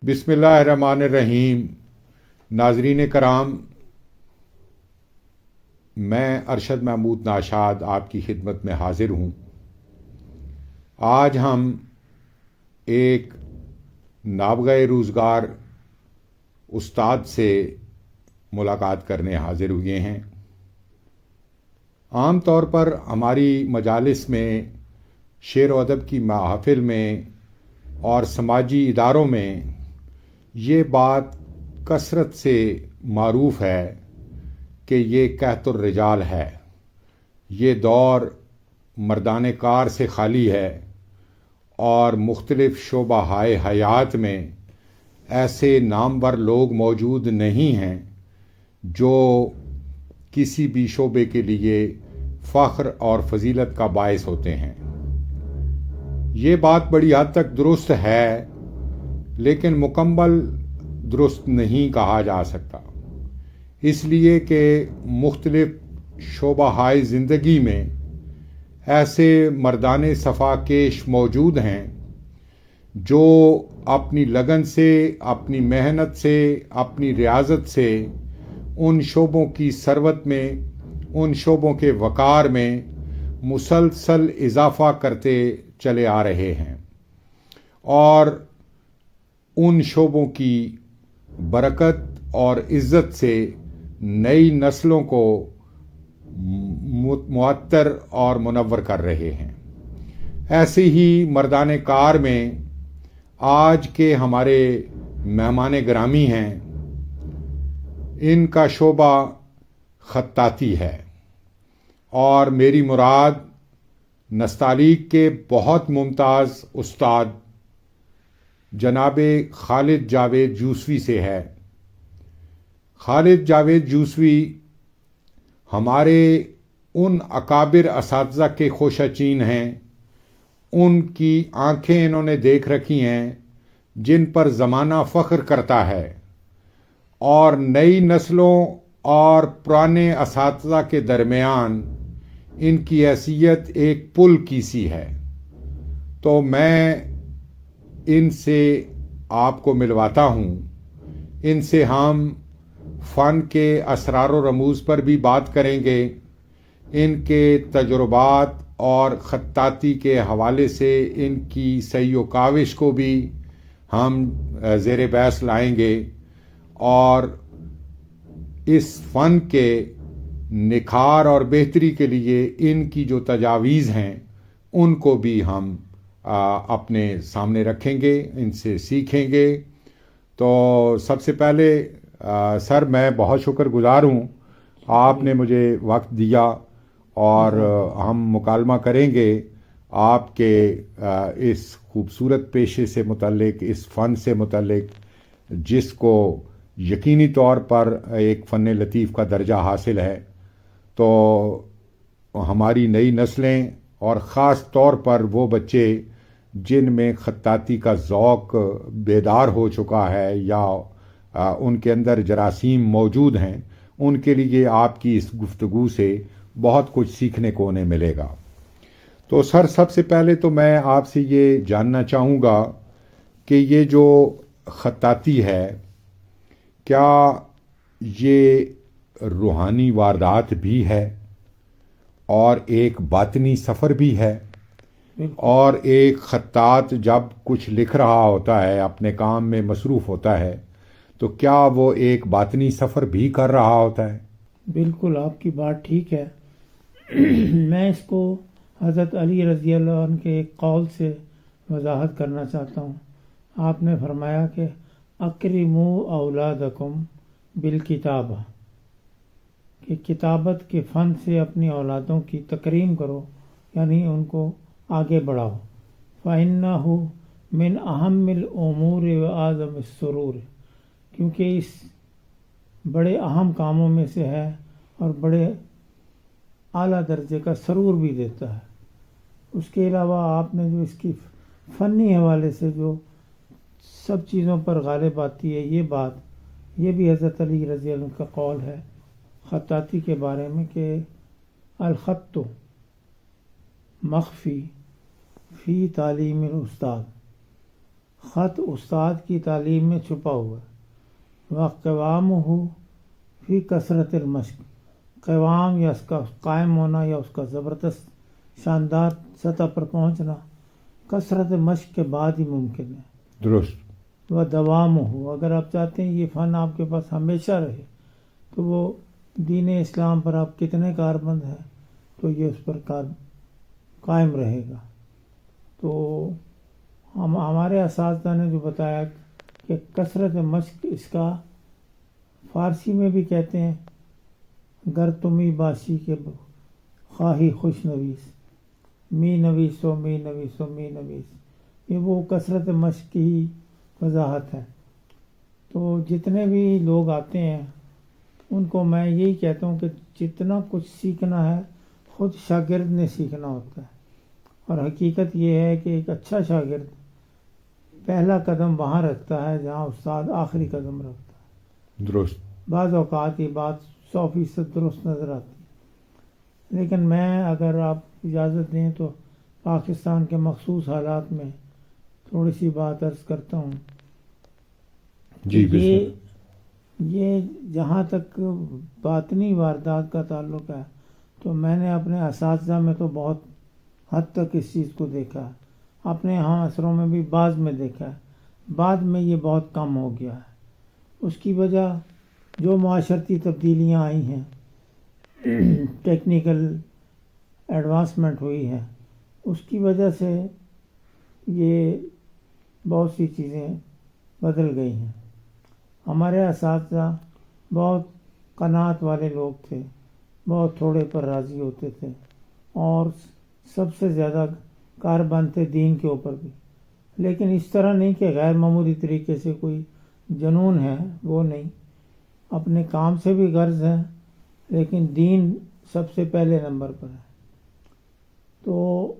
بسم اللہ الرحمن الرحیم۔ ناظرین کرام، میں ارشد محمود ناشاد آپ کی خدمت میں حاضر ہوں۔ آج ہم ایک نابغہ روزگار استاد سے ملاقات کرنے حاضر ہوئے ہیں۔ عام طور پر ہماری مجالس میں، شعر و ادب کی محافل میں اور سماجی اداروں میں یہ بات کثرت سے معروف ہے کہ یہ قحط الرجال ہے، یہ دور مردان کار سے خالی ہے اور مختلف شعبہ حیات میں ایسے نامور لوگ موجود نہیں ہیں جو کسی بھی شعبے کے لیے فخر اور فضیلت کا باعث ہوتے ہیں۔ یہ بات بڑی حد تک درست ہے، لیکن مکمل درست نہیں کہا جا سکتا، اس لیے کہ مختلف شعبہ زندگی میں ایسے مردان صفا کیش موجود ہیں جو اپنی لگن سے، اپنی محنت سے، اپنی ریاضت سے ان شعبوں کی ثروت میں، ان شعبوں کے وقار میں مسلسل اضافہ کرتے چلے آ رہے ہیں اور ان شعبوں کی برکت اور عزت سے نئی نسلوں کو معطر اور منور کر رہے ہیں۔ ایسے ہی مردان کار میں آج کے ہمارے مہمان گرامی ہیں، ان کا شعبہ خطاطی ہے اور میری مراد نستعلیق کے بہت ممتاز استاد جناب خالد جاوید جوسوی سے ہے۔ خالد جاوید جوسوی ہمارے ان اکابر اساتذہ کے خوش چین ہیں، ان کی آنکھیں انہوں نے دیکھ رکھی ہیں جن پر زمانہ فخر کرتا ہے، اور نئی نسلوں اور پرانے اساتذہ کے درمیان ان کی حیثیت ایک پل کی سی ہے۔ تو میں ان سے آپ کو ملواتا ہوں، ان سے ہم فن کے اسرار و رموز پر بھی بات کریں گے، ان کے تجربات اور خطاطی کے حوالے سے ان کی سعی و کاوش کو بھی ہم زیر بحث لائیں گے، اور اس فن کے نکھار اور بہتری کے لیے ان کی جو تجاویز ہیں ان کو بھی ہم اپنے سامنے رکھیں گے، ان سے سیکھیں گے۔ تو سب سے پہلے سر، میں بہت شکر گزار ہوں، آپ نے مجھے وقت دیا اور ہم مکالمہ کریں گے آپ کے اس خوبصورت پیشے سے متعلق، اس فن سے متعلق، جس کو یقینی طور پر ایک فن لطیف کا درجہ حاصل ہے۔ تو ہماری نئی نسلیں اور خاص طور پر وہ بچے جن میں خطاطی کا ذوق بیدار ہو چکا ہے یا ان کے اندر جراثیم موجود ہیں، ان کے لیے آپ کی اس گفتگو سے بہت کچھ سیکھنے کو انہیں ملے گا۔ تو سر، سب سے پہلے تو میں آپ سے یہ جاننا چاہوں گا کہ یہ جو خطاطی ہے، کیا یہ روحانی واردات بھی ہے اور ایک باطنی سفر بھی ہے؟ اور ایک خطاط جب کچھ لکھ رہا ہوتا ہے، اپنے کام میں مصروف ہوتا ہے، تو کیا وہ ایک باطنی سفر بھی کر رہا ہوتا ہے؟ بالکل، آپ کی بات ٹھیک ہے۔ میں اس کو حضرت علی رضی اللہ عنہ کے ایک قول سے وضاحت کرنا چاہتا ہوں۔ آپ نے فرمایا کہ اکرموا اولادکم بالکتابہ، کہ کتابت کے فن سے اپنی اولادوں کی تکریم کرو، یعنی ان کو آگے بڑھاؤ۔ فَإِنَّهُ مِنْ أَهَمِّ الْأُمُورِ وَأَعْظَمِ السُّرُورِ، کیونکہ اس بڑے اہم کاموں میں سے ہے اور بڑے اعلیٰ درجے کا سرور بھی دیتا ہے۔ اس کے علاوہ آپ نے جو اس کی فنی حوالے سے جو سب چیزوں پر غالب آتی ہے یہ بات، یہ بھی حضرت علی رضی اللہ عنہ کا قول ہے خطاطی کے بارے میں کہ الخط مخفی فی تعلیم الاستاد، خط استاد کی تعلیم میں چھپا ہوا ہے۔ وقوامہ فی کثرت المشق، قوام یا اس کا قائم ہونا یا اس کا زبردست شاندار سطح پر پہنچنا کثرت مشق کے بعد ہی ممکن ہے۔ درست۔ وہ دوام ہو، اگر آپ چاہتے ہیں یہ فن آپ کے پاس ہمیشہ رہے تو وہ دین اسلام پر آپ کتنے کاربند ہیں تو یہ اس پر قائم رہے گا۔ تو ہمارے اساتذہ نے جو بتایا کہ کثرت مشق، اس کا فارسی میں بھی کہتے ہیں گر تمی باشی کے خواہی خوش نویس، می نویسو می نویسو می نویس، یہ وہ کثرت مشق کی ہی وضاحت ہے۔ تو جتنے بھی لوگ آتے ہیں ان کو میں یہی کہتا ہوں کہ جتنا کچھ سیکھنا ہے خود شاگرد نے سیکھنا ہوتا ہے، اور حقیقت یہ ہے کہ ایک اچھا شاگرد پہلا قدم وہاں رکھتا ہے جہاں استاد آخری قدم رکھتا ہے۔ درست۔ بعض اوقات یہ بات 100% درست نظر آتی ہے، لیکن میں اگر آپ اجازت دیں تو پاکستان کے مخصوص حالات میں تھوڑی سی بات عرض کرتا ہوں۔ جی بالکل۔ یہ جہاں تک باطنی واردات کا تعلق ہے تو میں نے اپنے اساتذہ میں تو بہت حد تک اس چیز کو دیکھا ہے، اپنے ہاں اثروں میں بھی بعض میں دیکھا ہے، بعد میں یہ بہت کم ہو گیا ہے۔ اس کی وجہ جو معاشرتی تبدیلیاں آئی ہیں، ٹیکنیکل ایڈوانسمنٹ ہوئی ہے، اس کی وجہ سے یہ بہت سی چیزیں بدل گئی ہیں۔ ہمارے اساتذہ بہت قناعت والے لوگ تھے، بہت تھوڑے پر راضی ہوتے تھے، اور سب سے زیادہ کاربند تھے دین کے اوپر بھی، لیکن اس طرح نہیں کہ غیر معمولی طریقے سے کوئی جنون ہے، وہ نہیں، اپنے کام سے بھی غرض ہے لیکن دین سب سے پہلے نمبر پر ہے۔ تو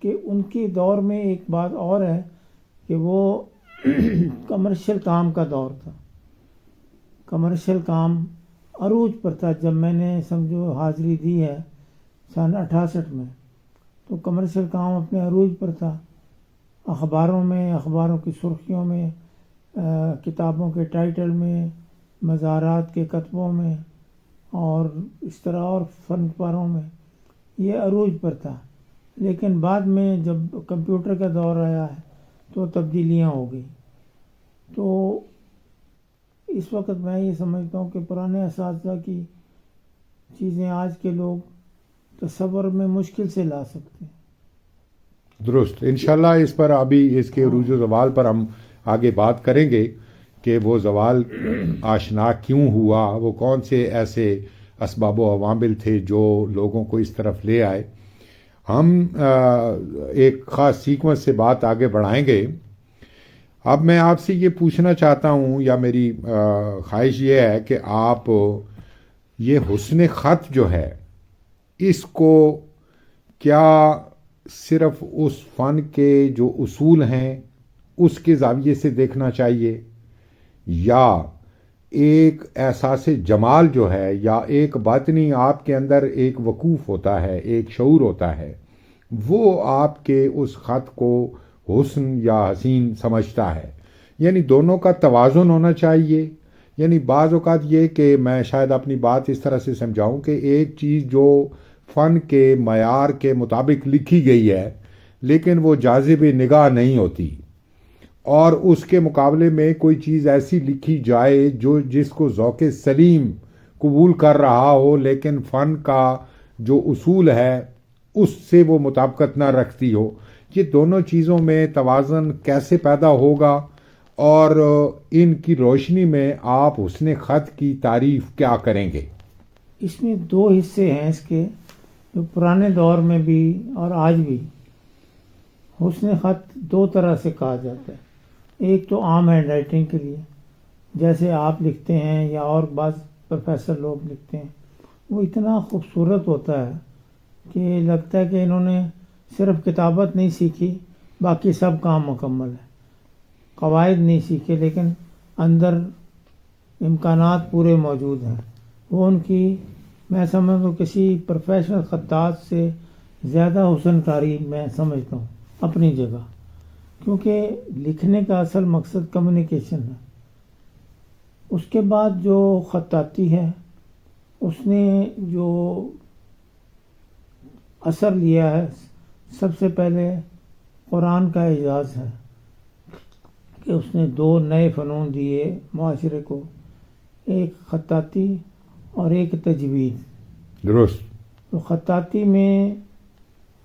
ان کی دور میں ایک بات اور ہے کہ وہ کمرشل کام کا دور تھا، کمرشل کام عروج پر تھا۔ جب میں نے سمجھو حاضری دی ہے سن 68 میں، تو کمرشل کام اپنے عروج پر تھا، اخباروں میں، اخباروں کی سرخیوں میں، کتابوں کے ٹائٹل میں، مزارات کے کتبوں میں، اور اس طرح اور فن پاروں میں یہ عروج پر تھا۔ لیکن بعد میں جب کمپیوٹر کا دور آیا ہے تو تبدیلیاں ہو گئی۔ تو اس وقت میں یہ سمجھتا ہوں کہ پرانے اساتذہ کی چیزیں آج کے لوگ تصور میں مشکل سے لا سکتے ہیں۔ درست۔ انشاءاللہ اس پر ابھی اس کے عروج و زوال پر ہم آگے بات کریں گے کہ وہ زوال آشنا کیوں ہوا، وہ کون سے ایسے اسباب و عوامل تھے جو لوگوں کو اس طرف لے آئے۔ ہم ایک خاص سیکوینس سے بات آگے بڑھائیں گے۔ اب میں آپ سے یہ پوچھنا چاہتا ہوں، یا میری خواہش یہ ہے کہ آپ یہ حسن خط جو ہے اس کو کیا صرف اس فن کے جو اصول ہیں اس کے زاویے سے دیکھنا چاہیے، یا ایک احساس جمال جو ہے، یا ایک باطنی آپ کے اندر ایک وقوف ہوتا ہے، ایک شعور ہوتا ہے، وہ آپ کے اس خط کو حسن یا حسین سمجھتا ہے؟ یعنی دونوں کا توازن ہونا چاہیے۔ یعنی بعض اوقات یہ کہ میں شاید اپنی بات اس طرح سے سمجھاؤں کہ ایک چیز جو فن کے معیار کے مطابق لکھی گئی ہے لیکن وہ جاذب نگاہ نہیں ہوتی، اور اس کے مقابلے میں کوئی چیز ایسی لکھی جائے جو جس کو ذوق سلیم قبول کر رہا ہو لیکن فن کا جو اصول ہے اس سے وہ مطابقت نہ رکھتی ہو۔ یہ دونوں چیزوں میں توازن کیسے پیدا ہوگا، اور ان کی روشنی میں آپ حسن خط کی تعریف کیا کریں گے؟ اس میں دو حصے ہیں اس کے، جو پرانے دور میں بھی اور آج بھی حسن خط دو طرح سے کہا جاتا ہے۔ ایک تو عام ہینڈ رائٹنگ کے لیے، جیسے آپ لکھتے ہیں یا اور بعض پروفیسر لوگ لکھتے ہیں، وہ اتنا خوبصورت ہوتا ہے کہ لگتا ہے کہ انہوں نے صرف کتابت نہیں سیکھی، باقی سب کام مکمل ہے، قواعد نہیں سیکھے لیکن اندر امکانات پورے موجود ہیں۔ وہ ان کی، میں سمجھتا ہوں کسی پروفیشنل خطاط سے زیادہ حسن کاری میں سمجھتا ہوں اپنی جگہ، کیونکہ لکھنے کا اصل مقصد کمیونیکیشن ہے۔ اس کے بعد جو خطاطی ہے اس نے جو اثر لیا ہے، سب سے پہلے قرآن کا اعجاز ہے کہ اس نے دو نئے فنون دیے معاشرے کو، ایک خطاطی اور ایک تجوید۔ درست۔ تو خطاطی میں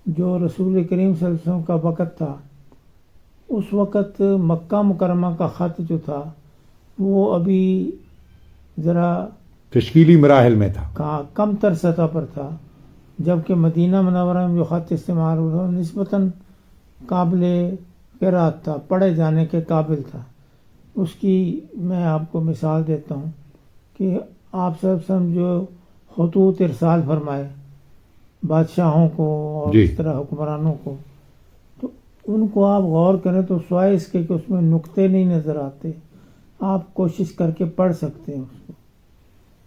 جو رسول کریم صلی اللہ علیہ وسلم کا وقت تھا، اس وقت مکہ مکرمہ کا خط جو تھا وہ ابھی ذرا تشکیلی مراحل میں تھا، کم تر سطح پر تھا، جبکہ مدینہ منورہ میں جو خط استعمال ہوا نسبتاً قابل قرأت تھا، پڑھے جانے کے قابل تھا۔ اس کی میں آپ کو مثال دیتا ہوں کہ آپ صلی اللہ علیہ وسلم جو خطوط ارسال فرمائے بادشاہوں کو اور اس طرح حکمرانوں کو، تو ان کو آپ غور کریں تو سوائے اس کے کہ اس میں نقطے نہیں نظر آتے، آپ کوشش کر کے پڑھ سکتے ہیں اس کو۔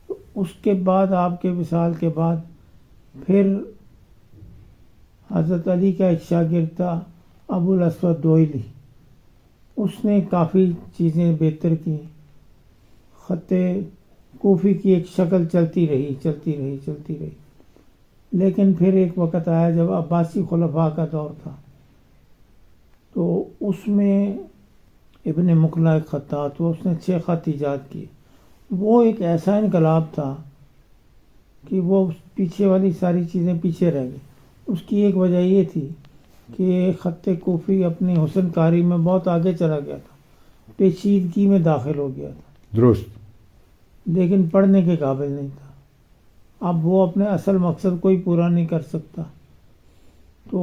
تو اس کے بعد آپ کے وصال کے بعد پھر حضرت علی کا ایک شاگرد تھا ابو الاسود دوئلی، اس نے کافی چیزیں بہتر کی، خط کوفی کی ایک شکل چلتی رہی، لیکن پھر ایک وقت آیا جب عباسی خلفاء کا دور تھا، تو اس میں ابن مقلہ ایک خطاط ہوا، اس نے 6 خط ایجاد کیے۔ وہ ایک ایسا انقلاب تھا کہ وہ پیچھے والی ساری چیزیں پیچھے رہ گئی۔ اس کی ایک وجہ یہ تھی کہ خط کوفی اپنی حسن کاری میں بہت آگے چلا گیا تھا، پیچیدگی میں داخل ہو گیا تھا، درست، لیکن پڑھنے کے قابل نہیں تھا۔ اب وہ اپنے اصل مقصد کوئی پورا نہیں کر سکتا۔ تو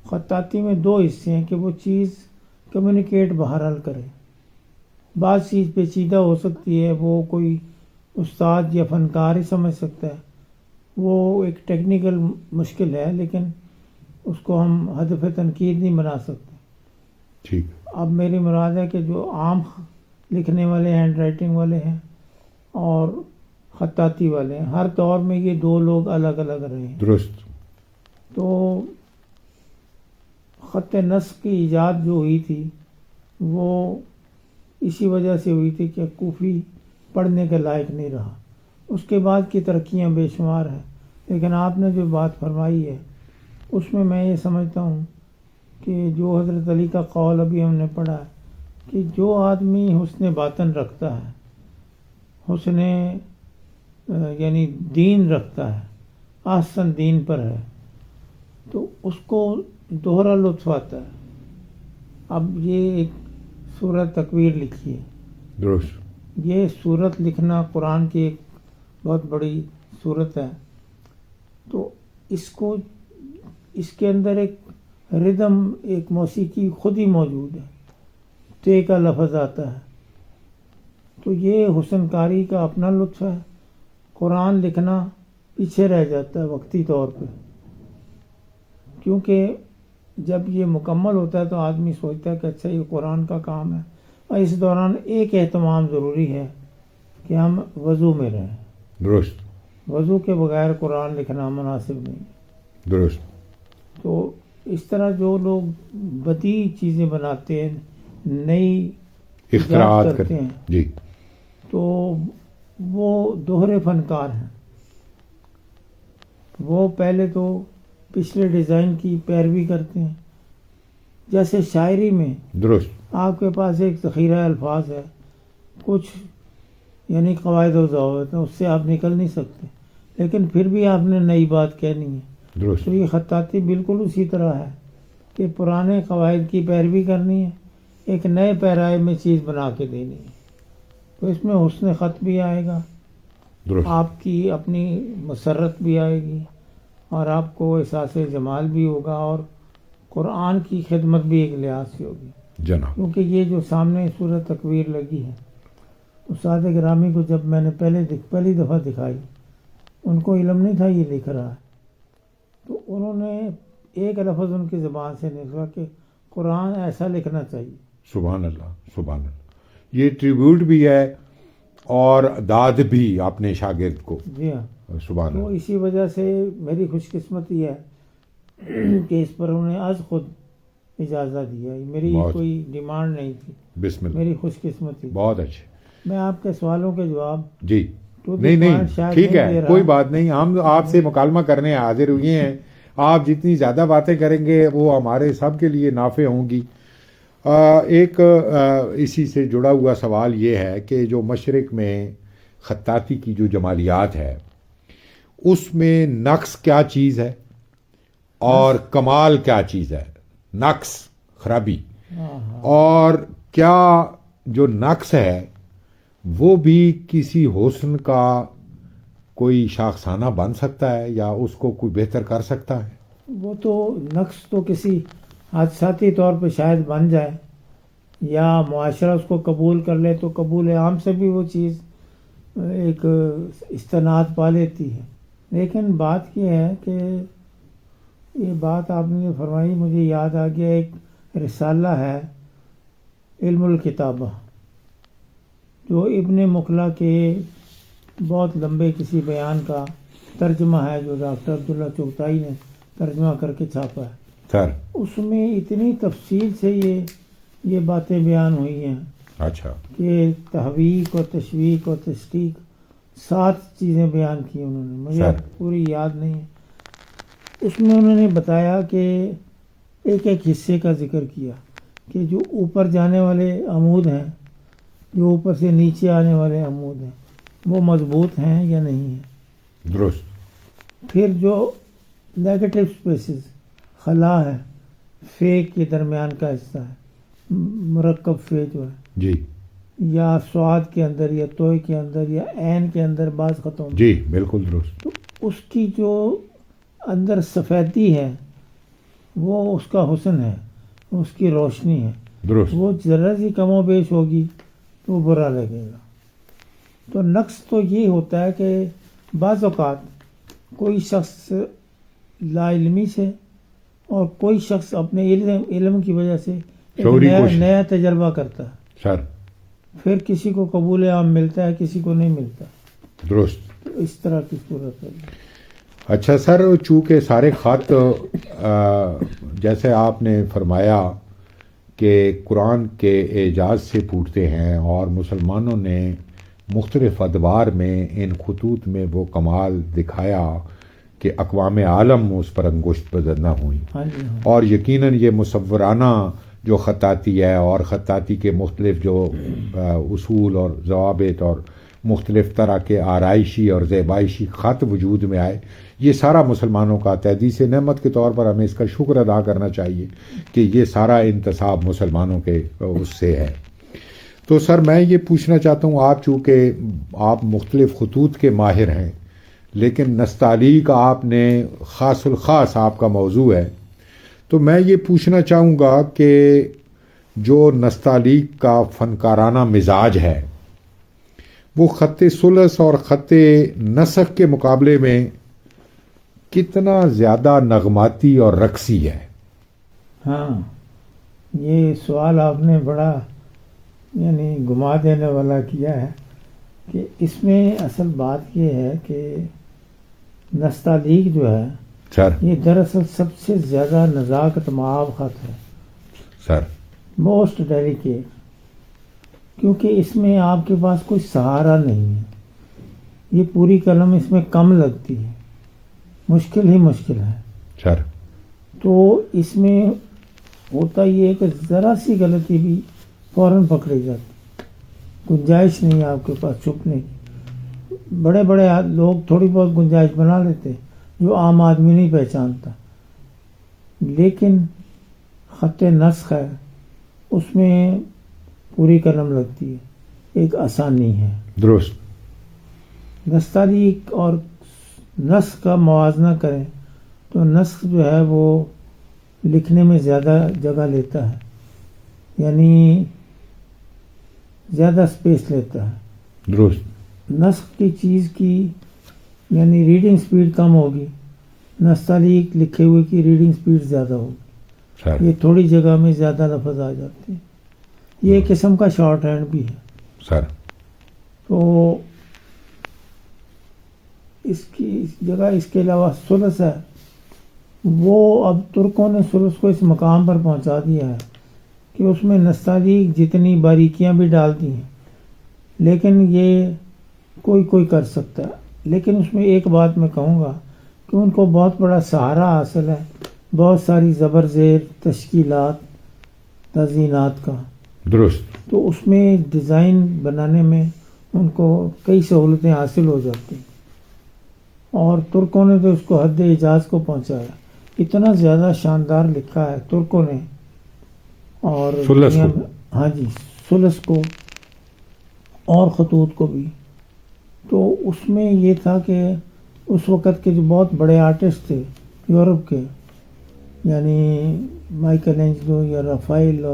خطاطی میں 2 حصے ہیں کہ وہ چیز کمیونیکیٹ بہرحال کرے۔ بعض چیز پیچیدہ ہو سکتی ہے، وہ کوئی استاد یا فنکار ہی سمجھ سکتا ہے، وہ ایک ٹیکنیکل مشکل ہے، لیکن اس کو ہم ہدف تنقید نہیں بنا سکتے۔ ٹھیک۔ اب میری مراد ہے کہ جو عام لکھنے والے ہینڈ رائٹنگ والے ہیں اور خطاطی والے ہیں، ہر دور میں یہ 2 لوگ الگ الگ رہے ہیں۔ درست۔ تو خط نسخ کی ایجاد جو ہوئی تھی وہ اسی وجہ سے ہوئی تھی کہ کوفی پڑھنے کے لائق نہیں رہا۔ اس کے بعد کی ترقیاں بے شمار ہیں، لیکن آپ نے جو بات فرمائی ہے اس میں یہ سمجھتا ہوں کہ جو حضرت علی کا قول ابھی ہم نے پڑھا ہے کہ جو آدمی حسن باطن رکھتا ہے، حسن یعنی دین رکھتا ہے، احسن دین پر ہے، تو اس کو دوہرا لطف آتا ہے۔ اب یہ ایک سورۃ تکویر لکھی ہے، درست۔ یہ سورت لکھنا قرآن کی ایک بہت بڑی سورت ہے، تو اس کے اندر ایک ردم، ایک موسیقی خود ہی موجود ہے، تے کا لفظ آتا ہے، تو یہ حسن کاری کا اپنا لطف ہے۔ قرآن لکھنا پیچھے رہ جاتا ہے وقتی طور پہ، کیونکہ جب یہ مکمل ہوتا ہے تو آدمی سوچتا ہے کہ اچھا یہ قرآن کا کام ہے، اور اس دوران ایک اہتمام ضروری ہے کہ ہم وضو میں رہیں. درست وضو کے بغیر قرآن لکھنا مناسب نہیں. درست. تو اس طرح جو لوگ بدیع چیزیں بناتے ہیں، نئی اختراعات ایجاد کرتے ہیں، جی تو وہ دوہرے فنکار ہیں. وہ پہلے تو پچھلے ڈیزائن کی پیروی کرتے ہیں. جیسے شاعری میں درست آپ کے پاس ایک ذخیرہ الفاظ ہے، کچھ یعنی قواعد و ضوابط ہیں، اس سے آپ نکل نہیں سکتے، لیکن پھر بھی آپ نے نئی بات کہنی ہے. درست تو یہ خطاطی بالکل اسی طرح ہے کہ پرانے قواعد کی پیروی کرنی ہے، ایک نئے پیرائے میں چیز بنا کے دینی ہے. تو اس میں حسن خط بھی آئے گا، درست آپ کی اپنی مسرت بھی آئے گی، اور آپ کو احساس جمال بھی ہوگا، اور قرآن کی خدمت بھی ایک لحاظ سے ہوگی. جناب. کیونکہ یہ جو سامنے سورۃ تکویر لگی ہے، استاد گرامی کو جب میں نے پہلی دفعہ دکھائی، ان کو علم نہیں تھا یہ لکھ رہا ہے، تو انہوں نے ایک لفظ ان کی زبان سے نکلا کہ قرآن ایسا لکھنا چاہیے. سبحان اللہ سبحان اللہ. یہ ٹریبیوٹ بھی ہے اور داد بھی اپنے شاگرد کو. جی ہاں. سبحان تو اللہ. اسی وجہ سے میری خوش قسمتی ہے کہ اس پر انہوں نے از خود اجازت دیا. میری بہت کوئی ڈیمانڈ نہیں تھی، بسم اللہ. میری خوش قسمتی. بہت اچھے. میں آپ کے سوالوں کے جواب جی to the نہیں point شاید ٹھیک نہیں دے ہے، رہا. کوئی بات نہیں. ہم آپ سے مکالمہ کرنے حاضر ہوئے ہیں. آپ جتنی زیادہ باتیں کریں گے وہ ہمارے سب کے لیے نافع ہوں گی. ایک اسی سے جڑا ہوا سوال یہ ہے کہ جو مشرق میں خطاطی کی جو جمالیات ہے، اس میں نقص کیا چیز ہے اور کمال کیا چیز ہے؟ نقص خرابی، اور کیا جو نقص ہے وہ بھی کسی حسن کا کوئی شاخسانہ بن سکتا ہے یا اس کو کوئی بہتر کر سکتا ہے؟ وہ تو نقص تو کسی حادثاتی طور پہ شاید بن جائے، یا معاشرہ اس کو قبول کر لے تو قبول عام سے بھی وہ چیز ایک استناد پا لیتی ہے. لیکن بات یہ ہے کہ یہ بات آپ نے جو فرمائی مجھے یاد آ گیا، ایک رسالہ ہے علم الکتابہ جو ابن مقلہ کے بہت لمبے کسی بیان کا ترجمہ ہے، جو ڈاکٹر عبداللہ چغتائی نے ترجمہ کر کے چھاپا ہے. سر اس میں اتنی تفصیل سے یہ باتیں بیان ہوئی ہیں اچھا کہ تحویق اور تشویق اور تصدیق 7 چیزیں بیان کی انہوں نے، مجھے سر. پوری یاد نہیں ہے. اس میں انہوں نے بتایا کہ ایک ایک حصے کا ذکر کیا کہ جو اوپر جانے والے عمود ہیں، جو اوپر سے نیچے آنے والے عمود ہیں، وہ مضبوط ہیں یا نہیں ہیں. درست. پھر جو نیگیٹو سپیسز، خلا ہے، فے کے درمیان کا حصہ ہے، مرکب فے جو ہے، جی یا سواد کے اندر یا توئے کے اندر یا عین کے اندر بعض ختم، جی بالکل درست. تو اس کی جو اندر سفیدی ہے وہ اس کا حسن ہے، اس کی روشنی ہے. درست. وہ ذرا سی کم و بیش ہوگی تو برا لگے گا. تو نقص تو یہ ہوتا ہے کہ بعض اوقات کوئی شخص لا علمی سے اور کوئی شخص اپنے علم کی وجہ سے ایک شعوری کوشش. نیا تجربہ کرتا ہے، سر. پھر کسی کو قبول عام ملتا ہے، کسی کو نہیں ملتا. درست. تو اس طرح کی صورت ہے. اچھا سر، چونکہ سارے خط جیسے آپ نے فرمایا کہ قرآن کے اعجاز سے پھوٹتے ہیں، اور مسلمانوں نے مختلف ادوار میں ان خطوط میں وہ کمال دکھایا کہ اقوام عالم اس پر انگشت بزد نہ ہوئیں. ہاں جی ہاں. اور یقیناً یہ مصورانہ جو خطاطی ہے اور خطاطی کے مختلف جو اصول اور ضوابط اور مختلف طرح کے آرائشی اور زیبائشی خط وجود میں آئے، یہ سارا مسلمانوں کا تحدیث نعمت کے طور پر ہمیں اس کا شکر ادا کرنا چاہیے کہ یہ سارا انتصاب مسلمانوں کے اس سے ہے. تو سر میں یہ پوچھنا چاہتا ہوں، آپ چونکہ آپ مختلف خطوط کے ماہر ہیں، لیکن نستعلیق آپ نے خاص الخاص آپ کا موضوع ہے، تو میں یہ پوچھنا چاہوں گا کہ جو نستعلیق کا فنکارانہ مزاج ہے وہ خط ثلث اور خط نسخ کے مقابلے میں کتنا زیادہ نغماتی اور رقصی ہے. ہاں، یہ سوال آپ نے بڑا یعنی گھما دینے والا کیا ہے کہ اس میں اصل بات یہ ہے کہ نستعلیق جو ہے سر یہ دراصل سب سے زیادہ نزاکت مآب خط ہے، سر موسٹ ڈیلیکیٹ، کیونکہ اس میں آپ کے پاس کوئی سہارا نہیں ہے. یہ پوری قلم اس میں کم لگتی ہے، مشکل ہی مشکل ہے. سر تو اس میں ہوتا یہ ہے کہ ذرا سی غلطی بھی فوراً پکڑی جاتی، گنجائش نہیں ہے آپ کے پاس چھپنے کی. بڑے بڑے لوگ تھوڑی بہت گنجائش بنا لیتے جو عام آدمی نہیں پہچانتا، لیکن خط نسخ ہے اس میں پوری قلم لگتی ہے، ایک آسانی ہے. درست. نستعلیق اور نسخ کا موازنہ کریں تو نسخ جو ہے وہ لکھنے میں زیادہ جگہ لیتا ہے، یعنی زیادہ سپیس لیتا ہے. درست. نسخ کی چیز کی یعنی ریڈنگ سپیڈ کم ہوگی، نستعلیق لکھے ہوئے کی ریڈنگ سپیڈ زیادہ ہوگی. سر یہ تھوڑی جگہ میں زیادہ لفظ آ جاتے ہیں. یہ ایک قسم کا شارٹ ہینڈ بھی ہے. سر تو اس کی جگہ اس کے علاوہ ثلث ہے، وہ اب ترکوں نے ثلث کو اس مقام پر پہنچا دیا ہے کہ اس میں نستعلیق جتنی باریکیاں بھی ڈال دی ہیں، لیکن یہ کوئی کر سکتا ہے. لیکن اس میں ایک بات میں کہوں گا کہ ان کو بہت بڑا سہارا حاصل ہے بہت ساری زبر زیر تشکیلات تزئینات کا. درست. تو اس میں ڈیزائن بنانے میں ان کو کئی سہولتیں حاصل ہو جاتی ہیں، اور ترکوں نے تو اس کو حد اعجاز کو پہنچایا. اتنا زیادہ شاندار لکھا ہے ترکوں نے، اور ثلث دنیا کو. میں ہاں جی ثلث کو اور خطوط کو بھی. تو اس میں یہ تھا کہ اس وقت کے جو بہت بڑے آرٹسٹ تھے یورپ کے، یعنی مائیکل اینجلو یا رافائل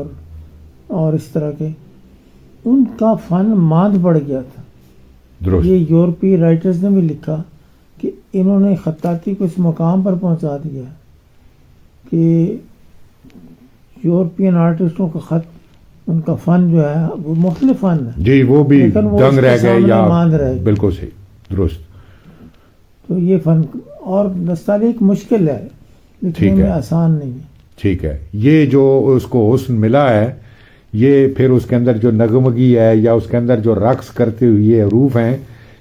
اور اس طرح کے، ان کا فن ماند پڑ گیا تھا. درست. یہ یورپی رائٹرز نے بھی لکھا کہ انہوں نے خطاطی کو اس مقام پر پہنچا دیا ہے کہ یورپین آرٹسٹوں کا خط، ان کا فن جو ہے وہ مختلف فن ہے، جی وہ بھی لیکن وہ دنگ اس کے رہ گئے سامنے یا ماند رہ گئے. بالکل صحیح. درست. تو یہ فن اور نستعلیق مشکل ہے، لکھنے ٹھیک ہے. میں آسان نہیں ہے. ٹھیک ہے. یہ جو اس کو حسن ملا ہے، یہ پھر اس کے اندر جو نغمگی ہے یا اس کے اندر جو رقص کرتے ہوئے حروف ہیں،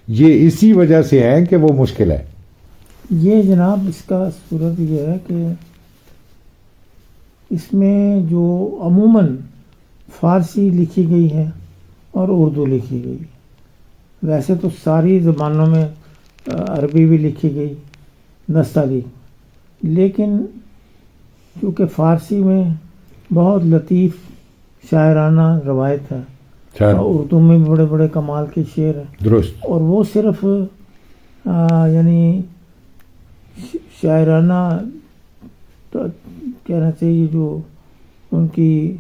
یہ اسی وجہ سے ہیں کہ وہ مشکل ہے. یہ جناب اس کا صورت یہ ہے کہ اس میں جو عموماً فارسی لکھی گئی ہے اور اردو لکھی گئی، ویسے تو ساری زبانوں میں عربی بھی لکھی گئی نستعلیق، لیکن کیونکہ فارسی میں بہت لطیف شاعرانہ روایت ہے، سر اور اردو میں بھی بڑے بڑے کمال کے شعر ہیں، درست. اور وہ صرف یعنی شاعرانہ کہنا چاہیے جو ان کی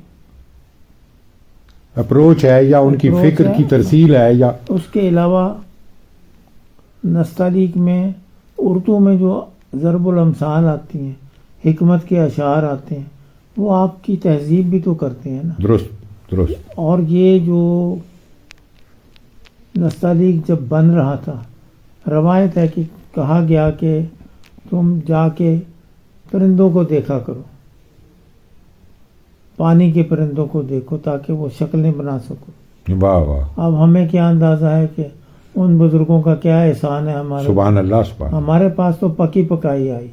اپروچ ہے یا ان کی approach فکر ہے، کی ترسیل ہے یا اس کے علاوہ نستعلیق میں اردو میں جو ضرب الامثال آتی ہیں، حکمت کے اشعار آتے ہیں، وہ آپ کی تہذیب بھی تو کرتے ہیں نا. درست. درست. اور یہ جو نستعلیق جب بن رہا تھا، روایت ہے کہ کہا گیا کہ تم جا کے پرندوں کو دیکھا کرو، پانی کے پرندوں کو دیکھو تاکہ وہ شکلیں بنا سکو. واہ واہ. اب ہمیں کیا اندازہ ہے کہ ان بزرگوں کا کیا احسان ہے ہمارے، سبحان اللہ. سبحان. ہمارے پاس تو پکی پکائی آئی،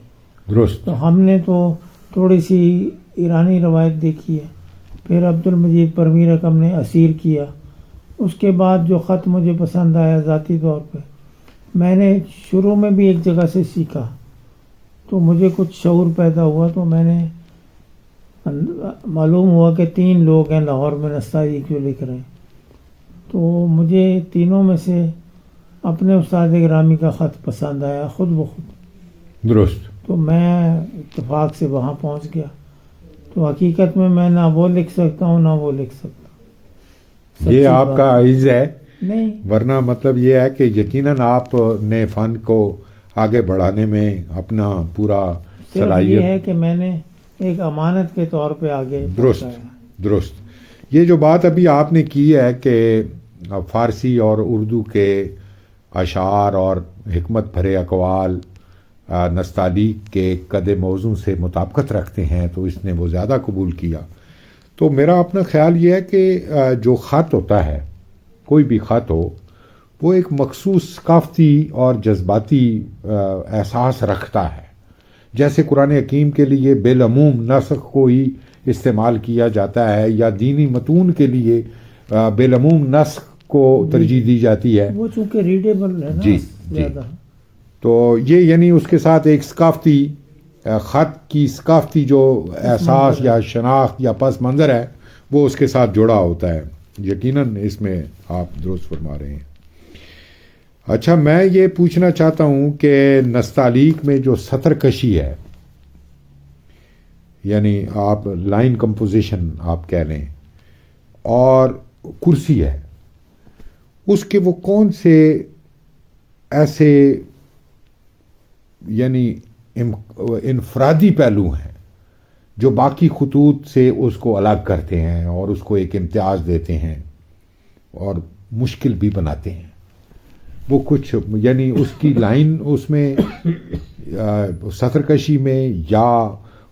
درست. تو ہم نے تو تھوڑی سی ایرانی روایت دیکھی ہے، پھر عبد المجید پرمیر اکم نے اسیر کیا. اس کے بعد جو خط مجھے پسند آیا ذاتی طور پہ، میں نے شروع میں بھی ایک جگہ سے سیکھا تو مجھے کچھ شعور پیدا ہوا، تو میں نے معلوم ہوا کہ 3 لوگ ہیں لاہور میں نستعلیق جو لکھ رہے ہیں، تو مجھے تینوں میں سے اپنے استاد گرامی کا خط پسند آیا خود بخود. درست. تو میں اتفاق سے وہاں پہنچ گیا. تو حقیقت میں نہ وہ لکھ سکتا ہوں نہ وہ لکھ سکتا. یہ سچی آپ بات کا عجز ہے، نہیں، ورنہ مطلب یہ ہے کہ یقیناً آپ نے فن کو آگے بڑھانے میں اپنا پورا صرف یہ صلاحیت. ہے کہ میں نے ایک امانت کے طور پہ آگے درست پہنچایا. درست. یہ جو بات ابھی آپ نے کی ہے کہ فارسی اور اردو کے اشعار اور حکمت بھرے اقوال نستعلیق کے قد موضوع سے مطابقت رکھتے ہیں تو اس نے وہ زیادہ قبول کیا. تو میرا اپنا خیال یہ ہے کہ جو خط ہوتا ہے، کوئی بھی خط ہو، وہ ایک مخصوص ثقافتی اور جذباتی احساس رکھتا ہے. جیسے قرآن حکیم کے لیے بالعموم نسخ کو ہی استعمال کیا جاتا ہے یا دینی متون کے لیے بالعموم نسخ کو ترجیح دی جاتی ہے. وہ چونکہ ریڈیبل ہے نا جی زیادہ. تو یہ یعنی اس کے ساتھ ایک ثقافتی خط کی ثقافتی جو احساس یا شناخت یا پس منظر ہے وہ اس کے ساتھ جڑا ہوتا ہے. یقیناً اس میں آپ درست فرما رہے ہیں. اچھا، میں یہ پوچھنا چاہتا ہوں کہ نستعلیق میں جو سطر کشی ہے، یعنی آپ لائن کمپوزیشن آپ کہہ لیں، اور کرسی ہے، اس کے وہ کون سے ایسے یعنی انفرادی پہلو ہیں جو باقی خطوط سے اس کو الگ کرتے ہیں اور اس کو ایک امتیاز دیتے ہیں اور مشکل بھی بناتے ہیں؟ وہ کچھ یعنی اس کی لائن اس میں سطر کشی میں یا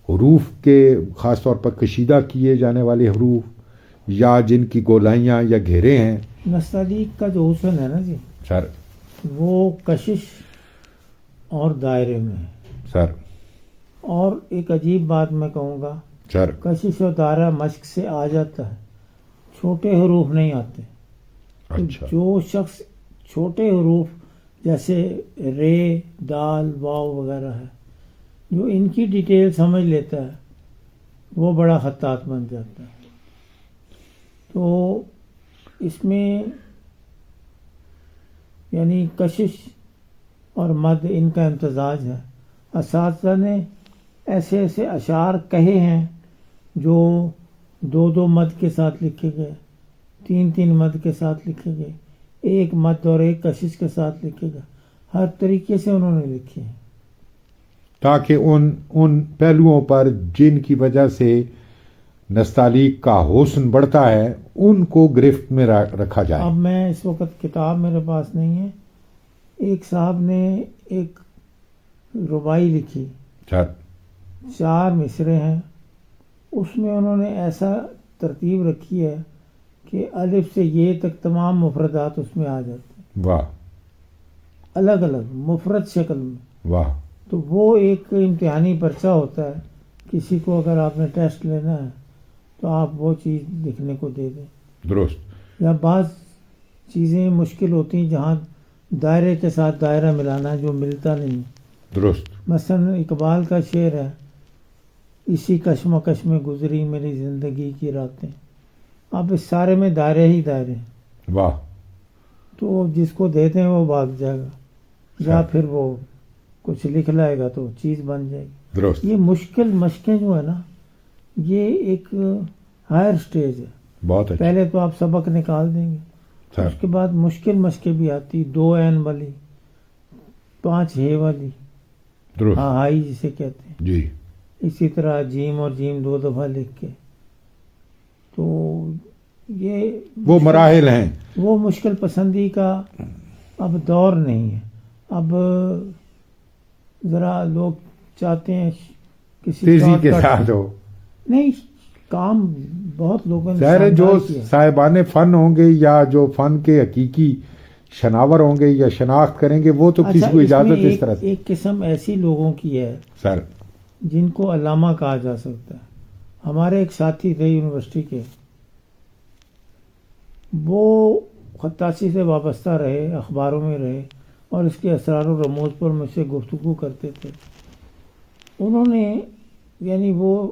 حروف کے خاص طور پر کشیدہ کیے جانے والے حروف یا جن کی گولائیاں یا گھیرے ہیں. نستعلیق کا جو حسن ہے نا جی سر وہ کشش اور دائرے میں ہے. سر اور ایک عجیب بات میں کہوں گا، سر کشش اور دائرہ مشق سے آ جاتا ہے، چھوٹے حروف نہیں آتے. اچھا. جو شخص چھوٹے حروف جیسے رے، دال، واو وغیرہ ہے، جو ان کی ڈیٹیل سمجھ لیتا ہے وہ بڑا خطاط بن جاتا ہے. تو اس میں یعنی کشش اور مد ان کا امتزاج ہے. اساتذہ نے ایسے ایسے اشعار کہے ہیں جو 2 مد کے ساتھ لکھے گئے، 3 مد کے ساتھ لکھے گئے، 1 مد اور 1 کشش کے ساتھ لکھے گئے. ہر طریقے سے انہوں نے لکھے ہیں تاکہ ان پہلوؤں پر جن کی وجہ سے نستعلیق کا حسن بڑھتا ہے ان کو گرفت میں رکھا جائے. اب میں اس وقت کتاب میرے پاس نہیں ہے، ایک صاحب نے ایک ربائی لکھی، سر 4 مصرے ہیں، اس میں انہوں نے ایسا ترتیب رکھی ہے کہ الف سے یہ تک تمام مفردات اس میں آ جاتے ہیں، واہ الگ الگ مفرد شکل میں. واہ. تو وہ ایک امتحانی پرچہ ہوتا ہے، کسی کو اگر آپ نے ٹیسٹ لینا ہے تو آپ وہ چیز لکھنے کو دے دیں. درست. یا بعض چیزیں مشکل ہوتی ہیں جہاں دائرے کے ساتھ دائرہ ملانا جو ملتا نہیں. درست. مثلا اقبال کا شعر ہے، اسی کشمکش میں گزری میری زندگی کی راتیں. اب اس سارے میں دائرے ہی دائرے ہیں، واہ. تو جس کو دیتے ہیں وہ بھاگ جائے گا یا پھر وہ کچھ لکھ لائے گا تو چیز بن جائے گی. درست. یہ مشکل مشقیں جو ہے نا یہ ایک ہائر سٹیج ہے. بہت اچھا. پہلے تو آپ سبق نکال دیں گے، سر اس کے بعد مشکل مشقیں بھی آتی، 2 عین والی، 5 ہے والی، درست. ہائی جسے کہتے ہیں. جی. اسی طرح جیم اور جیم 2 دفعہ لکھ کے. تو یہ وہ مراحل ہیں. وہ مشکل پسندی کا اب دور نہیں ہے. اب ذرا لوگ چاہتے ہیں کسی تیزی شارٹ کے کٹ ساتھ ہو. نہیں، کام بہت لوگوں نے ظاہر ہے جو شاندار کیا ہے. صاحبان فن ہوں گے یا جو فن کے حقیقی شناور ہوں گے یا شناخت کریں گے وہ تو کسی اچھا، کو اس میں اجازت اس طرح سے. ایک قسم ایسی لوگوں کی ہے سر جن کو علامہ کہا جا سکتا ہے. ہمارے ایک ساتھی تھے یونیورسٹی کے، وہ خطاطی سے وابستہ رہے، اخباروں میں رہے اور اس کے اسرار و رموز پر مجھ سے گفتگو کرتے تھے. انہوں نے یعنی وہ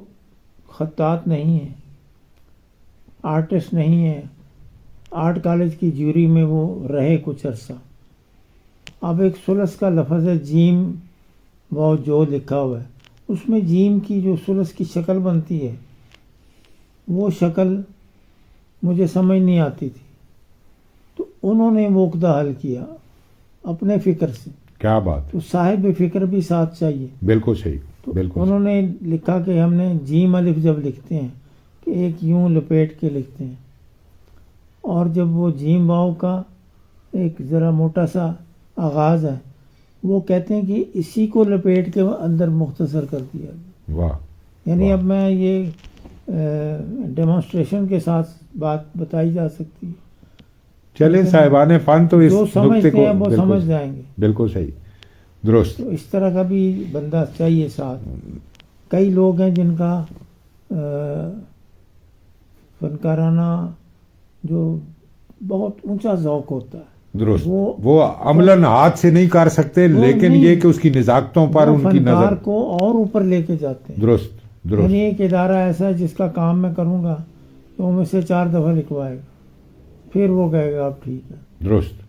خطاط نہیں ہیں، آرٹسٹ نہیں ہیں، آرٹ کالج کی جیوری میں وہ رہے کچھ عرصہ. اب ایک ثلث کا لفظ ہے جیم وہ جو لکھا ہوا ہے، اس میں جیم کی جو ثلث کی شکل بنتی ہے وہ شکل مجھے سمجھ نہیں آتی تھی. تو انہوں نے وہ عقدہ حل کیا اپنے فکر سے. کیا بات، تو صاحب فکر بھی ساتھ چاہیے. بالکل صحیح، تو بالکل انہوں نے لکھا کہ ہم نے جیم الف جب لکھتے ہیں کہ ایک یوں لپیٹ کے لکھتے ہیں، اور جب وہ جیم واؤ کا ایک ذرا موٹا سا آغاز ہے وہ کہتے ہیں کہ اسی کو لپیٹ کے اندر مختصر کر دیا گیا. واہ. یعنی واہ. اب میں یہ ڈیمانسٹریشن کے ساتھ بات بتائی جا سکتی ہے. چلیں صاحبان فن تو اس جو نقطے سمجھتے کو ہیں وہ بالکل سمجھ جائیں گے. بالکل صحیح، درست. تو اس طرح کا بھی بندہ چاہیے ساتھ. کئی لوگ ہیں جن کا فنکارانہ جو بہت اونچا ذوق ہوتا ہے، درست. وہ وہ عملاً ہاتھ سے نہیں کر سکتے، وہ لیکن نہیں، یہ کہ اس کی نزاکتوں پر وہ ان کی فنکار نظر. کو اور اوپر لے کے جاتے ہیں. درست درست. یعنی ایک ادارہ ایسا ہے جس کا کام میں کروں گا تو وہ مجھ سے 4 دفعہ لکھوائے گا، پھر وہ کہے گا اب ٹھیک ہے. درست.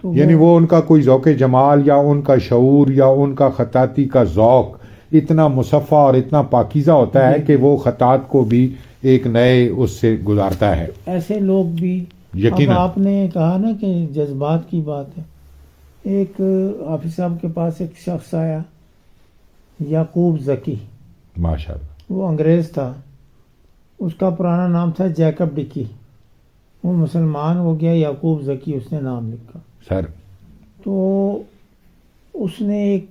تو یعنی وہ ان کا کوئی ذوق جمال یا ان کا شعور یا ان کا خطاطی کا ذوق اتنا مصفہ اور اتنا پاکیزہ ہوتا ہے کہ وہ خطاط کو بھی ایک نئے اس سے گزارتا ہے. ایسے لوگ بھی. اب یقیناً. آپ نے کہا نا کہ جذبات کی بات ہے. ایک حافظ صاحب کے پاس ایک شخص آیا یعقوب ذکی، ماشاء اللہ. وہ انگریز تھا، اس کا پرانا نام تھا جیکب ڈکی. وہ مسلمان ہو گیا، یعقوب ذکی اس نے نام لکھا. سر. تو اس نے ایک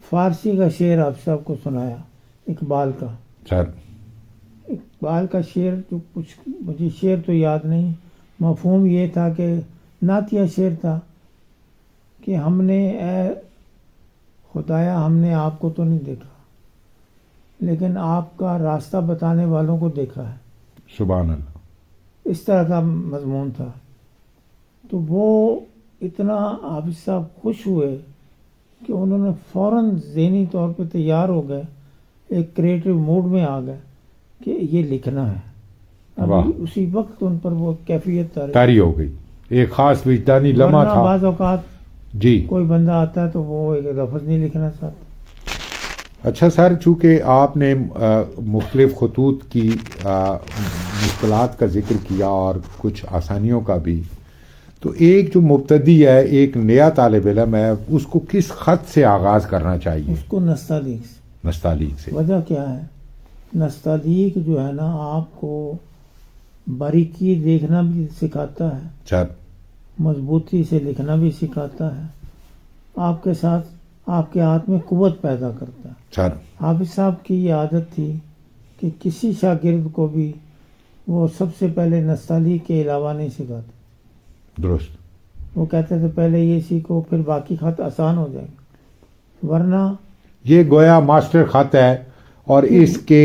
فارسی کا شعر حافظ صاحب کو سنایا، اقبال کا. سر. اقبال کا شعر جو کچھ مجھے شعر تو یاد نہیں، مفہوم یہ تھا کہ نعتیہ شعر تھا کہ ہم نے اے خدایا ہم نے آپ کو تو نہیں دیکھا لیکن آپ کا راستہ بتانے والوں کو دیکھا ہے. سبحان اللہ. اس طرح کا مضمون تھا. تو وہ اتنا حافظ صاحب خوش ہوئے کہ انہوں نے فوراً ذہنی طور پہ تیار ہو گئے، ایک کریٹو موڈ میں آ گئے کہ یہ لکھنا ہے. ابھی اسی وقت ان پر وہ کیفیت طاری ہو گئی، ایک خاص وجدانی لمحہ تھا. بعض اوقات جی کوئی بندہ آتا ہے تو وہ ایک لفظ نہیں لکھنا چاہتا. اچھا سر، چونکہ آپ نے مختلف خطوط کی مشکلات کا ذکر کیا اور کچھ آسانیوں کا بھی، تو ایک جو مبتدی ہے، ایک نیا طالب علم ہے، اس کو کس خط سے آغاز کرنا چاہیے؟ اس کو نستعلیق سے. نستعلیق سے. وجہ کیا ہے؟ نستعلیق جو ہے نا آپ کو باریکی دیکھنا بھی سکھاتا ہے، سر. مضبوطی سے لکھنا بھی سکھاتا ہے، آپ کے ساتھ آپ کے ہاتھ میں قوت پیدا کرتا ہے. سر. حافظ صاحب کی یہ عادت تھی کہ کسی شاگرد کو بھی وہ سب سے پہلے نستعلیق کے علاوہ نہیں سکھاتے. درست. وہ کہتے تھے پہلے یہ سیکھو پھر باقی خط آسان ہو جائیں گے. ورنہ یہ گویا ماسٹر خط ہے، اور اس کے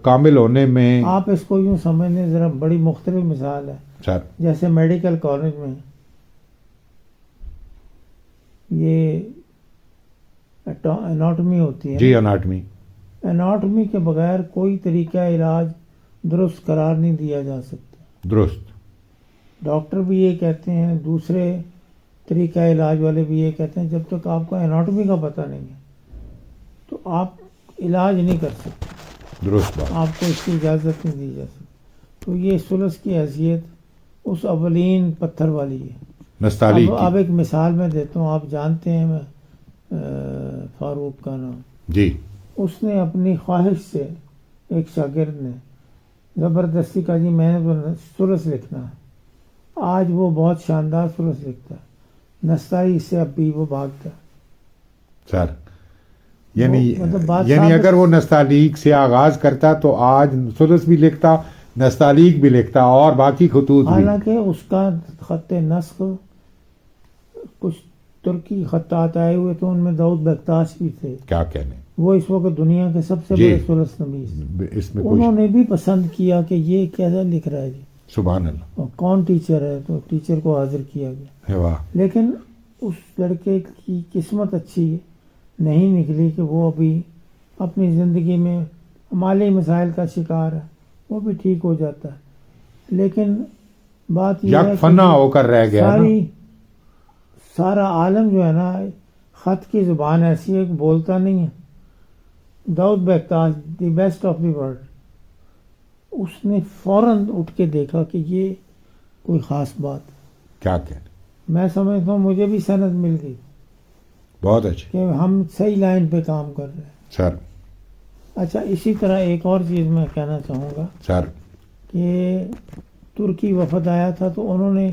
کامل ہونے میں آپ اس کو یوں سمجھ لیں، ذرا بڑی مختلف مثال ہے. سر. جیسے میڈیکل کالج میں یہ اناٹمی ہوتی ہے. جی اناٹمی. اناٹمی کے بغیر کوئی طریقہ علاج درست قرار نہیں دیا جا سکتا. درست. ڈاکٹر بھی یہ کہتے ہیں، دوسرے طریقہ علاج والے بھی یہ کہتے ہیں، جب تک آپ کو اناٹمی کا پتہ نہیں ہے تو آپ علاج نہیں کر سکتے. درست بات. آپ کو اس کی اجازت نہیں دی جا سکتی. تو یہ ثلث کی حیثیت اس اولین پتھر والی ہے. نستعلیق کی. اب ایک مثال میں دیتا ہوں. آپ جانتے ہیں میں فاروق کا نام. جی. اس نے اپنی خواہش سے، ایک شاگرد نے زبردستی کا جی میں نے ثلث لکھنا ہے. آج وہ بہت شاندار ثلث لکھتا ہے. نستعلیق سے اب بھی وہ بھاگتا ہے. سر. یعنی بات اگر وہ نستعلیق سے آغاز کرتا تو آج ثلث بھی لکھتا، نستعلیق بھی لکھتا، اور باقی خطوط بھی. حالانکہ اس کا خط نسخ کچھ ترکی خطاط آئے ہوئے تو ان میں داؤد بکتاش بھی تھے. کیا کہنے. وہ اس وقت دنیا کے سب سے بڑے ثلث نویس. اس میں انہوں نے بھی پسند کیا کہ یہ کیسا لکھ رہا ہے جی. سبحان اللہ. اور کون ٹیچر ہے؟ تو ٹیچر کو حاضر کیا گیا. واہ. لیکن اس لڑکے کی قسمت اچھی نہیں نکلی کہ وہ ابھی اپنی زندگی میں مالی مسائل کا شکار ہے. وہ بھی ٹھیک ہو جاتا ہے. لیکن بات یہ ہے فنا ہو کر رہ گیا. سارا عالم جو ہے نا، خط کی زبان ایسی ہے کہ بولتا نہیں ہے. Dawood Bektash the best of the world, اس نے فوراً اٹھ کے دیکھا کہ یہ کوئی خاص بات. کیا کہنے. میں سمجھتا ہوں مجھے بھی سند مل گئی. بہت اچھے کہ ہم صحیح لائن پہ کام کر رہے ہیں. سر. اچھا اسی طرح ایک اور چیز میں کہنا چاہوں گا سر. کہ ترکی وفد آیا تھا تو انہوں نے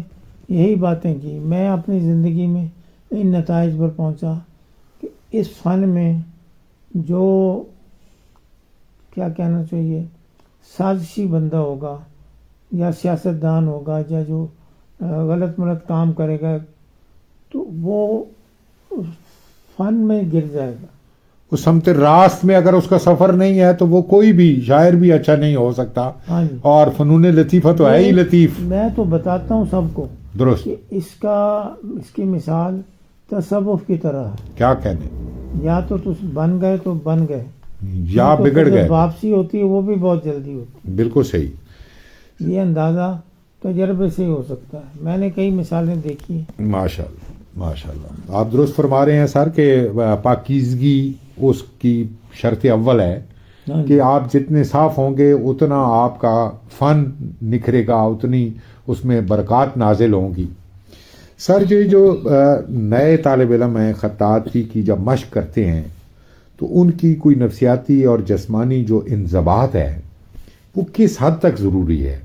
یہی باتیں کی. میں اپنی زندگی میں ان نتائج پر پہنچا کہ اس فن میں جو کیا کہنا چاہیے سازشی بندہ ہوگا یا سیاستدان ہوگا یا جو غلط ملت کام کرے گا تو وہ اس فن میں گر جائے گا. اس سمت راست میں اگر اس کا سفر نہیں ہے تو وہ کوئی بھی شاعر بھی اچھا نہیں ہو سکتا. ہاں جی. اور فنون لطیفہ تو ہے ہی لطیف. میں تو بتاتا ہوں سب کو درست. کہ اس کی مثال تصوف کی طرح ہے. کیا کہنے. یا تو بن گئے تو بن گئے یا تو بگڑ پھر گئے. واپسی ہوتی ہے وہ بھی بہت جلدی ہوتی ہے. بالکل صحیح. یہ اندازہ تجربے سے ہی ہو سکتا ہے. میں نے کئی مثالیں دیکھی ہیں. ماشاء اللہ ماشاء اللہ. آپ درست فرما رہے ہیں سر کہ پاکیزگی اس کی شرط اول ہے ہاں جی. کہ آپ جتنے صاف ہوں گے اتنا آپ کا فن نکھرے گا, اتنی اس میں برکات نازل ہوں گی. سر جو نئے طالب علم ہیں خطاطی کی جب مشق کرتے ہیں تو ان کی کوئی نفسیاتی اور جسمانی جو انضباط ہے وہ کس حد تک ضروری ہے,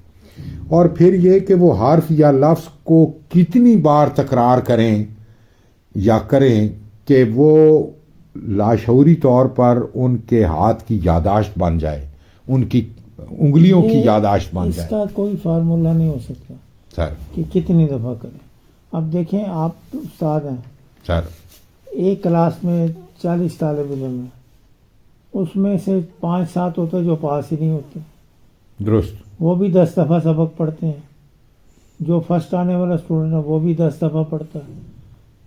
اور پھر یہ کہ وہ حرف یا لفظ کو کتنی بار تکرار کریں یا کریں کہ وہ لاشعوری طور پر ان کے ہاتھ کی یاداشت بن جائے, ان کی انگلیوں کی یاداشت بن اس جائے. کا کوئی فارمولہ نہیں ہو سکتا سر. کہ کتنی دفعہ کریں. اب دیکھیں آپ استاد ہیں سر. ایک کلاس میں 40 طالب علم ہیں, اس میں سے 5-7 ہوتے جو پاس ہی نہیں ہوتے. درست. وہ بھی 10 دفعہ سبق پڑھتے ہیں. جو فرسٹ آنے والا اسٹوڈنٹ ہے وہ بھی 10 دفعہ پڑھتا ہے.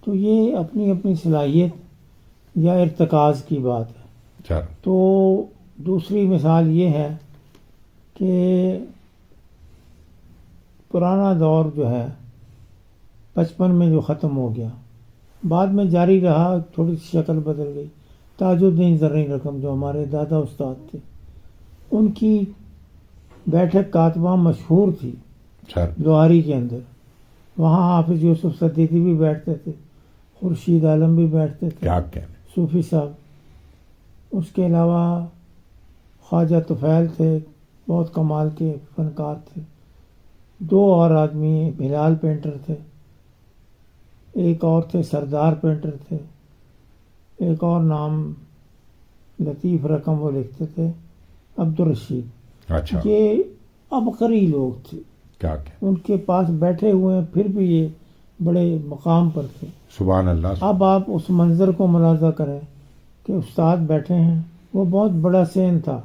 تو یہ اپنی اپنی صلاحیت یا ارتکاز کی بات ہے. سر. تو دوسری مثال یہ ہے کہ پرانا دور جو ہے 55 میں جو ختم ہو گیا, بعد میں جاری رہا, تھوڑی سی شکل بدل گئی. تاج الدین زرعی رقم جو ہمارے دادا استاد تھے, ان کی بیٹھک کاتبہ مشہور تھی سر. لوہاری کے اندر. وہاں حافظ یوسف صدیقی بھی بیٹھتے تھے, خورشید عالم بھی بیٹھتے تھے, کیا کہنے. صوفی صاحب. اس کے علاوہ خواجہ طفیل تھے, بہت کمال کے فنکار تھے. 2 اور آدمی بلال پینٹر تھے, ایک اور تھے سردار پینٹر تھے, ایک اور نام لطیف رقم وہ لکھتے تھے عبدالرشید. اچھا. یہ عبقری لوگ تھے, کیا کہنے. ان کے پاس بیٹھے ہوئے ہیں پھر بھی یہ بڑے مقام پر تھے. سبحان اللہ. اب آپ اس منظر کو ملاحظہ کریں کہ استاد بیٹھے ہیں, وہ بہت بڑا سین تھا.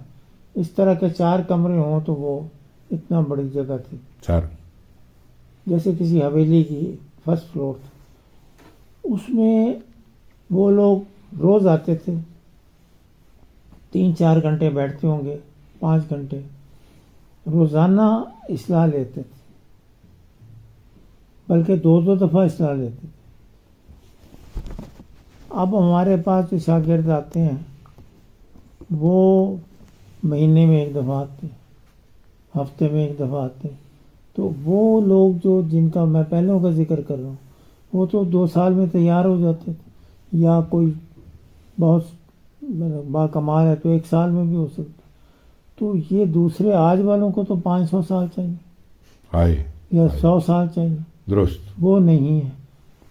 اس طرح کے 4 کمرے ہوں تو وہ اتنا بڑی جگہ تھی, سر. جیسے کسی حویلی کی فرسٹ فلور تھا. اس میں وہ لوگ روز آتے تھے, 3-4 گھنٹے بیٹھتے ہوں گے, 5 گھنٹے روزانہ اصلاح لیتے تھے, بلکہ 2 دفعہ اصلاح لیتے تھے. اب ہمارے پاس جو شاگرد آتے ہیں وہ مہینے میں 1 دفعہ آتے ہیں, ہفتے میں 1 دفعہ آتے ہیں. تو وہ لوگ جو جن کا میں پہلوں کا ذکر کر رہا ہوں وہ تو 2 سال میں تیار ہو جاتے تھے, یا کوئی بہت باکمال ہے تو 1 سال میں بھی ہو سکتا. تو یہ دوسرے آج والوں کو تو 500 سال چاہیے آئے یا 100 سال چاہیے. درست. وہ نہیں ہے.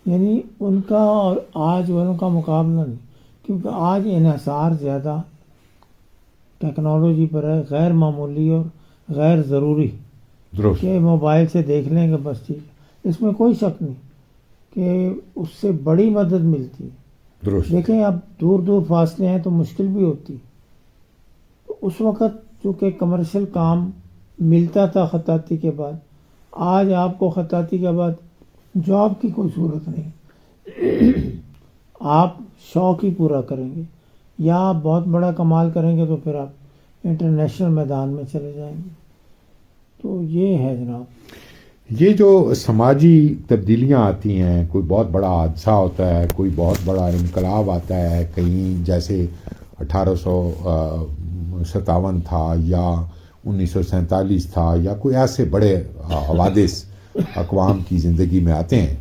یعنی ان کا اور آج والوں کا مقابلہ نہیں, کیونکہ آج انحصار زیادہ ٹیکنالوجی پر ہے, غیر معمولی اور غیر ضروری, درست. کہ موبائل سے دیکھ لیں گے بس ٹھیک ہے. اس میں کوئی شک نہیں کہ اس سے بڑی مدد ملتی ہے. درست. دیکھیں اب دور دور فاصلے ہیں تو مشکل بھی ہوتی. تو اس وقت چونکہ کمرشل کام ملتا تھا خطاطی کے بعد, آج آپ کو خطاطی کے بعد جاب کی کوئی صورت نہیں. آپ شوق ہی پورا کریں گے, یا آپ بہت بڑا کمال کریں گے تو پھر آپ انٹرنیشنل میدان میں چلے جائیں گے. تو یہ ہے جناب. یہ جو سماجی تبدیلیاں آتی ہیں, کوئی بہت بڑا حادثہ ہوتا ہے, کوئی بہت بڑا انقلاب آتا ہے کہیں, جیسے 1857 تھا یا 1947 تھا, یا کوئی ایسے بڑے حوادث اقوام کی زندگی میں آتے ہیں,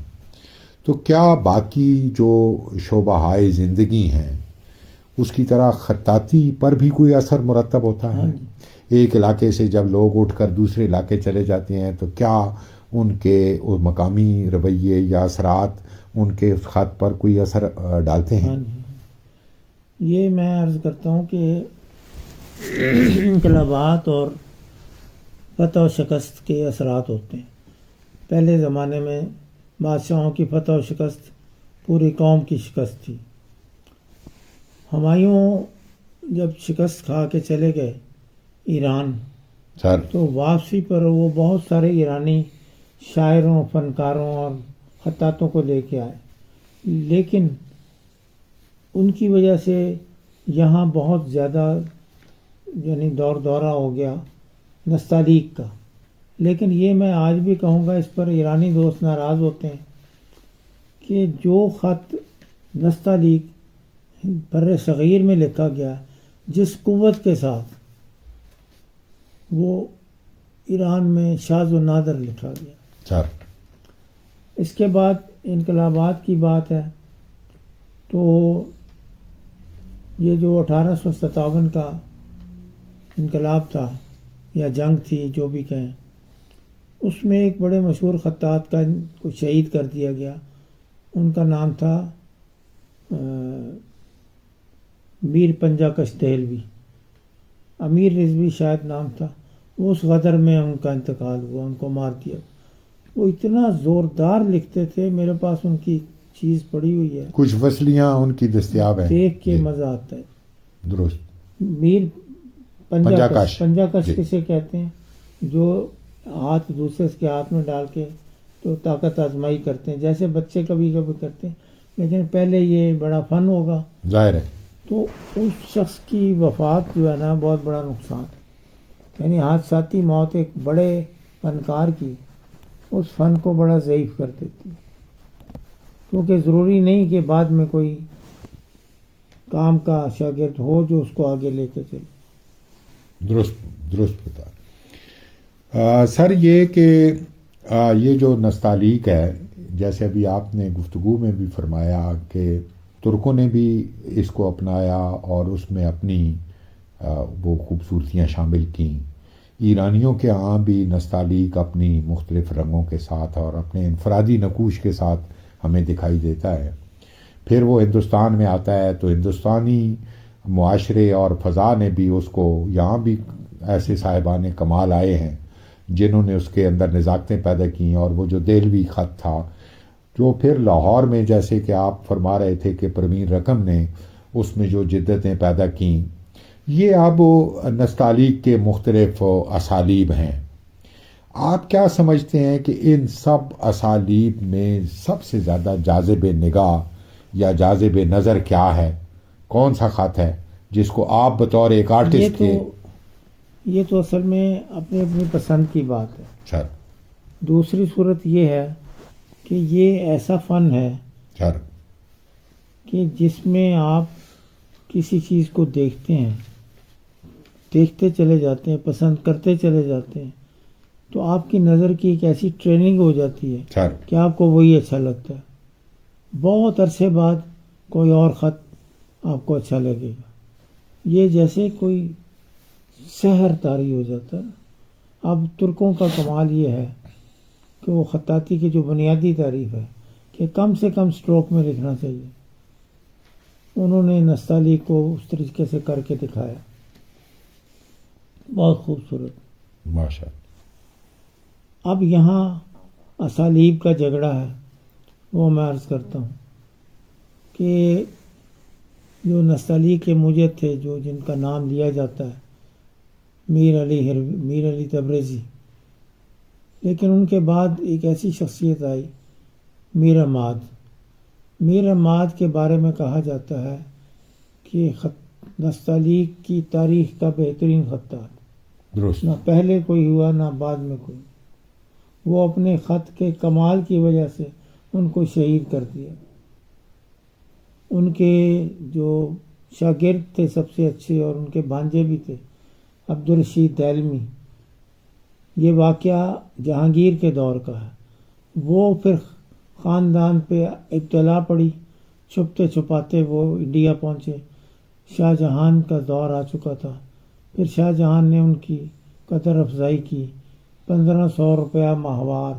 تو کیا باقی جو شعبہ زندگی ہیں اس کی طرح خطاطی پر بھی کوئی اثر مرتب ہوتا ہے؟ ایک علاقے سے جب لوگ اٹھ کر دوسرے علاقے چلے جاتے ہیں تو کیا ان کے مقامی رویے یا اثرات ان کے اس خط پر کوئی اثر ڈالتے ہیں؟ یہ میں عرض کرتا ہوں کہ انقلابات اور فتح و شکست کے اثرات ہوتے ہیں. پہلے زمانے میں بادشاہوں کی فتح و شکست پوری قوم کی شکست تھی. ہمایوں جب شکست کھا کے چلے گئے ایران تو واپسی پر وہ بہت سارے ایرانی شاعروں، فنکاروں اور خطاطوں کو لے کے آئے، لیکن ان کی وجہ سے یہاں بہت زیادہ یعنی دورہ ہو گیا نستعلیق کا. لیکن یہ میں آج بھی کہوں گا، اس پر ایرانی دوست ناراض ہوتے ہیں کہ جو خط نستعلیق بر صغیر میں لکھا گیا جس قوت کے ساتھ، وہ ایران میں شاذ و نادر لکھا گیا. اس کے بعد انقلابات کی بات ہے تو یہ جو 1857 کا انقلاب تھا یا جنگ تھی جو بھی کہیں، اس میں ایک بڑے مشہور خطاط کو شہید کر دیا گیا. ان کا نام تھا میر پنجہ کش دہلوی، امیر رضوی شاید نام تھا. اس غدر میں ان کا انتقال ہوا، ان کو مار دیا. وہ اتنا زوردار لکھتے تھے، میرے پاس ان کی چیز پڑی ہوئی ہے، کچھ وصلیاں ان کی دستیاب ہیں، دیکھ کے مزہ آتا ہے. درست. میر پنجہ کش جی. کسے کہتے ہیں؟ جو ہاتھ دوسرے کے ہاتھ میں ڈال کے تو طاقت آزمائی کرتے ہیں، جیسے بچے کبھی کبھی کرتے ہیں، لیکن پہلے یہ بڑا فن ہوگا ظاہر ہے. تو اس شخص کی وفات جو ہے نا بہت بڑا نقصان، یعنی حادثاتی موت ایک بڑے فنکار کی اس فن کو بڑا ضعیف کر دیتی، کیونکہ ضروری نہیں کہ بعد میں کوئی کام کا شاگرد ہو جو اس کو آگے لے کے چلے. درست بتا. سر یہ کہ یہ جو نستعلیق ہے، جیسے ابھی آپ نے گفتگو میں بھی فرمایا کہ ترکوں نے بھی اس کو اپنایا اور اس میں اپنی وہ خوبصورتیاں شامل کیں. ایرانیوں کے ہاں بھی نستعلیق اپنی مختلف رنگوں کے ساتھ اور اپنے انفرادی نقوش کے ساتھ ہمیں دکھائی دیتا ہے. پھر وہ ہندوستان میں آتا ہے تو ہندوستانی معاشرے اور فضا نے بھی اس کو، یہاں بھی ایسے صاحبان کمال آئے ہیں جنہوں نے اس کے اندر نزاکتیں پیدا کیں. اور وہ جو دہلوی خط تھا جو پھر لاہور میں، جیسے کہ آپ فرما رہے تھے کہ پروین رقم نے اس میں جو جدتیں پیدا کیں، یہ اب نستعلیق کے مختلف اسالیب ہیں. آپ کیا سمجھتے ہیں کہ ان سب اسالیب میں سب سے زیادہ جاذب نگاہ یا جاذب نظر کیا ہے؟ کون سا خط ہے جس کو آپ بطور ایک آرٹسٹ کے؟ یہ تو اصل میں اپنی اپنی پسند کی بات ہے. سر دوسری صورت یہ ہے کہ یہ ایسا فن ہے سر کہ جس میں آپ کسی چیز کو دیکھتے ہیں، دیکھتے چلے جاتے ہیں، پسند کرتے چلے جاتے ہیں، تو آپ کی نظر کی ایک ایسی ٹریننگ ہو جاتی ہے سر کہ آپ کو وہی اچھا لگتا ہے. بہت عرصے بعد کوئی اور خط آپ کو اچھا لگے گا. یہ جیسے کوئی سحر طاری ہو جاتا ہے. اب ترکوں کا کمال یہ ہے کہ وہ خطاطی کی جو بنیادی تعریف ہے کہ کم سے کم سٹروک میں لکھنا چاہیے، انہوں نے نستعلیق کو اس طریقے سے کر کے دکھایا. بہت خوبصورت. ماشاء اللہ. اب یہاں اسالیب کا جھگڑا ہے، وہ میں عرض کرتا ہوں کہ جو نستعلیق کے موجد تھے، جو جن کا نام لیا جاتا ہے میر علی تبریزی، لیکن ان کے بعد ایک ایسی شخصیت آئی میر عماد کے بارے میں کہا جاتا ہے کہ نستعلیق کی تاریخ کا بہترین خطاط. درست. نہ پہلے کوئی ہوا نہ بعد میں کوئی. وہ اپنے خط کے کمال کی وجہ سے ان کو شہید کر دیا. ان کے جو شاگرد تھے سب سے اچھے اور ان کے بھانجے بھی تھے، عبدالرشید دہلمی. یہ واقعہ جہانگیر کے دور کا ہے. وہ پھر خاندان پہ ابتلا پڑی، چھپتے چھپاتے وہ انڈیا پہنچے۔ شاہ جہان کا دور آ چکا تھا، پھر شاہ جہان نے ان کی قدر افزائی کی، 1500 روپیہ ماہوار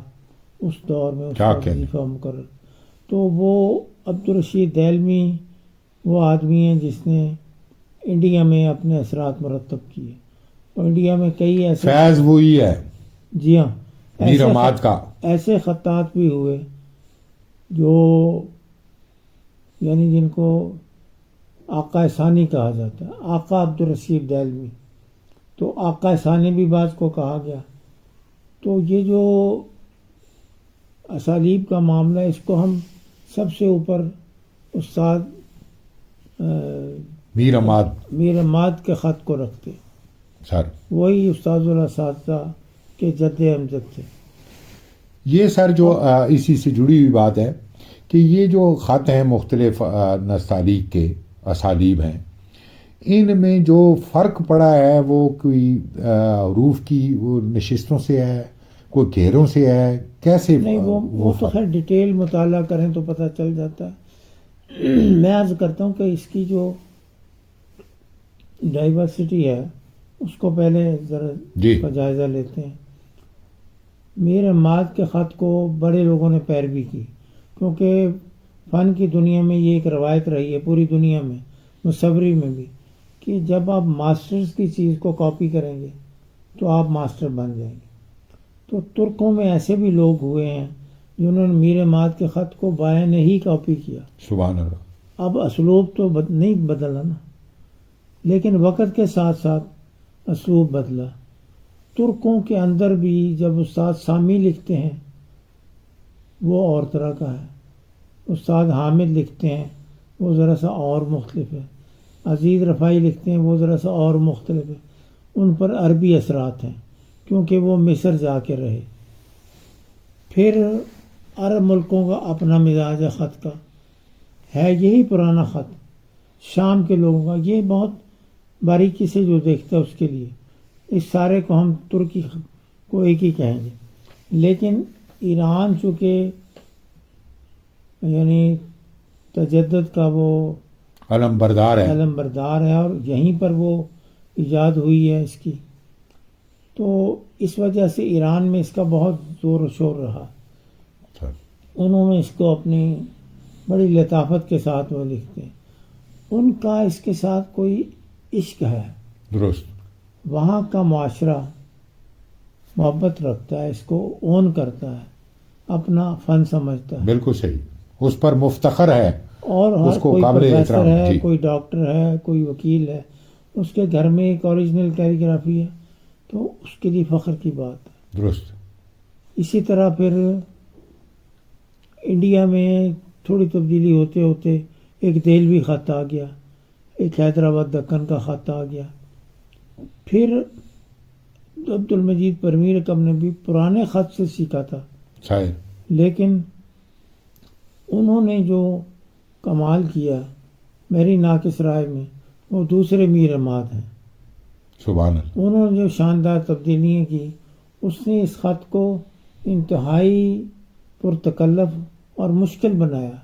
اس دور میں اس کا وظیفہ مقرر۔ تو وہ عبدالرشید دہلوی وہ آدمی ہیں جس نے انڈیا میں اپنے اثرات مرتب کیے، اور انڈیا میں کئی ایسے فیض وہی ہے، جی ہاں، میر حماد کا، ایسے خطاط بھی ہوئے جو یعنی جن کو آقا ثانی کہا جاتا ہے، آقا عبدالرشید دہلوی، تو آقا ثانی بھی بعض کو کہا گیا۔ تو یہ جو اسالیب کا معاملہ ہے، اس کو ہم سب سے اوپر استاد میر حماد کے خط کو رکھتے، سر وہی استاد الاساتذہ کے جد امجد تھے۔ یہ سر جو اسی سے جڑی ہوئی بات ہے کہ یہ جو خط ہیں مختلف نستعلیق کے اسالیب ہیں، ان میں جو فرق پڑا ہے وہ کوئی حروف کی وہ نشستوں سے ہے، کوئی گھیروں سے ہے، کیسے؟ نہیں، وہ تو خیر ڈیٹیل مطالعہ کریں تو پتہ چل جاتا ہے۔ میں عرض کرتا ہوں کہ اس کی جو ڈائیورسٹی ہے اس کو پہلے ذرا جی کا جائزہ لیتے ہیں۔ میر حماد کے خط کو بڑے لوگوں نے پیروی کی، کیونکہ فن کی دنیا میں یہ ایک روایت رہی ہے، پوری دنیا میں، مصوری میں بھی، کہ جب آپ ماسٹرز کی چیز کو کاپی کریں گے تو آپ ماسٹر بن جائیں گے۔ تو ترکوں میں ایسے بھی لوگ ہوئے ہیں جنہوں نے میر حماد کے خط کو بائیں ہی کاپی کیا۔ سبحان اللہ۔ اب اسلوب تو نہیں بدلا نا، لیکن وقت کے ساتھ ساتھ اسلوب بدلا۔ ترکوں کے اندر بھی جب استاد سامی لکھتے ہیں وہ اور طرح کا ہے، استاد حامد لکھتے ہیں وہ ذرا سا اور مختلف ہے، عزیز رفائی لکھتے ہیں وہ ذرا سا اور مختلف ہے۔ ان پر عربی اثرات ہیں کیونکہ وہ مصر جا کے رہے۔ پھر عرب ملکوں کا اپنا مزاج ہے خط کا، ہے یہی پرانا خط، شام کے لوگوں کا یہ بہت باریکی سے جو دیکھتا ہے اس کے لیے اس سارے کو ہم ترکی کو ایک ہی کہیں گے۔ لیکن ایران چونکہ یعنی تجدد کا وہ علم بردار ہے اور یہیں پر وہ ایجاد ہوئی ہے اس کی، تو اس وجہ سے ایران میں اس کا بہت زور و شور رہا۔ انہوں نے اس کو اپنی بڑی لطافت کے ساتھ وہ لکھتے ہیں، ان کا اس کے ساتھ کوئی عشق ہے، درست، وہاں کا معاشرہ محبت رکھتا ہے، اس کو اون کرتا ہے، اپنا فن سمجھتا ہے، بالکل صحیح، اس پر مفتخر ہے، اور ہر اس کو کوئی قابل پروفیسر احترام ہے، جی۔ کوئی ڈاکٹر ہے، کوئی وکیل ہے، اس کے گھر میں ایک اوریجنل کیلیگرافی ہے تو اس کے لیے فخر کی بات ہے۔ درست، اسی طرح پھر انڈیا میں تھوڑی تبدیلی ہوتے ہوتے ایک دہلوی خط آ گیا، ایک حیدرآباد دکن کا خط آ گیا، پھر عبد المجید پرمیر کم نے بھی پرانے خط سے سیکھا تھا، شاید لیکن انہوں نے جو کمال کیا میری ناقص رائے میں وہ دوسرے میر حماد ہیں۔ سبحان اللہ۔ انہوں نے جو شاندار تبدیلیاں کی، اس نے اس خط کو انتہائی پرتکلف اور مشکل بنایا،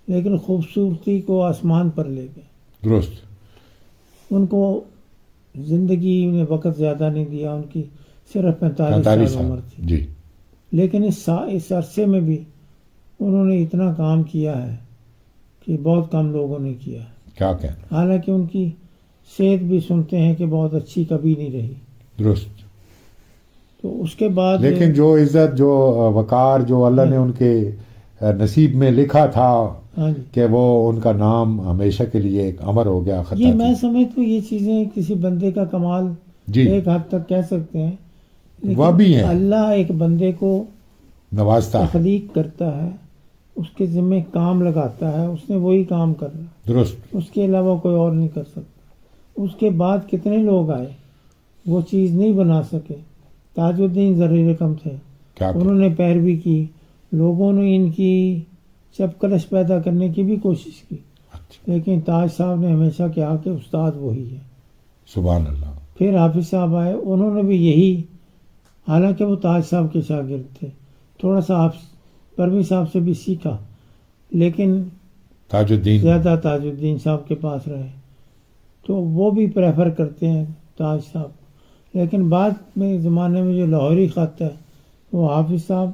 لیکن خوبصورتی کو آسمان پر لے گئے۔ درست، ان کو زندگی میں وقت زیادہ نہیں دیا، ان کی صرف 45 سال عمر تھی، جی، لیکن اس عرصے میں بھی انہوں نے اتنا کام کیا ہے کہ بہت کم لوگوں نے کیا ہے۔ کیا کہنا، حالانکہ ان کی صحت بھی سنتے ہیں کہ بہت اچھی کبھی نہیں رہی۔ درست، تو اس کے بعد لیکن جو عزت، جو وقار، جو اللہ نے ان کے نصیب میں لکھا تھا ہاں جی، کہ وہ ان کا نام ہمیشہ کے لیے ایک امر ہو گیا، خطاطی۔ یہ میں سمجھتا ہوں یہ چیزیں کسی بندے کا کمال جی، ایک حد تک کہہ سکتے ہیں، لیکن وہ بھی ہیں، اللہ ایک بندے کو نوازتا ہے، تخلیق کرتا ہے، اس کے ذمہ کام لگاتا ہے، اس نے وہی کام کرنا، درست، اس کے علاوہ کوئی اور نہیں کر سکتا۔ اس کے بعد کتنے لوگ آئے وہ چیز نہیں بنا سکے، تاج الدین ذریر رقم تھے، کیا انہوں نے پیروی کی، لوگوں نے ان کی چپکلش پیدا کرنے کی بھی کوشش کی، اچھا، لیکن تاج صاحب نے ہمیشہ کہا کہ استاد وہی ہے۔ سبحان اللہ، پھر حافظ صاحب آئے، انہوں نے بھی یہی، حالانکہ وہ تاج صاحب کے شاگرد تھے، تھوڑا سا پروین صاحب سے بھی سیکھا، لیکن تاج الدین زیادہ تاج الدین صاحب کے پاس رہے، تو وہ بھی پریفر کرتے ہیں تاج صاحب۔ لیکن بعد میں زمانے میں جو لاہوری خط ہے وہ حافظ صاحب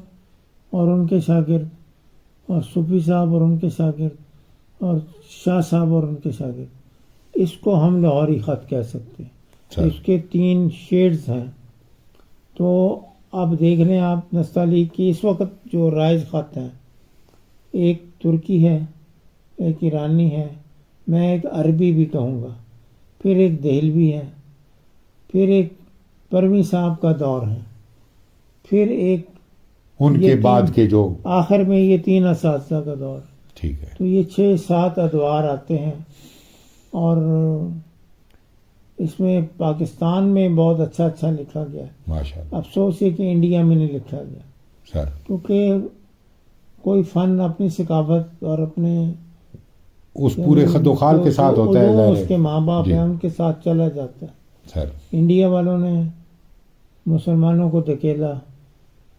اور ان کے شاگرد، اور صوفی صاحب اور ان کے شاگرد، اور شاہ صاحب اور ان کے شاگرد، اس کو ہم لاہوری خط کہہ سکتے ہیں۔ سر اس کے 3 شیڈز ہیں۔ تو اب دیکھ لیں آپ نستعلیق کی اس وقت جو رائج خط ہیں، ایک ترکی ہے، ایک ایرانی ہے، میں ایک عربی بھی کہوں گا، پھر ایک دہلوی ہے، پھر ایک پروین صاحب کا دور ہے، پھر ایک ان یہ کے بعد تین- کے جو آخر میں یہ 3 اساتذہ کا دور۔ ٹھیک ہے تو یہ 6-7 ادوار آتے ہیں، اور اس میں پاکستان میں بہت اچھا لکھا گیا ہے۔ ماشاء اللہ افسوس ہے کہ انڈیا میں نہیں لکھا گیا، سر۔ کیونکہ کوئی فن اپنی ثقافت اور اپنے اس پورے خد و خال کے ساتھ ہوتا ہے، جو ظاہر اس کے ہے۔ ماں باپ جی ہیں ان کے ساتھ چلا جاتا ہے۔ سر انڈیا والوں نے مسلمانوں کو دھکیلا،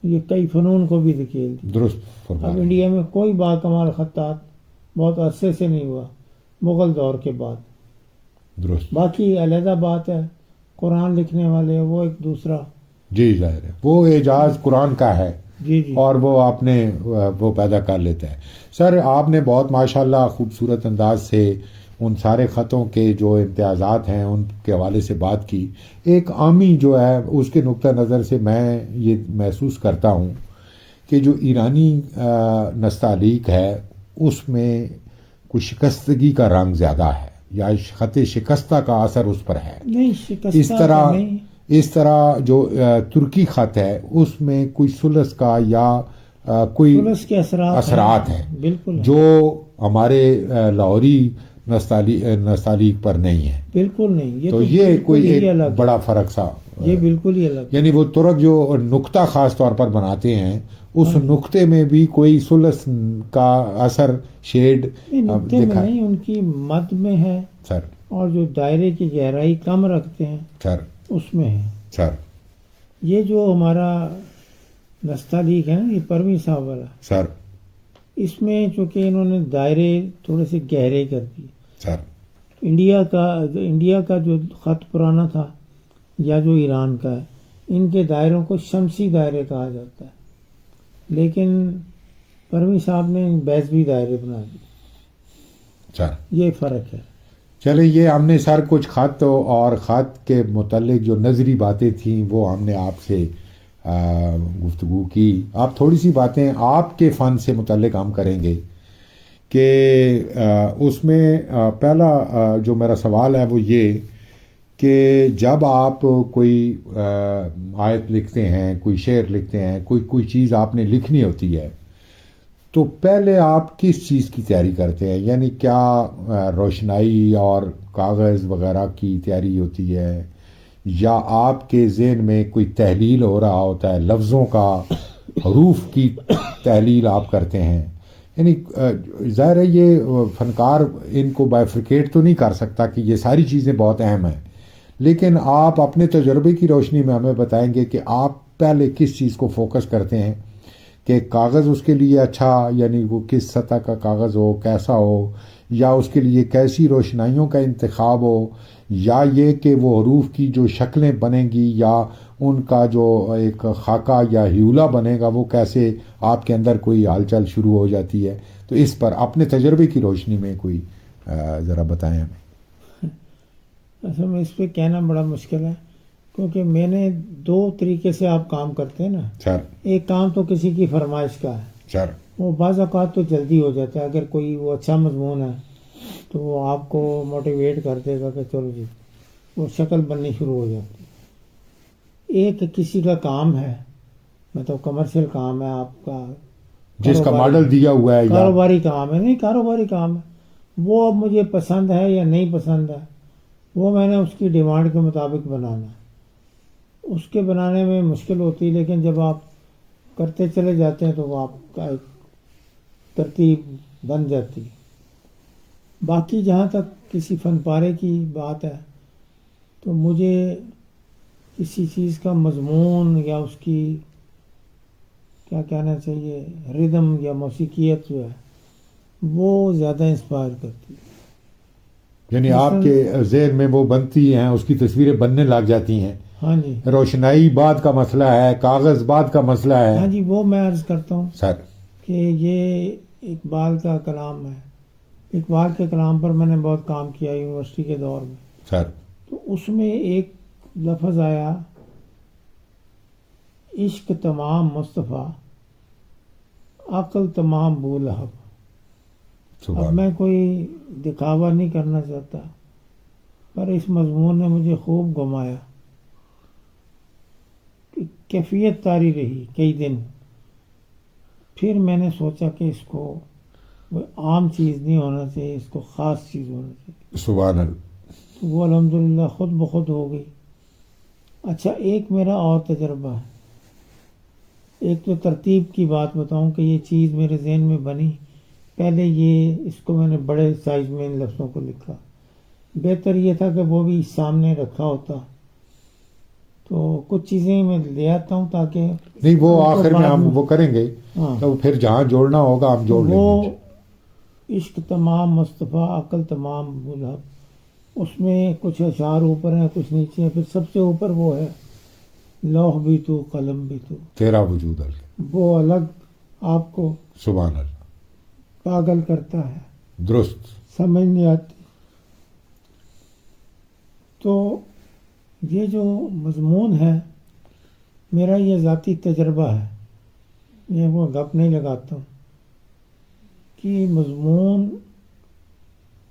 یہ کئی فنون کو بھی دھکیل دی۔ درست اب فرمایا۔ انڈیا میں کوئی باکمال خطاط بہت عرصے سے نہیں ہوا، مغل دور کے بعد۔ درست باقی علیحدہ بات ہے، قرآن لکھنے والے وہ ایک دوسرا۔ جی ظاہر ہے، وہ اعجاز قرآن کا ہے جی جی اور وہ آپ نے وہ پیدا کر لیتا ہے۔ سر آپ نے بہت ماشاءاللہ خوبصورت انداز سے ان سارے خطوں کے جو امتیازات ہیں ان کے حوالے سے بات کی۔ ایک عامی جو ہے اس کے نقطہ نظر سے میں یہ محسوس کرتا ہوں کہ جو ایرانی نستعلیق ہے اس میں کوئی شکستگی کا رنگ زیادہ ہے، یا خط شکستہ کا اثر اس پر ہے۔ نہیں، اس شکستہ طرح تو نہیں۔ اس طرح جو ترکی خط ہے اس میں کوئی ثلث کا یا کوئی ثلث کے اثرات ہیں بالکل ہیں، جو ہمارے لاہوری نستعلیق پر نہیں ہے۔ بالکل نہیں۔ تو یہ بالکل کوئی ہی ایک الگ بڑا فرق سا، ہے، یہ بالکل ہی الگ ہے۔ یعنی وہ ترک جو نقطہ خاص طور پر بناتے ہیں اس نقطے میں بھی کوئی ثلث کا اثر شیڈ نہیں، نقطے میں دکھا نہیں، ان کی مد میں ہے، سر اور جو دائرے کی گہرائی کم رکھتے ہیں سر اس میں ہے۔ سر یہ جو ہمارا نستعلیق ہے نا، یہ پروین صاحب والا، سر اس میں چونکہ انہوں نے دائرے تھوڑے سے گہرے کر دیے۔ سر انڈیا کا جو خط پرانا تھا یا جو ایران کا ہے، ان کے دائروں کو شمسی دائرے کہا جاتا ہے، لیکن پروین صاحب نے بیضوی دائرے بنا دیے۔ سر یہ فرق ہے۔ چلے، یہ ہم نے سر کچھ خط اور خط کے متعلق جو نظری باتیں تھیں وہ ہم نے آپ سے گفتگو کی۔ آپ تھوڑی سی باتیں آپ کے فن سے متعلق ہم کریں گے کہ اس میں پہلا جو میرا سوال ہے وہ یہ کہ جب آپ کوئی آیت لکھتے ہیں، کوئی شعر لکھتے ہیں، کوئی چیز آپ نے لکھنی ہوتی ہے، تو پہلے آپ کس چیز کی تیاری کرتے ہیں؟ یعنی کیا روشنائی اور کاغذ وغیرہ کی تیاری ہوتی ہے، یا آپ کے ذہن میں کوئی تحلیل ہو رہا ہوتا ہے، لفظوں کا، حروف کی تحلیل آپ کرتے ہیں؟ یعنی ظاہر ہے یہ فنکار ان کو بائفرکیٹ تو نہیں کر سکتا کہ یہ ساری چیزیں بہت اہم ہیں، لیکن آپ اپنے تجربے کی روشنی میں ہمیں بتائیں گے کہ آپ پہلے کس چیز کو فوکس کرتے ہیں کہ کاغذ اس کے لیے اچھا، یعنی وہ کس سطح کا کاغذ ہو، کیسا ہو، یا اس کے لیے کیسی روشنائیوں کا انتخاب ہو، یا یہ کہ وہ حروف کی جو شکلیں بنیں گی یا ان کا جو ایک خاکہ یا ہیولہ بنے گا وہ کیسے آپ کے اندر کوئی ہلچل شروع ہو جاتی ہے؟ تو اس پر اپنے تجربے کی روشنی میں کوئی ذرا بتائیں ہمیں۔ اصل میں اس پہ کہنا بڑا مشکل ہے، کیونکہ میں نے 2 طریقے سے آپ کام کرتے ہیں نا۔ سر ایک کام تو کسی کی فرمائش کا ہے، سر وہ بعض اوقات تو جلدی ہو جاتا ہے، اگر کوئی وہ اچھا مضمون ہے تو وہ آپ کو موٹیویٹ کر دے گا کہ چلو جی، وہ شکل بننی شروع ہو جاتی ہے۔ ایک کسی کا کام ہے، مطلب کمرشل کام ہے آپ کا، جس کا ماڈل دیا ہوا ہے، یا کاروباری کام ہے، نہیں کاروباری کام ہے، وہ اب مجھے پسند ہے یا نہیں پسند ہے، وہ میں نے اس کی ڈیمانڈ کے مطابق بنانا ہے۔ اس کے بنانے میں مشکل ہوتی ہے، لیکن جب آپ کرتے چلے جاتے ہیں تو وہ آپ کا ایک ترتیب بن جاتی ہے۔ باقی جہاں تک کسی فن پارے کی بات ہے تو مجھے کسی چیز کا مضمون یا اس کی کیا کہنا چاہیے ردم یا موسیقیت جو ہے وہ زیادہ انسپائر کرتی ہے. یعنی آپ کے ذہن میں وہ بنتی ہیں، اس کی تصویریں بننے لگ جاتی ہیں. ہاں جی روشنائی بعد کا مسئلہ ہے، کاغذ بعد کا مسئلہ ہے. ہاں جی وہ میں عرض کرتا ہوں سر کہ یہ اقبال کا کلام ہے. اقبال کے کلام پر میں نے بہت کام کیا یونیورسٹی کے دور میں. سر تو اس میں ایک لفظ آیا عشق تمام مصطفیٰ عقل تمام بو لہب. اب سبحان میں کوئی دکھاوا نہیں کرنا چاہتا پر اس مضمون نے مجھے خوب گھمایا. کیفیت طاری رہی کئی دن. پھر میں نے سوچا کہ اس کو وہ عام چیز نہیں ہونا چاہیے، اس کو خاص چیز ہونا چاہیے. سبحان اللہ. تو وہ الحمدللہ خود بخود ہو گئی. اچھا ایک میرا اور تجربہ ہے. ایک تو ترتیب کی بات بتاؤں کہ یہ چیز میرے ذہن میں بنی. پہلے اس کو میں نے بڑے سائز میں ان لفظوں کو لکھا. بہتر یہ تھا کہ وہ بھی سامنے رکھا ہوتا. تو کچھ چیزیں میں لے آتا ہوں تاکہ نہیں وہ آخر میں ہم وہ کریں گے. ہاں تو پھر جہاں جوڑنا ہوگا ہم جوڑ لیں وہ گے. عشق تمام مصطفیٰ عقل تمام بلب. اس میں کچھ اشعار اوپر ہیں کچھ نیچے ہیں. پھر سب سے اوپر وہ ہے لوح بھی تو قلم بھی تو تیرا وجود الگ. وہ الگ آپ کو سبحان اللہ. پاگل کرتا ہے، درست. سمجھ نہیں آتی. تو یہ جو مضمون ہے میرا یہ ذاتی تجربہ ہے، یہ وہ گپ نہیں لگاتا ہوں کہ مضمون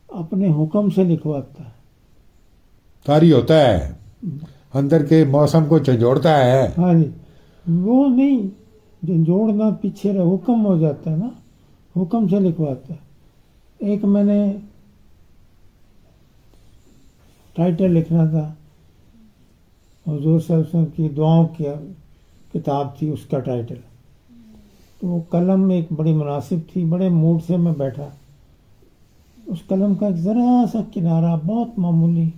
اپنے حکم سے لکھواتا ہے. طاری ہوتا ہے، اندر کے موسم کو جھنجھوڑتا ہے. ہاں جی وہ نہیں جھنجھوڑنا پیچھے رہ حکم ہو جاتا ہے نا، حکم سے لکھواتا ہے. ایک میں نے ٹائٹل لکھنا تھا حضور صلی اللہ علیہ وسلم کی دعاؤں کی کتاب تھی اس کا ٹائٹل. تو وہ قلم ایک بڑی مناسب تھی. بڑے موڈ سے میں بیٹھا. اس قلم کا ایک ذرا سا کنارہ بہت معمولی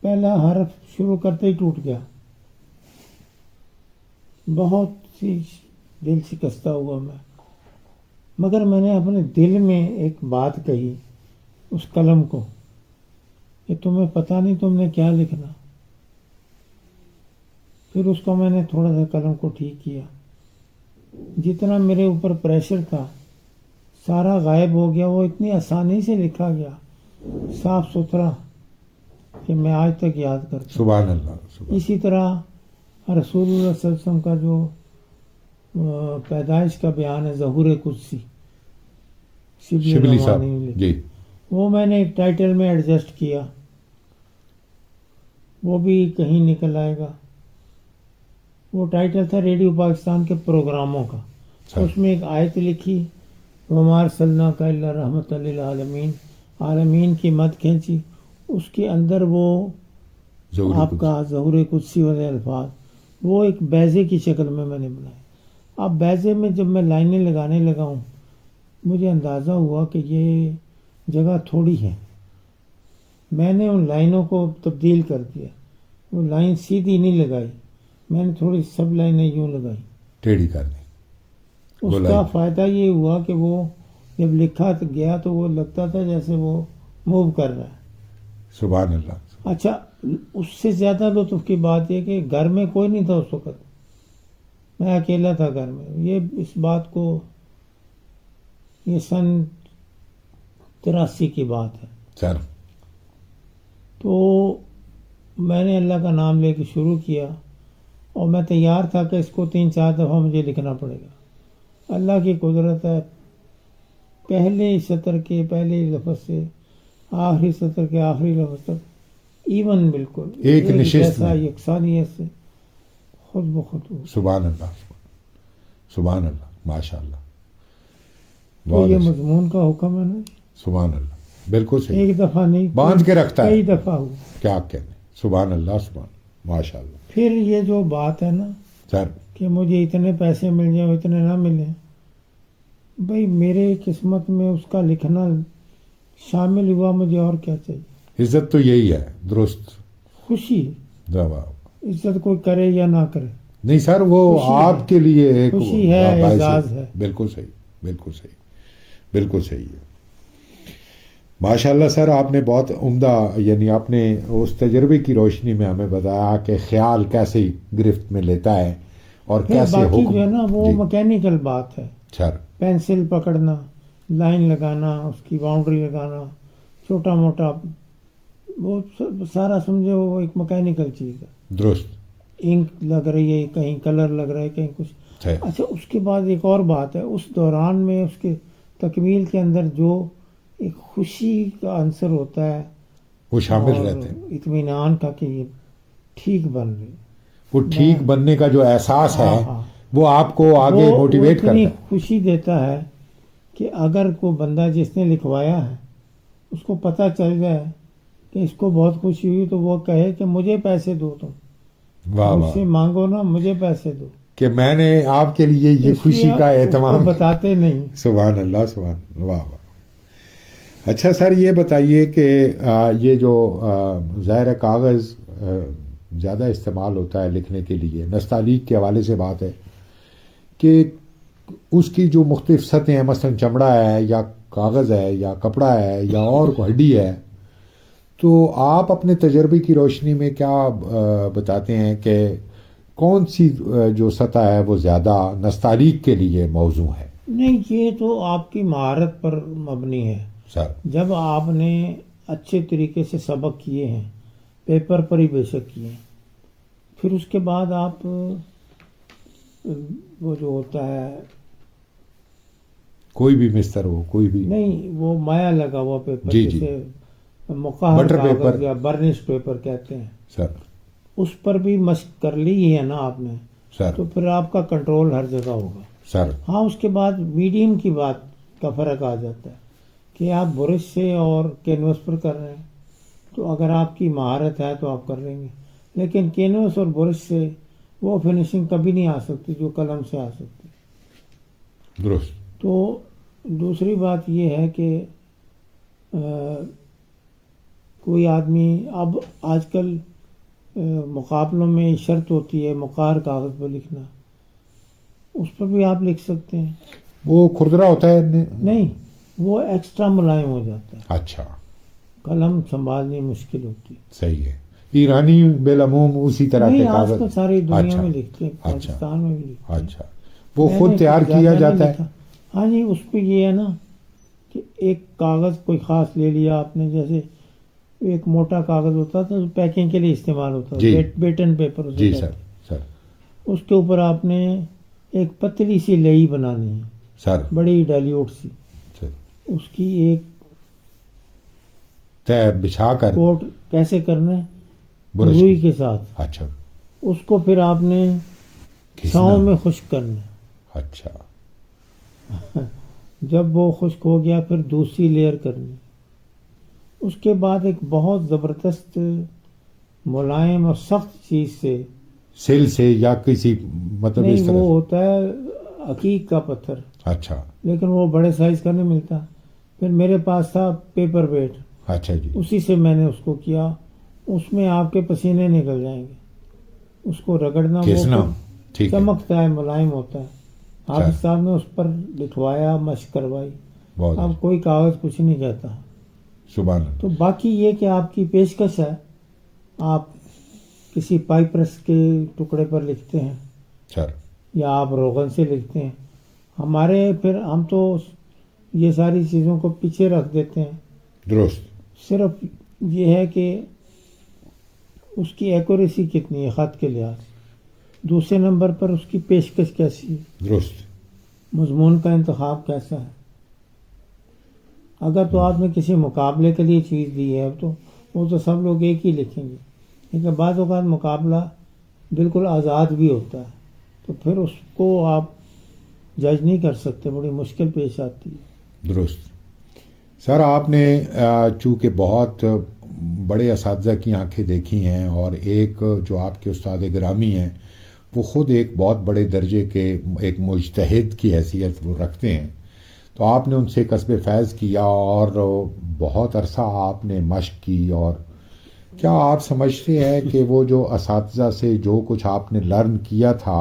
پہلا حرف شروع کرتے ہی ٹوٹ گیا. بہت سی دل شکستہ ہوا میں. مگر میں نے اپنے دل میں ایک بات کہی اس قلم کو کہ تمہیں پتہ نہیں تم نے کیا لکھنا. پھر اس کو میں نے تھوڑا سا قلم کو ٹھیک کیا. جتنا میرے اوپر پریشر تھا سارا غائب ہو گیا. وہ اتنی آسانی سے لکھا گیا، صاف ستھرا، کہ میں آج تک یاد کرتا ہوں. سبحان اللہ. سبحان. اسی طرح رسول اللہ صلی اللہ علیہ وسلم کا جو پیدائش کا بیان ہے ظہور قدسی شبلی صاحب جی وہ میں نے ایک ٹائٹل میں ایڈجسٹ کیا. وہ بھی کہیں نکل آئے گا. وہ ٹائٹل تھا ریڈیو پاکستان کے پروگراموں کا. اس میں ایک آیت لکھی وما ارسلناک الا رحمۃ للعالمین. عالمین کی مت کھینچی. اس کے اندر وہ آپ کا ظہور قدسی والے الفاظ وہ ایک بیضے کی شکل میں نے بنائے. اب بیضے میں جب میں لائنیں لگانے لگا ہوں مجھے اندازہ ہوا کہ یہ جگہ تھوڑی ہے. میں نے ان لائنوں کو تبدیل کر دیا. وہ لائن سیدھی نہیں لگائی، میں نے تھوڑی سب لائنیں یوں لگائی، ٹیڑھی کر دی. اس کا فائدہ یہ ہوا کہ وہ جب لکھا گیا تو وہ لگتا تھا جیسے وہ موو کر رہا ہے. سبحان اللہ. اچھا اس سے زیادہ لطف کی بات یہ کہ گھر میں کوئی نہیں تھا اس وقت. میں اکیلا تھا گھر میں. یہ اس بات کو یہ سن 83 کی بات ہے. سر تو میں نے اللہ کا نام لے کے شروع کیا اور میں تیار تھا کہ اس کو 3-4 دفعہ مجھے لکھنا پڑے گا. اللہ کی قدرت ہے پہلے سطر کے پہلے لفظ سے آخری سطر کے آخری لفظ تک ایون بالکل ایک نشست جیسا یکسانیت سے خود بخود ہو. سبحان اللہ. سبحان اللہ. ماشاء اللہ. تو یہ مضمون کا حکم ہے نا. سبحان اللہ. بالکل صحیح. ایک دفعہ نہیں باندھ کے رکھتا ہے. کئی دفعہ ہو. کیا کہنے. سبحان اللہ. سبحان. ماشاء اللہ. پھر یہ جو بات ہے نا سر کہ مجھے اتنے پیسے مل جائیں اتنے نہ ملیں، بھائی میرے قسمت میں اس کا لکھنا شامل ہوا. مجھے اور کیا چاہیے. عزت تو یہی ہے. درست. خوشی جواب. عزت کوئی کرے یا نہ کرے. نہیں سر، وہ خوشی ہے، آپ کے لیے ایک خوشی ہے، باعث اعزاز ہے۔ بالکل صحیح، بالکل صحیح، بالکل صحیح ہے۔ ماشاء اللہ سر، آپ نے بہت عمدہ، یعنی آپ نے اس تجربے کی روشنی میں ہمیں بتایا کہ خیال کیسے گرفت میں لیتا ہے اور پھر کیسے باقی حکم۔ جو ہے نا وہ جی مکینیکل بات ہے، سر، پینسل پکڑنا، لائن لگانا، اس کی باؤنڈری لگانا، چھوٹا موٹا وہ سارا سمجھے وہ ایک مکینیکل چیز ہے۔ درست، انک لگ رہی ہے، کہیں کلر لگ رہا ہے، کہیں کچھ۔ صحیح، اچھا، اس کے بعد ایک اور بات ہے، اس دوران میں اس کے تکمیل کے اندر جو ایک خوشی کا عنصر ہوتا ہے وہ شامل اور رہتے ہیں، اطمینان کا کہ یہ ٹھیک بن رہی ہے۔ وہ ٹھیک بننے کا جو احساس ہے ہاں ہاں، وہ آپ کو آگے وہ موٹیویٹ اتنی کرتا ہے۔ خوشی دیتا ہے کہ اگر کوئی بندہ جس نے لکھوایا ہے اس کو پتہ چل جائے کہ اس کو بہت خوشی ہوئی تو وہ کہے کہ مجھے پیسے دو، تم واہ مجھ واہ، سے مانگو نا، مجھے پیسے دو۔ کہ میں نے آپ کے لیے یہ اس خوشی لیے کا اس اہتمام کو بتاتے نہیں۔ سبحان اللہ، سبحان اللہ، واہ واہ۔ اچھا سر، یہ بتائیے کہ یہ جو ظاہر کاغذ زیادہ استعمال ہوتا ہے لکھنے کے لیے، نستعلیق کے حوالے سے بات ہے کہ اس کی جو مختلف سطحیں ہیں، مثلا چمڑا ہے یا کاغذ ہے یا کپڑا ہے یا اور کوئی ہڈی ہے، تو آپ اپنے تجربے کی روشنی میں کیا بتاتے ہیں کہ کون سی جو سطح ہے وہ زیادہ نستعلیق کے لیے موزوں ہے؟ نہیں، یہ تو آپ کی مہارت پر مبنی ہے۔ سر، جب آپ نے اچھے طریقے سے سبق کیے ہیں، پیپر پر ہی بے شک کیے ہیں، پھر اس کے بعد آپ وہ جو ہوتا ہے، کوئی بھی مستر ہو، کوئی بھی، نہیں وہ مایا لگا ہوا پیپر، جی جی، جسے مقہر بٹر کاغذ پیپر، یا برنش پیپر کہتے ہیں، سر، اس پر بھی مشق کر لی ہے نا آپ نے، سر، تو پھر آپ کا کنٹرول ہر جگہ ہوگا۔ سر، ہاں، اس کے بعد میڈیم کی بات کا فرق آ جاتا ہے کہ آپ برش سے اور کینوس پر کر رہے ہیں، تو اگر آپ کی مہارت ہے تو آپ کر لیں گے، لیکن کینوس اور برش سے وہ فنیشنگ کبھی نہیں آ سکتی جو قلم سے آ سکتی۔ درست، تو دوسری بات یہ ہے کہ کوئی آدمی اب آج کل مقابلوں میں شرط ہوتی ہے مقہر کاغذ پر لکھنا، اس پر بھی آپ لکھ سکتے ہیں۔ وہ کھردرا ہوتا ہے؟ نہیں، وہ ایکسٹرا ملائم ہو جاتا ہے، اچھا، قلم سنبھالنی مشکل ہوتی ہے۔ صحیح ہے۔ ایرانی بالعموم اسی طرح کے نہیں، آج کاغذ، کل ساری دنیا اچھا، میں لکھتے ہیں، اچھا، پاکستان میں بھی لکھتے ہیں۔ اچھا، وہ میں خود نے تیار زیادہ کیا نہیں جاتا ہے؟ لکھا۔ ہاں جی، اس پہ یہ ہے نا کہ ایک کاغذ کوئی خاص لے لیا آپ نے، جیسے ایک موٹا کاغذ ہوتا تھا جو پیکنگ کے لیے استعمال ہوتا جی، تھا، بیٹن پیپر اسے جی کہتے سر، ہیں۔ سر، اس کے اوپر آپ نے ایک پتلی سی لئی بنانی ہے، سر، بڑی ڈائلیوٹ سی، سر، اس کی ایک طے بچھا کر کوٹ کیسے کرنا ہے، برش روئی کی، کے ساتھ، اچھا، اس کو پھر آپ نے کھینچنا، چھاؤں میں خشک کرنا ہے۔ اچھا، جب وہ خشک ہو گیا پھر دوسری لیئر کرنی، اس کے بعد ایک بہت زبردست ملائم اور سخت چیز سے، سل سے یا کسی مطلب اس نہیں طرح وہ سے؟ ہوتا ہے عقیق کا پتھر، اچھا، لیکن وہ بڑے سائز کا نہیں ملتا، پھر میرے پاس تھا پیپر ویٹ، اچھا جی، اسی سے میں نے اس کو کیا، اس میں آپ کے پسینے نکل جائیں گے، اس کو رگڑنا، وہ کھینچنا، پھر ٹھیک ہے، چمکتا ہے، ملائم ہوتا ہے۔ حافظ صاحب نے اس پر لکھوایا، مشق کروائی، بہت اب کوئی کاغذ کچھ نہیں کہتا۔ سبحان اللہ، تو باقی یہ کہ آپ کی پیشکش ہے، آپ کسی پائپرس کے ٹکڑے پر لکھتے ہیں سر، یا آپ روغن سے لکھتے ہیں، ہمارے پھر ہم تو یہ ساری چیزوں کو پیچھے رکھ دیتے ہیں، درست، صرف یہ ہے کہ اس کی ایکوریسی کتنی ہے خط کے لحاظ سے، دوسرے نمبر پر اس کی پیشکش کیسی ہے، درست، مضمون کا انتخاب کیسا ہے۔ اگر تو آپ نے کسی مقابلے کے لیے چیز دی ہے تو وہ تو سب لوگ ایک ہی لکھیں گے، لیکن بعض اوقات مقابلہ بالکل آزاد بھی ہوتا ہے، تو پھر اس کو آپ جج نہیں کر سکتے، بڑی مشکل پیش آتی ہے۔ درست۔ سر، آپ نے چونکہ بہت بڑے اساتذہ کی آنکھیں دیکھی ہیں اور ایک جو آپ کے استاد گرامی ہیں وہ خود ایک بہت بڑے درجے کے ایک مجتہد کی حیثیت وہ رکھتے ہیں، تو آپ نے ان سے کسب فیض کیا اور بہت عرصہ آپ نے مشق کی اور کیا آپ سمجھتے ہیں کہ وہ جو اساتذہ سے جو کچھ آپ نے لرن کیا تھا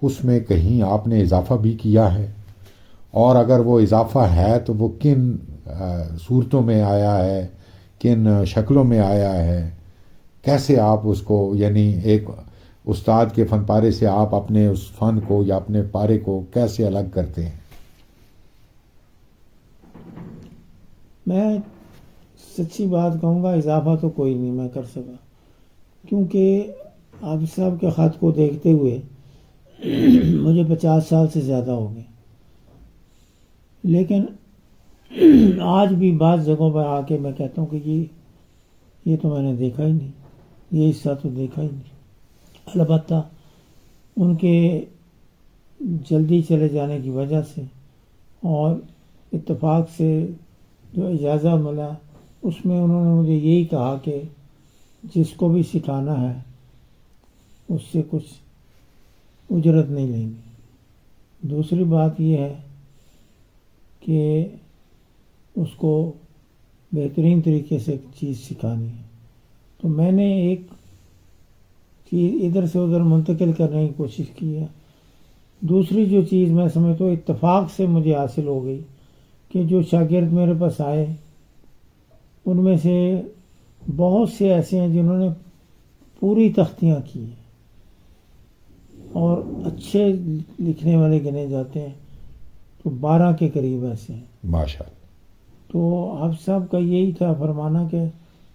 اس میں کہیں آپ نے اضافہ بھی کیا ہے؟ اور اگر وہ اضافہ ہے تو وہ کن صورتوں میں آیا ہے، کن شکلوں میں آیا ہے؟ کیسے آپ اس کو، یعنی ایک استاد کے فن پارے سے آپ اپنے اس فن کو یا اپنے پارے کو کیسے الگ کرتے ہیں؟ میں سچی بات کہوں گا، اضافہ تو کوئی نہیں میں کر سکا، کیونکہ آپ صاحب کے خط کو دیکھتے ہوئے مجھے 50 سال سے زیادہ ہو گئے، لیکن آج بھی بعض جگہوں پر آ کے میں کہتا ہوں کہ یہ تو میں نے دیکھا ہی نہیں، یہ حصہ تو دیکھا ہی نہیں۔ البتہ ان کے جلدی چلے جانے کی وجہ سے اور اتفاق سے جو اجازہ ملا اس میں انہوں نے مجھے یہی کہا کہ جس کو بھی سکھانا ہے اس سے کچھ اجرت نہیں لیں گے۔ دوسری بات یہ ہے کہ اس کو بہترین طریقے سے چیز سکھانی ہے، تو میں نے ایک چیز ادھر سے ادھر منتقل کرنے کی کوشش کی ہے۔ دوسری جو چیز میں سمجھتا ہوں اتفاق سے مجھے حاصل ہو گئی کہ جو شاگرد میرے پاس آئے ان میں سے بہت سے ایسے ہیں جنہوں نے پوری تختیاں کی ہیں اور اچھے لکھنے والے گنے جاتے ہیں، تو 12 کے قریب ایسے ہیں۔ ماشاء اللہ۔ تو آپ صاحب کا یہی تھا فرمانا کہ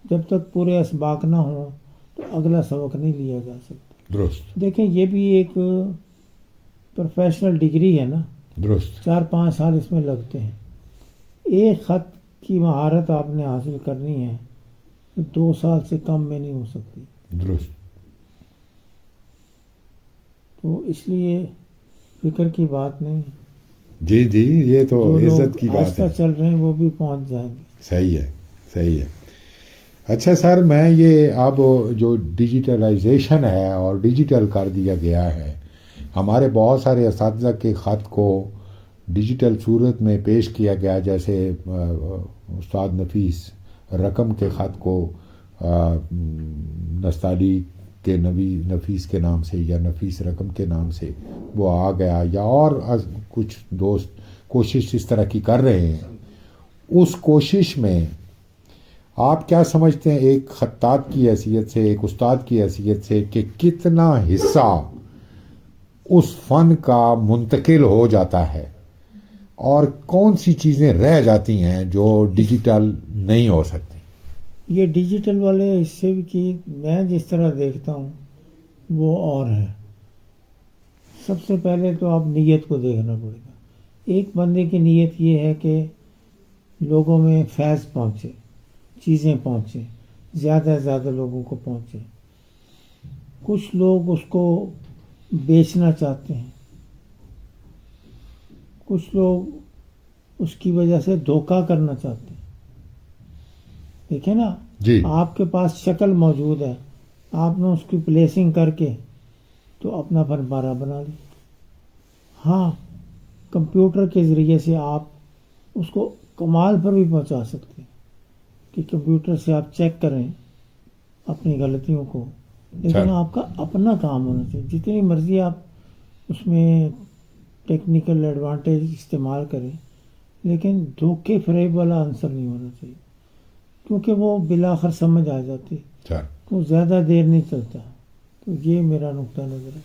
جب تک پورے اسباق نہ ہوں تو اگلا سبق نہیں لیا جا سکتا۔ درست دیکھیں یہ بھی ایک پروفیشنل ڈگری ہے نا، درست 4-5 سال اس میں لگتے ہیں۔ ایک خط کی مہارت آپ نے حاصل کرنی ہے تو 2 سال سے کم میں نہیں ہو سکتی، درست۔ تو اس لیے فکر کی بات نہیں، جی جی، یہ تو جو عزت لوگ کی بات آہستہ ہے۔ چل رہے ہیں وہ بھی پہنچ جائیں گے۔ صحیح ہے، صحیح ہے۔ اچھا سر، میں یہ اب جو ڈیجیٹلائزیشن ہے اور ڈیجیٹل کر دیا گیا ہے، ہمارے بہت سارے اساتذہ کے خط کو ڈیجیٹل صورت میں پیش کیا گیا، جیسے استاد نفیس رقم کے خط کو نستعلی کے نفیس کے نام سے یا نفیس رقم کے نام سے وہ آ گیا، یا اور کچھ دوست کوشش اس طرح کی کر رہے ہیں۔ اس کوشش میں آپ کیا سمجھتے ہیں ایک خطاط کی حیثیت سے، ایک استاد کی حیثیت سے، کہ کتنا حصہ اس فن کا منتقل ہو جاتا ہے اور کون سی چیزیں رہ جاتی ہیں جو ڈیجیٹل نہیں ہو سکتی؟ یہ ڈیجیٹل والے حصے کی میں جس طرح دیکھتا ہوں وہ اور ہے۔ سب سے پہلے تو آپ نیت کو دیکھنا پڑے گا۔ ایک بندے کی نیت یہ ہے کہ لوگوں میں فیض پہنچے، چیزیں پہنچے، زیادہ سے زیادہ لوگوں کو پہنچے۔ کچھ لوگ اس کو بیچنا چاہتے ہیں، کچھ لوگ اس کی وجہ سے دھوکہ کرنا چاہتے ہیں۔ دیکھیں نا، جی آپ کے پاس شکل موجود ہے، آپ نے اس کی پلیسنگ کر کے تو اپنا فن پارہ بنا لی۔ ہاں، کمپیوٹر کے ذریعے سے آپ اس کو کمال پر بھی پہنچا سکتے ہیں کہ کمپیوٹر سے آپ چیک کریں اپنی غلطیوں کو، لیکن آپ کا اپنا کام ہونا چاہیے۔ جتنی مرضی آپ اس میں ٹیکنیکل ایڈوانٹیج استعمال کریں، لیکن دھوکے فریب والا عنصر نہیں ہونا چاہیے، کیونکہ وہ بالآخر سمجھ آ جاتی، وہ زیادہ دیر نہیں چلتا۔ تو یہ میرا نقطہ نظر ہے۔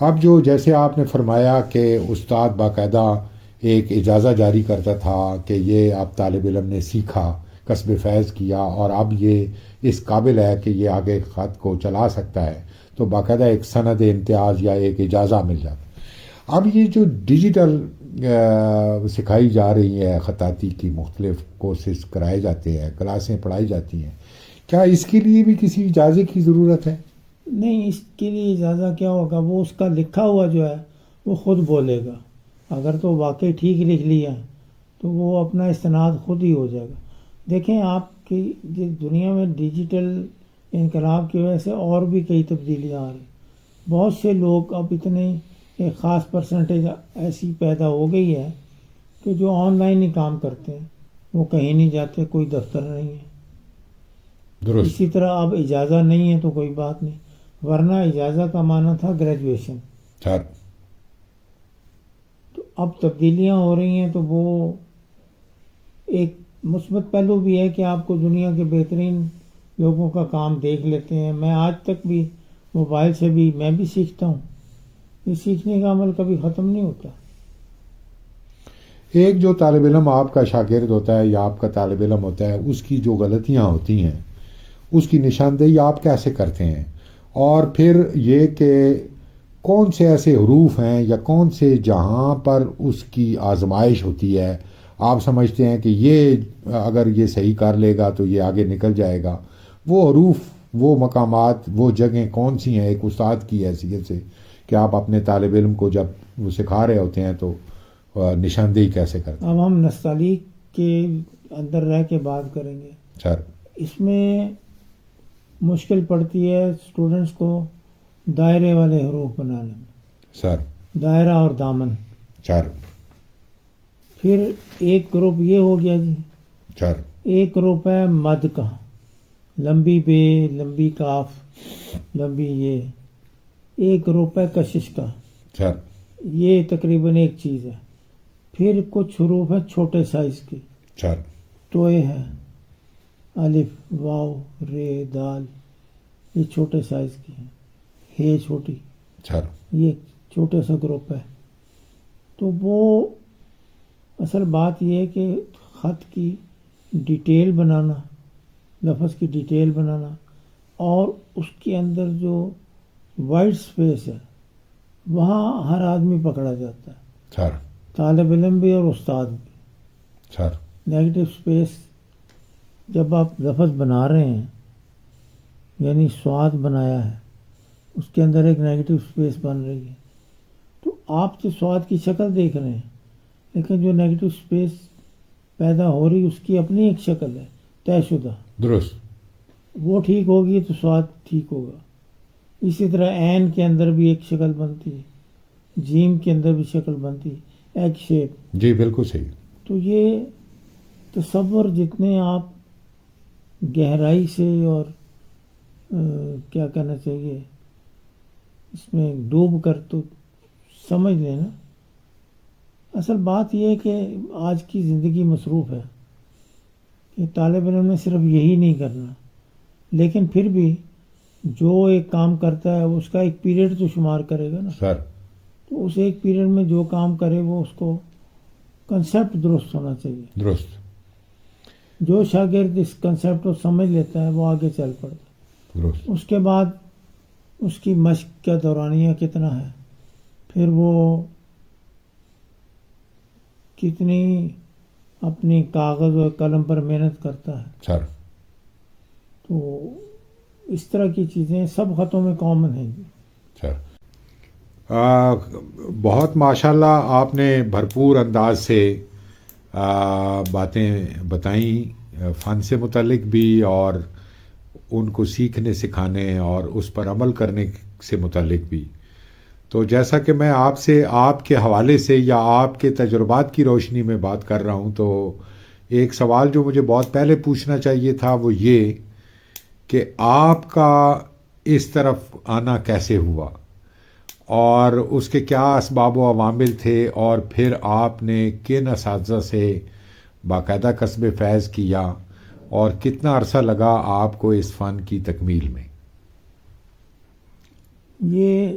اب جو جیسے آپ نے فرمایا کہ استاد باقاعدہ ایک اجازہ جاری کرتا تھا کہ یہ اب طالب علم نے سیکھا، کسب فیض کیا اور اب یہ اس قابل ہے کہ یہ آگے خط کو چلا سکتا ہے، تو باقاعدہ ایک سند امتیاز یا ایک اجازہ مل جاتا۔ اب یہ جو ڈیجیٹل سکھائی جا رہی ہے، خطاطی کی مختلف کورسز کرائے جاتے ہیں، کلاسیں پڑھائی جاتی ہیں، کیا اس کے لیے بھی کسی اجازے کی ضرورت ہے؟ نہیں، اس کے لیے اجازہ کیا ہوگا، وہ اس کا لکھا ہوا جو ہے وہ خود بولے گا۔ اگر تو واقعی ٹھیک لکھ لیا تو وہ اپنا استناد خود ہی ہو جائے گا۔ دیکھیں، آپ کی دنیا میں ڈیجیٹل انقلاب کی وجہ سے اور بھی کئی تبدیلیاں آ رہی۔ بہت سے لوگ اب اتنے ایک خاص پرسنٹیج ایسی پیدا ہو گئی ہے کہ جو آن لائن ہی کام کرتے ہیں، وہ کہیں نہیں جاتے، کوئی دفتر نہیں ہے، درست. اسی طرح اب اجازہ نہیں ہے تو کوئی بات نہیں، ورنہ اجازہ کا معنی تھا گریجویشن. سر. تو اب تبدیلیاں ہو رہی ہیں تو وہ ایک مثبت پہلو بھی ہے کہ آپ کو دنیا کے بہترین لوگوں کا کام دیکھ لیتے ہیں. میں آج تک بھی موبائل سے بھی میں بھی سیکھتا ہوں. یہ سیکھنے کا عمل کبھی ختم نہیں ہوتا. ایک جو طالب علم آپ کا شاگرد ہوتا ہے یا آپ کا طالب علم ہوتا ہے، اس کی جو غلطیاں ہوتی ہیں اس کی نشاندہی آپ کیسے کرتے ہیں؟ اور پھر یہ کہ کون سے ایسے حروف ہیں یا کون سے جہاں پر اس کی آزمائش ہوتی ہے، آپ سمجھتے ہیں کہ یہ اگر یہ صحیح کر لے گا تو یہ آگے نکل جائے گا، وہ حروف، وہ مقامات، وہ جگہیں کون سی ہیں ایک استاد کی حیثیت سے کہ آپ اپنے طالب علم کو جب وہ سکھا رہے ہوتے ہیں تو نشاندہی کیسے کرتے ہیں؟ اب ہم نستعلیق کے اندر رہ کے بات کریں گے. سر. اس میں مشکل پڑتی ہے اسٹوڈنٹس کو دائرے والے حروف بنانے میں. سر. دائرہ اور دامن. سر. پھر ایک گروپ یہ ہو گیا جی. سر. ایک گروپ ہے مد کا، لمبی بے، لمبی کاف، لمبی یہ. ایک گروپ ہے کشش کا. سر. یہ تقریباً ایک چیز ہے. پھر کچھ حروف ہیں چھوٹے سائز کے. سر. ٹوئے ہیں، الف، واو، رے، دال، یہ چھوٹے سائز کی ہیں. ہے چھوٹی، سر. یہ چھوٹے سا گروپ ہے. تو وہ اصل بات یہ ہے کہ خط کی ڈیٹیل بنانا، لفظ کی ڈیٹیل بنانا، اور اس کے اندر جو وائٹ سپیس ہے وہاں ہر آدمی پکڑا جاتا ہے، سر. طالب علم بھی اور استاد بھی. سر. نیگیٹو سپیس جب آپ لفظ بنا رہے ہیں، یعنی سواد بنایا ہے، اس کے اندر ایک نیگیٹو سپیس بن رہی ہے، تو آپ تو سواد کی شکل دیکھ رہے ہیں، لیکن جو نیگیٹو سپیس پیدا ہو رہی اس کی اپنی ایک شکل ہے طے شدہ. درست. وہ ٹھیک ہوگی تو سواد ٹھیک ہوگا. اسی طرح عین کے اندر بھی ایک شکل بنتی ہے، جیم کے اندر بھی شکل بنتی ہے، ایک شیپ. جی بالکل صحیح. تو یہ تصور جتنے آپ گہرائی سے اور کیا کہنا چاہیے اس میں ڈوب کر تو سمجھ لیں نا. اصل بات یہ ہے کہ آج کی زندگی مصروف ہے کہ طالب علم نے صرف یہی نہیں کرنا، لیکن پھر بھی جو ایک کام کرتا ہے اس کا ایک پیریڈ تو شمار کرے گا نا. سر. تو اس ایک پیریڈ میں جو کام کرے وہ اس کو کنسیپٹ درست ہونا چاہیے. درست. جو شاگرد اس کنسیپٹ کو سمجھ لیتا ہے وہ آگے چل پڑتا ہے. درست. اس کے بعد اس کی مشق کا دورانیہ کتنا ہے، پھر وہ کتنی اپنی کاغذ اور قلم پر محنت کرتا ہے. سر. تو اس طرح کی چیزیں سب خطوں میں کامن ہیں. سر. بہت ماشاءاللہ آپ نے بھرپور انداز سے باتیں بتائیں فن سے متعلق بھی، اور ان کو سیکھنے سکھانے اور اس پر عمل کرنے سے متعلق بھی. تو جیسا کہ میں آپ سے آپ کے حوالے سے یا آپ کے تجربات کی روشنی میں بات کر رہا ہوں، تو ایک سوال جو مجھے بہت پہلے پوچھنا چاہیے تھا وہ یہ کہ آپ کا اس طرف آنا کیسے ہوا اور اس کے کیا اسباب و عوامل تھے، اور پھر آپ نے کن اساتذہ سے باقاعدہ کسب فیض کیا اور کتنا عرصہ لگا آپ کو اس فن کی تکمیل میں؟ یہ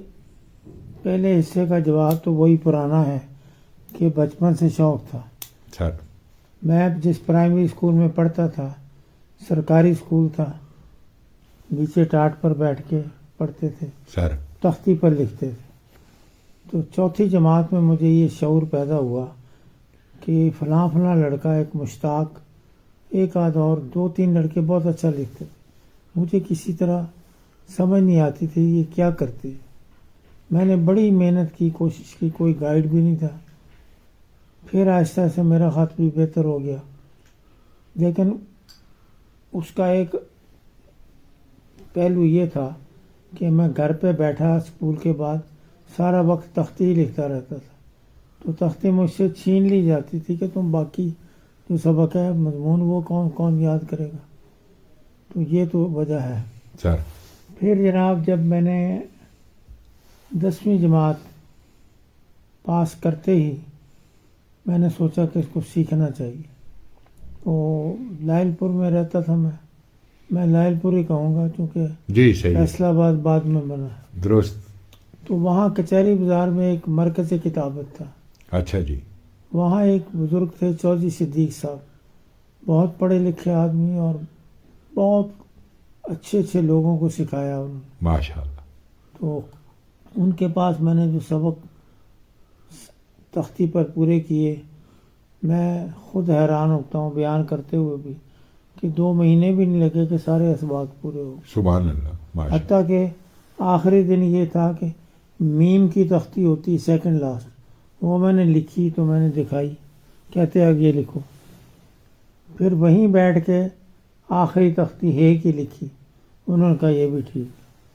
پہلے حصے کا جواب تو وہی پرانا ہے کہ بچپن سے شوق تھا. سر. میں جس پرائمری اسکول میں پڑھتا تھا سرکاری اسکول تھا، نیچے ٹاٹ پر بیٹھ کے پڑھتے تھے، سر. تختی پر لکھتے تھے. تو چوتھی جماعت میں مجھے یہ شعور پیدا ہوا کہ فلاں فلاں لڑکا ایک مشتاق، ایک آدھ اور 2-3 لڑکے بہت اچھا لکھتے تھے. مجھے کسی طرح سمجھ نہیں آتی تھی یہ کیا کرتے. میں نے بڑی محنت کی، کوشش کی، کوئی گائیڈ بھی نہیں تھا. پھر آہستہ آہستہ میرا خط بھی بہتر ہو گیا، لیکن اس کا ایک پہلو یہ تھا کہ میں گھر پہ بیٹھا اسکول کے بعد سارا وقت تختی ہی لکھتا رہتا تھا. تو تختی مجھ سے چھین لی جاتی تھی کہ تم باقی جو سبق ہے مضمون وہ کون یاد کرے گا. تو یہ تو وجہ ہے. سر. پھر جناب جب میں نے 10ویں جماعت پاس کرتے ہی میں نے سوچا کہ اس کو سیکھنا چاہیے. تو لائل پور میں رہتا تھا میں لائل پور ہی کہوں گا چونکہ جی صحیح. فیصلہ آباد بعد میں بنا. درست. تو وہاں کچہری بازار میں ایک مرکز کتابت تھا. اچھا جی. وہاں ایک بزرگ تھے چودھری صدیق صاحب، بہت پڑھے لکھے آدمی اور بہت اچھے لوگوں کو سکھایا انہوں نے. ماشاء اللہ. تو ان کے پاس میں نے جو سبق تختی پر پورے کیے، میں خود حیران ہوتا ہوں بیان کرتے ہوئے بھی کہ 2 مہینے بھی نہیں لگے کہ سارے اسباق پورے ہو. سبحان اللہ. ماشاء اللہ. حتیٰ کہ آخری دن یہ تھا کہ میم کی تختی ہوتی سیکنڈ لاسٹ، وہ میں نے لکھی تو میں نے دکھائی، کہتے اب یہ لکھو. پھر وہیں بیٹھ کے آخری تختی ہے کی لکھی، انہوں نے کہا یہ بھی ٹھیک.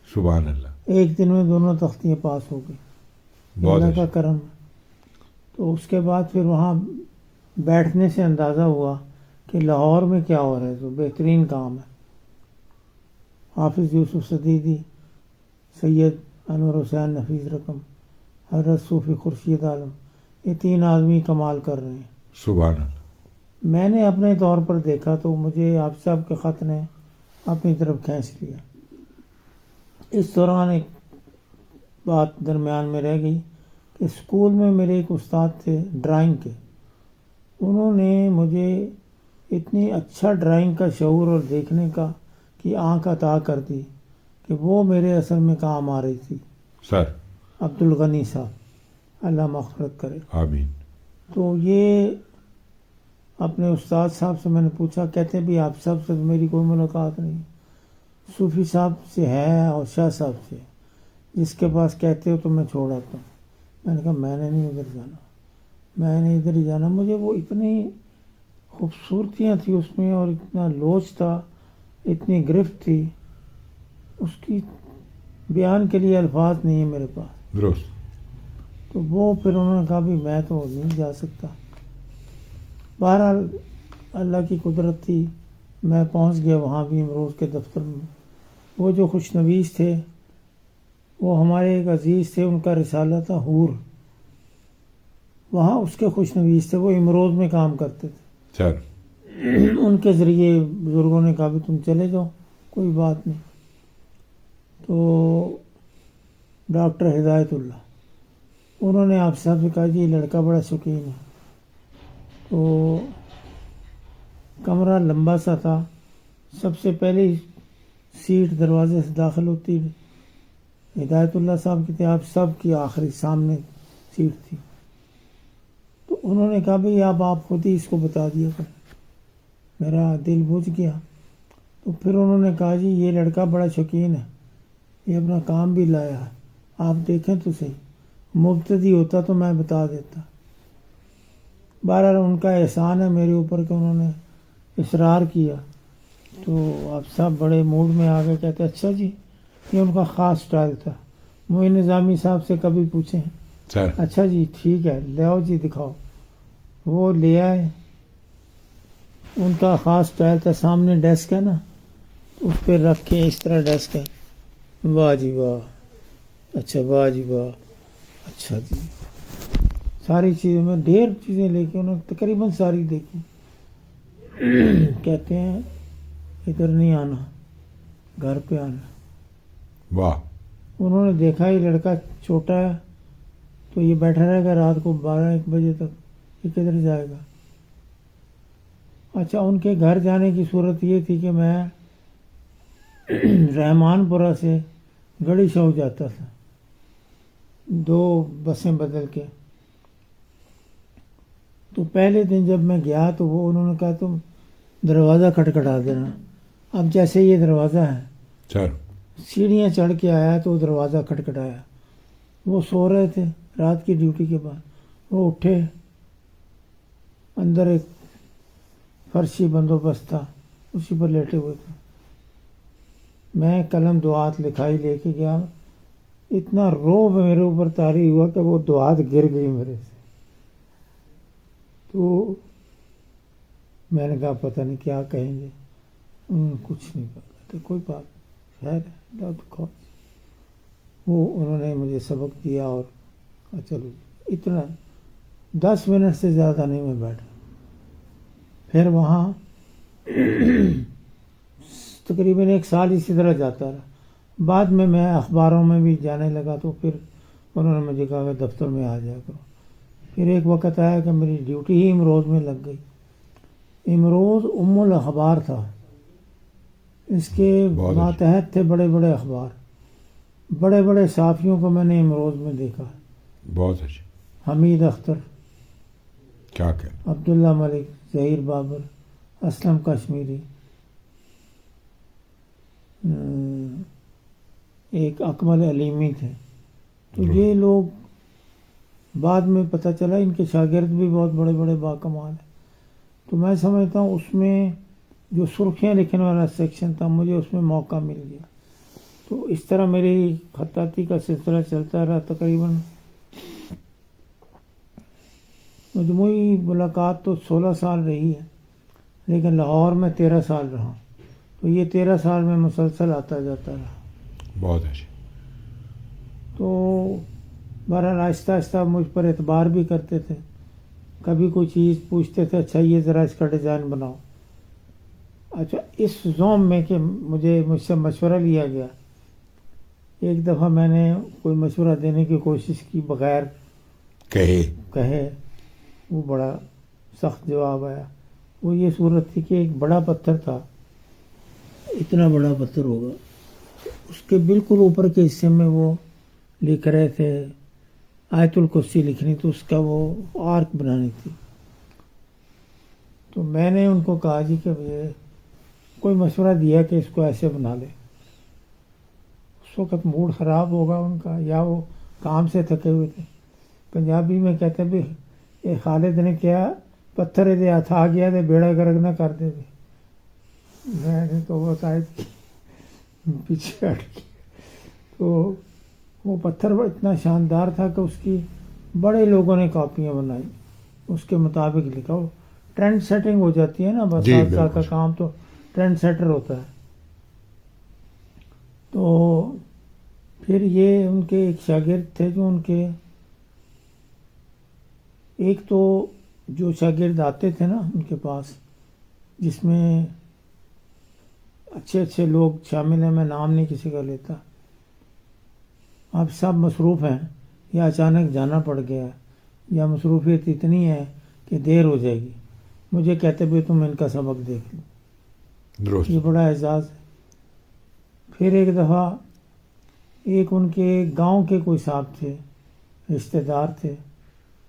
سبحان اللہ. ایک دن میں دونوں تختیاں پاس ہو گئی. بہت اللہ کا اچھا. کرم. تو اس کے بعد پھر وہاں بیٹھنے سے اندازہ ہوا کہ لاہور میں کیا ہو رہا ہے. تو بہترین کام ہے. حافظ یوسف صدیقی، سید انور حسین نفیس رقم، حضرت صوفی خورشید عالم، یہ 3 آدمی کمال کر رہے ہیں. سبحان اللہ. میں نے اپنے طور پر دیکھا تو مجھے آپ صاحب کے خط نے اپنی طرف کھینچ لیا. اس دوران ایک بات درمیان میں رہ گئی کہ اسکول میں میرے ایک استاد تھے ڈرائنگ کے، انہوں نے مجھے اتنی اچھا ڈرائنگ کا شعور اور دیکھنے کا کی آنکھ عطا کر دی کہ وہ میرے اصل میں کام آ رہی تھی. سر. عبدالغنی صاحب، اللہ مغفرت کرے. آمین. تو یہ اپنے استاد صاحب سے میں نے پوچھا، کہتے بھی آپ صاحب سے میری کوئی ملاقات نہیں، صوفی صاحب سے ہے اور شاہ صاحب سے، جس کے پاس کہتے ہو تو میں چھوڑ آتا ہوں. میں نے کہا میں نے نہیں ادھر جانا، میں نے ادھر ہی جانا. مجھے وہ اتنی خوبصورتیاں تھیں اس میں اور اتنا لوچ تھا، اتنی گرفت تھی، اس کی بیان کے لیے الفاظ نہیں ہے میرے پاس. درست. تو وہ پھر انہوں نے کہا بھی میں تو نہیں جا سکتا. بہرحال اللہ کی قدرت تھی، میں پہنچ گیا وہاں بھی امروز کے دفتر میں. وہ جو خوشنویس تھے وہ ہمارے ایک عزیز تھے، ان کا رسالہ تھا حور، وہاں اس کے خوشنویس تھے، وہ امروز میں کام کرتے تھے. سر. ان کے ذریعے بزرگوں نے کہا بھی تم چلے جاؤ، کوئی بات نہیں. تو ڈاکٹر ہدایت اللہ، انہوں نے آپ صاحب سے کہا جی یہ لڑکا بڑا شوقین ہے. تو کمرہ لمبا سا تھا، سب سے پہلی سیٹ دروازے سے داخل ہوتی ہدایت اللہ صاحب کی تھی، آپ سب کی آخری سامنے سیٹ تھی. تو انہوں نے کہا بھئی آپ خود ہی اس کو بتا دیا کریں. میرا دل بجھ گیا. تو پھر انہوں نے کہا جی یہ لڑکا بڑا شوقین ہے، یہ اپنا کام بھی لایا ہے، آپ دیکھیں تو صحیح، مبتدی ہوتا تو میں بتا دیتا. بہرحال ان کا احسان ہے میرے اوپر کہ انہوں نے اصرار کیا. تو آپ صاحب بڑے موڈ میں آ گئے، کہتے اچھا جی، یہ ان کا خاص سٹائل تھا. معین نظامی صاحب سے کبھی پوچھیں، سر. اچھا جی ٹھیک ہے لے آؤ جی دکھاؤ. وہ لے آئے، ان کا خاص سٹائل تھا. سامنے ڈیسک ہے نا، اس پہ رکھ کے اس طرح ڈیسک ہے، واہ جی واہ، اچھا واہ جی واہ، اچھا جی. ساری چیزیں میں ڈھیر چیزیں لے کے انہوں نے تقریباً ساری دیکھی. کہتے ہیں ادھر نہیں آنا، گھر پہ آنا. واہ. انہوں نے دیکھا یہ لڑکا چھوٹا ہے تو یہ بیٹھا رہے گا رات کو 12-1 بجے تک، یہ کدھر جائے گا. اچھا ان کے گھر جانے کی صورت یہ تھی کہ میں رحمان پورہ سے گڑی شاہ جاتا تھا 2 بسیں بدل کے. تو پہلے دن جب میں گیا تو وہ انہوں نے کہا تم دروازہ کھٹکھٹا دینا. اب جیسے یہ دروازہ ہے، سر. سیڑھیاں چڑھ کے آیا تو دروازہ کھٹکھٹایا. وہ سو رہے تھے رات کی ڈیوٹی کے بعد. وہ اٹھے، اندر ایک فرشی بندوبست تھا، اسی پر لیٹے ہوئے تھے. میں قلم دعات لکھائی لے کے گیا. اتنا روب میرے اوپر طاری ہوا کہ وہ دعات گر گئی میرے سے. تو میں نے کہا پتہ نہیں کیا کہیں گے. انہوں نے کچھ نہیں کہا. تو کوئی بات خیر وہ انہوں نے مجھے سبق دیا اور چلو اتنا 10 منٹ سے زیادہ نہیں میں بیٹھا. پھر وہاں تقریباً 1 سال اسی طرح جاتا رہا. بعد میں اخباروں میں بھی جانے لگا تو پھر انہوں نے مجھے کہا کہ دفتر میں آ جایا کرو. پھر ایک وقت آیا کہ میری ڈیوٹی ہی امروز میں لگ گئی. امروز الاخبار تھا. اس کے ماتحت تھے بڑے بڑے اخبار. بڑے بڑے صحافیوں کو میں نے امروز میں دیکھا. بہت اچھا. حمید اختر، کیا کہ عبداللہ ملک، ظہیر بابر، اسلم کشمیری، ایک اکمل علیمی تھے. تو یہ لوگ بعد میں پتہ چلا ان کے شاگرد بھی بہت بڑے بڑے باکمال ہیں. تو میں سمجھتا ہوں اس میں جو سرخیاں لکھنے والا سیکشن تھا مجھے اس میں موقع مل گیا. تو اس طرح میری خطاطی کا سلسلہ چلتا رہا. تقریباً مجموعی ملاقات تو 16 سال رہی ہے، لیکن لاہور میں 13 سال رہا. تو یہ 13 سال میں مسلسل آتا جاتا رہا. بہت اچھا. تو بہرحال آہستہ آہستہ مجھ پر اعتبار بھی کرتے تھے. کبھی کوئی چیز پوچھتے تھے، اچھا یہ ذرا اس کا ڈیزائن بناؤ. اچھا اس زوم میں کہ مجھ سے مشورہ لیا گیا. ایک دفعہ میں نے کوئی مشورہ دینے کی کوشش کی بغیر کہے، وہ بڑا سخت جواب آیا. وہ یہ صورت تھی کہ ایک بڑا پتھر تھا، اتنا بڑا پتھر ہوگا، اس کے بالکل اوپر کے حصے میں وہ لکھ رہے تھے آیت الکرسی لکھنی، تو اس کا وہ آرک بنانی تھی. تو میں نے ان کو کہا جی کہ یہ کوئی مشورہ دیا کہ اس کو ایسے بنا لے. اس وقت موڈ خراب ہوگا ان کا، یا وہ کام سے تھکے ہوئے تھے. پنجابی میں کہتے بھی یہ خالد نے کیا پتھر دے ہاتھ آ گیا دے بیڑا گرگ نہ کر دے. میں نے تو وہ شاید پیچھے ہٹ گیا. تو وہ پتھر اتنا شاندار تھا کہ اس کی بڑے لوگوں نے کاپیاں بنائی، اس کے مطابق لکھا. وہ ٹرینڈ سیٹنگ ہو جاتی ہے نا، بس 7 سال کا کام تو ٹرینڈ سیٹر ہوتا ہے. تو پھر یہ ان کے ایک شاگرد تھے جو ان کے ایک تو جو شاگرد آتے تھے نا ان کے پاس، جس میں اچھے اچھے لوگ شامل ہیں، میں نام نہیں کسی کا لیتا. آپ سب مصروف ہیں یا اچانک جانا پڑ گیا یا مصروفیت اتنی ہے کہ دیر ہو جائے گی، مجھے کہتے بھی تم ان کا سبق دیکھ لو. یہ بڑا اعزاز ہے. پھر ایک دفعہ ایک ان کے گاؤں کے کوئی صاحب تھے، رشتہ دار تھے،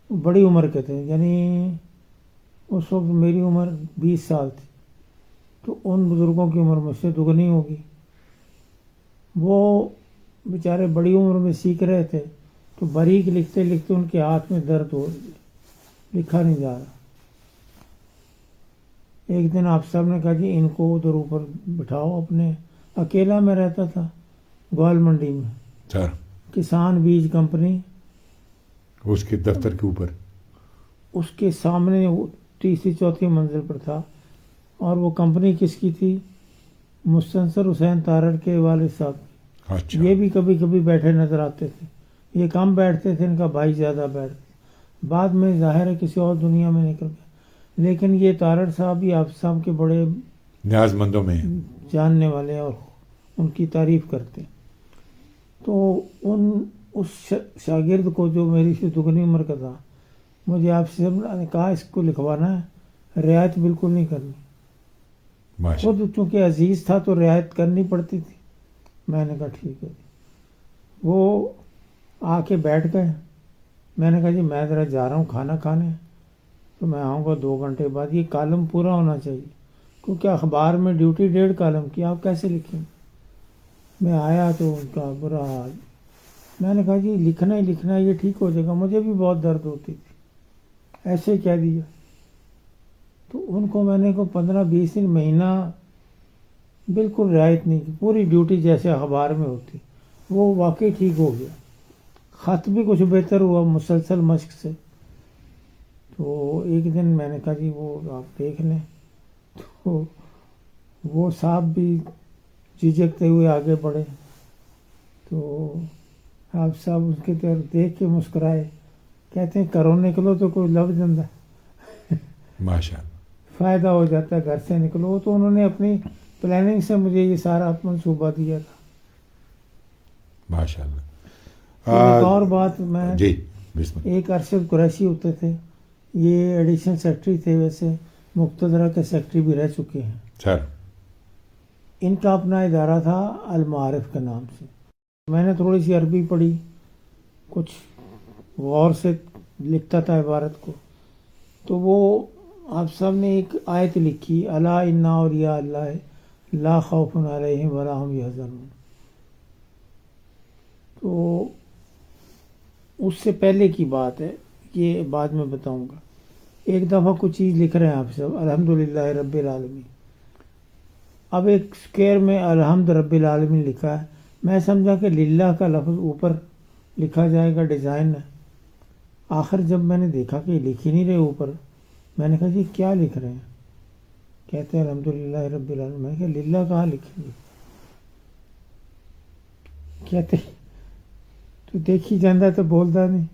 بڑی عمر کے تھے، یعنی اس وقت میری عمر 20 سال تھی، تو ان بزرگوں کی عمر مجھ سے دگنی ہوگی. وہ بیچارے بڑی عمر میں سیکھ رہے تھے، تو باریک لکھتے لکھتے ان کے ہاتھ میں درد ہو گیا، لکھا نہیں جا رہا. ایک دن آپ صاحب نے کہا جی ان کو ادھر اوپر بٹھاؤ. اپنے اکیلا میں رہتا تھا گوال منڈی میں، کسان بیج کمپنی اس کے دفتر کے اوپر، اس کے سامنے 3ری-4 منزل پر تھا. اور وہ کمپنی کس کی تھی؟ مستنصر حسین تارڑ کے والد صاحب. اچھا. یہ بھی کبھی کبھی بیٹھے نظر آتے تھے. یہ کم بیٹھتے تھے، ان کا بھائی زیادہ بیٹھتے. بعد میں ظاہر ہے کسی اور دنیا میں نکل گئے، لیکن یہ تارڑ صاحب ہی آپ صاحب کے بڑے نیاز مندوں میں جاننے والے اور ان کی تعریف کرتے. تو اس شاگرد کو جو میری سے دگنی عمر کا تھا، مجھے آپ سے نے کہا اس کو لکھوانا ہے، رعایت بالکل نہیں کرنی. خود چونکہ عزیز تھا تو رعایت کرنی پڑتی تھی. میں نے کہا ٹھیک ہے. وہ آ کے بیٹھ گئے. میں نے کہا جی میں ذرا جا رہا ہوں کھانا کھانے، تو میں آؤں گا 2 گھنٹے بعد. یہ کالم پورا ہونا چاہیے، کیونکہ اخبار میں ڈیوٹی 1.5 کالم کی، آپ کیسے لکھیں. میں آیا تو ان کا برا حال. میں نے کہا جی لکھنا ہی لکھنا ہے، یہ ٹھیک ہو جائے گا. مجھے بھی بہت درد ہوتی تھی، ایسے کہہ دیا. تو ان کو میں نے 15-20 دن مہینہ بالکل رعایت نہیں کی، پوری ڈیوٹی جیسے اخبار میں ہوتی. وہ واقعی ٹھیک ہو گیا، خط بھی کچھ بہتر ہوا مسلسل مشق سے. تو ایک دن میں نے کہا جی وہ آپ دیکھ لیں. تو وہ صاحب بھی جھجکتے ہوئے آگے بڑھے تو آپ صاحب اس کی طرف دیکھ کے مسکرائے، کہتے ہیں کرو نکلو تو کوئی لفظ جاندہ ماشاء اللہ فائدہ ہو جاتا ہے، گھر سے نکلو. تو انہوں نے اپنی پلاننگ سے مجھے یہ سارا منصوبہ دیا تھا. ماشاء اللہ. ایک اور بات، میں جی بسم اللہ. ایک ارشد قریشی ہوتے تھے، یہ ایڈیشنل سیکرٹری تھے، ویسے مقتدرہ کے سیکرٹری بھی رہ چکے ہیں. سر ان کا اپنا ادارہ تھا المعارف کے نام سے. میں نے تھوڑی سی عربی پڑھی، کچھ غور سے لکھتا تھا عبارت کو، تو وہ آپ سب نے ایک آیت لکھی، الا ان اولیاء اللہ لا خوف علیہم ولا هم یحزنون. تو اس سے پہلے کی بات ہے، یہ بعد میں بتاؤں گا. ایک دفعہ کچھ چیز لکھ رہے ہیں آپ سب، الحمدللہ رب العالمین. اب ایک اسکوئر میں الحمد رب العالمین لکھا ہے، میں سمجھا کہ للہ کا لفظ اوپر لکھا جائے گا، ڈیزائن ہے. آخر جب میں نے دیکھا کہ لکھ ہی نہیں رہے اوپر، میں نے کہا جی کیا لکھ رہے ہیں؟ کہتے ہیں الحمدللہ رب العالمین. میں نے کہا للہ کہاں لکھیں گے؟ کہتے تو دیکھی جاندہ تو بولتا نہیں.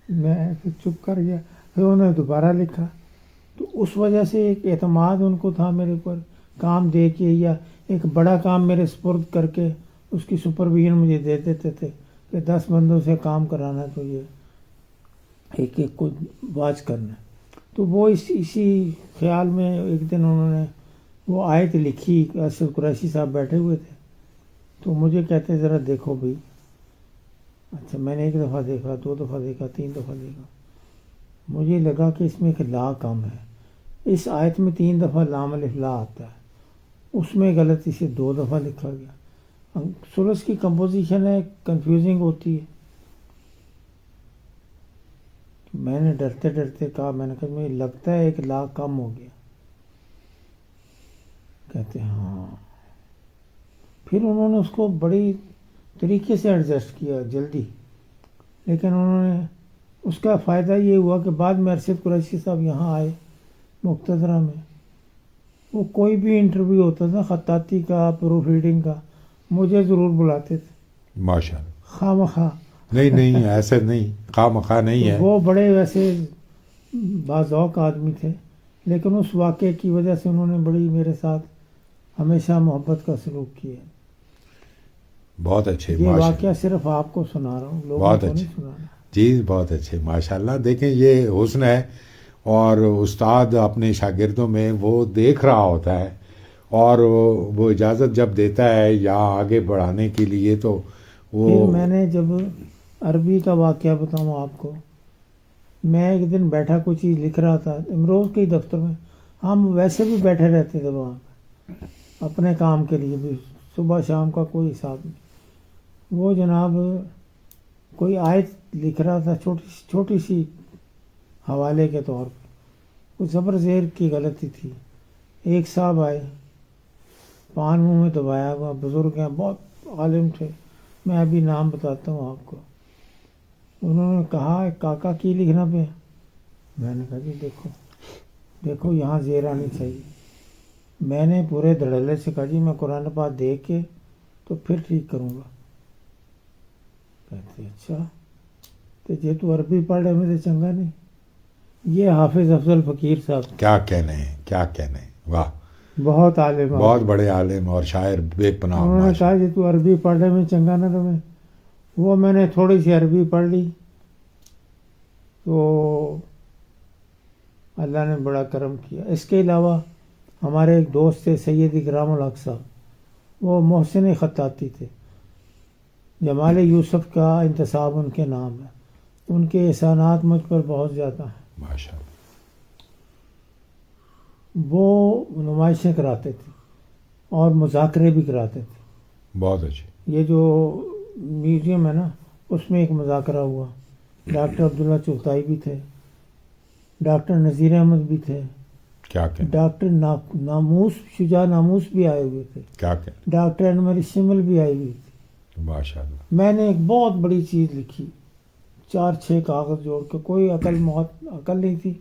میں پھر چپ کر گیا. پھر انہوں نے دوبارہ لکھا. تو اس وجہ سے ایک اعتماد ان کو تھا میرے اوپر، کام دے کے یا ایک بڑا کام میرے سپرد کر کے اس کی سپرویژن مجھے دے دیتے تھے کہ 10 بندوں سے کام کرانا ہے تو یہ ایک ایک کو واچ کرنا ہے. تو وہ اسی خیال میں ایک دن انہوں نے وہ آیت لکھی. ارشد قریشی صاحب بیٹھے ہوئے تھے تو مجھے کہتے ذرا دیکھو بھائی. اچھا میں نے ایک دفعہ دیکھا، 2 دفعہ دیکھا، 3 دفعہ دیکھا. مجھے لگا کہ اس میں ایک لا کم ہے. اس آیت میں 3 دفعہ لام الف لا آتا ہے، اس میں غلطی سے 2 دفعہ لکھا گیا. ثلث کی کمپوزیشن ہے، کنفیوزنگ ہوتی ہے. میں نے ڈرتے ڈرتے کہا، میں نے کہا مجھے لگتا ہے ایک لا کم ہو گیا. کہتے ہاں. پھر انہوں نے اس کو بڑی طریقے سے ایڈجسٹ کیا جلدی، لیکن انہوں نے اس کا فائدہ یہ ہوا کہ بعد میں ارشد قریشی صاحب یہاں آئے مقتدرہ میں. وہ کوئی بھی انٹرویو ہوتا تھا خطاطی کا، پروف ریڈنگ کا، مجھے ضرور بلاتے تھے. ماشاء اللہ. خواہ مخواہ. نہیں ایسے نہیں، خواہ مخواہ نہیں ہے. وہ بڑے ویسے باذوق آدمی تھے، لیکن اس واقعے کی وجہ سے انہوں نے بڑی میرے ساتھ ہمیشہ محبت کا سلوک کیا. بہت اچھے. یہ واقعہ صرف آپ کو سنا رہا ہوں، لوگوں کو نہیں سنا رہا. جی بہت اچھے ماشاء اللہ. دیکھیں یہ حسن ہے، اور استاد اپنے شاگردوں میں وہ دیکھ رہا ہوتا ہے، اور وہ اجازت جب دیتا ہے یا آگے بڑھانے کے لیے تو وہ. پھر میں نے جب عربی کا واقعہ بتاؤں آپ کو، میں ایک دن بیٹھا کوئی چیز لکھ رہا تھا امروز کے دفتر میں. ہم ویسے بھی بیٹھے رہتے تھے وہاں پہ اپنے کام کے لیے بھی، صبح شام کا کوئی حساب نہیں. وہ جناب کوئی آیت لکھ رہا تھا، چھوٹی سی حوالے کے طور پہ. کچھ زبر زیر کی غلطی تھی. ایک صاحب آئے، پان منہ میں دبایا ہوا، بزرگ ہیں، بہت عالم تھے. میں ابھی نام بتاتا ہوں آپ کو. انہوں نے کہا کاکا کی لکھنا پہ؟ میں نے کہا جی دیکھو یہاں زیر آنی چاہیے. میں نے پورے دھڑلے سے کہا جی میں قرآن پاک دیکھ کے تو پھر ٹھیک کروں گا. کہتے اچھا تو جی تو عربی پڑھ رہے میں تو چنگا نہیں. یہ حافظ افضل فقیر صاحب، کیا کہنے ہیں. واہ، بہت عالم، بہت بڑے عالم اور شاعر بے پناہ. انہوں نے کہا جی تو عربی پڑھ رہے میں چنگا نہ رہے. وہ میں نے تھوڑی سی عربی پڑھ لی تو اللہ نے بڑا کرم کیا. اس کے علاوہ ہمارے ایک دوست تھے سید اکرام الحق صاحب، وہ محسن خطاطی تھے. جمال یوسف کا انتساب ان کے نام ہے. ان کے احسانات مجھ پر بہت زیادہ ہیں. ماشاء اللہ. وہ نمائشیں کراتے تھے اور مذاکرے بھی کراتے تھے. بہت اچھے. یہ جو میوزیم ہے نا، اس میں ایک مذاکرہ ہوا. ڈاکٹر عبداللہ چغتائی بھی تھے، ڈاکٹر نذیر احمد بھی تھے، کیا کہنے. ڈاکٹر ناموس شجاع ناموس بھی آئے ہوئے تھے، کیا کہنے. ڈاکٹر انور شمل بھی آئی ہوئی تھی. ماشاء اللہ. میں نے ایک بہت بڑی چیز لکھی، 4-6 کاغذ جوڑ کے. کوئی عقل نہیں تھی،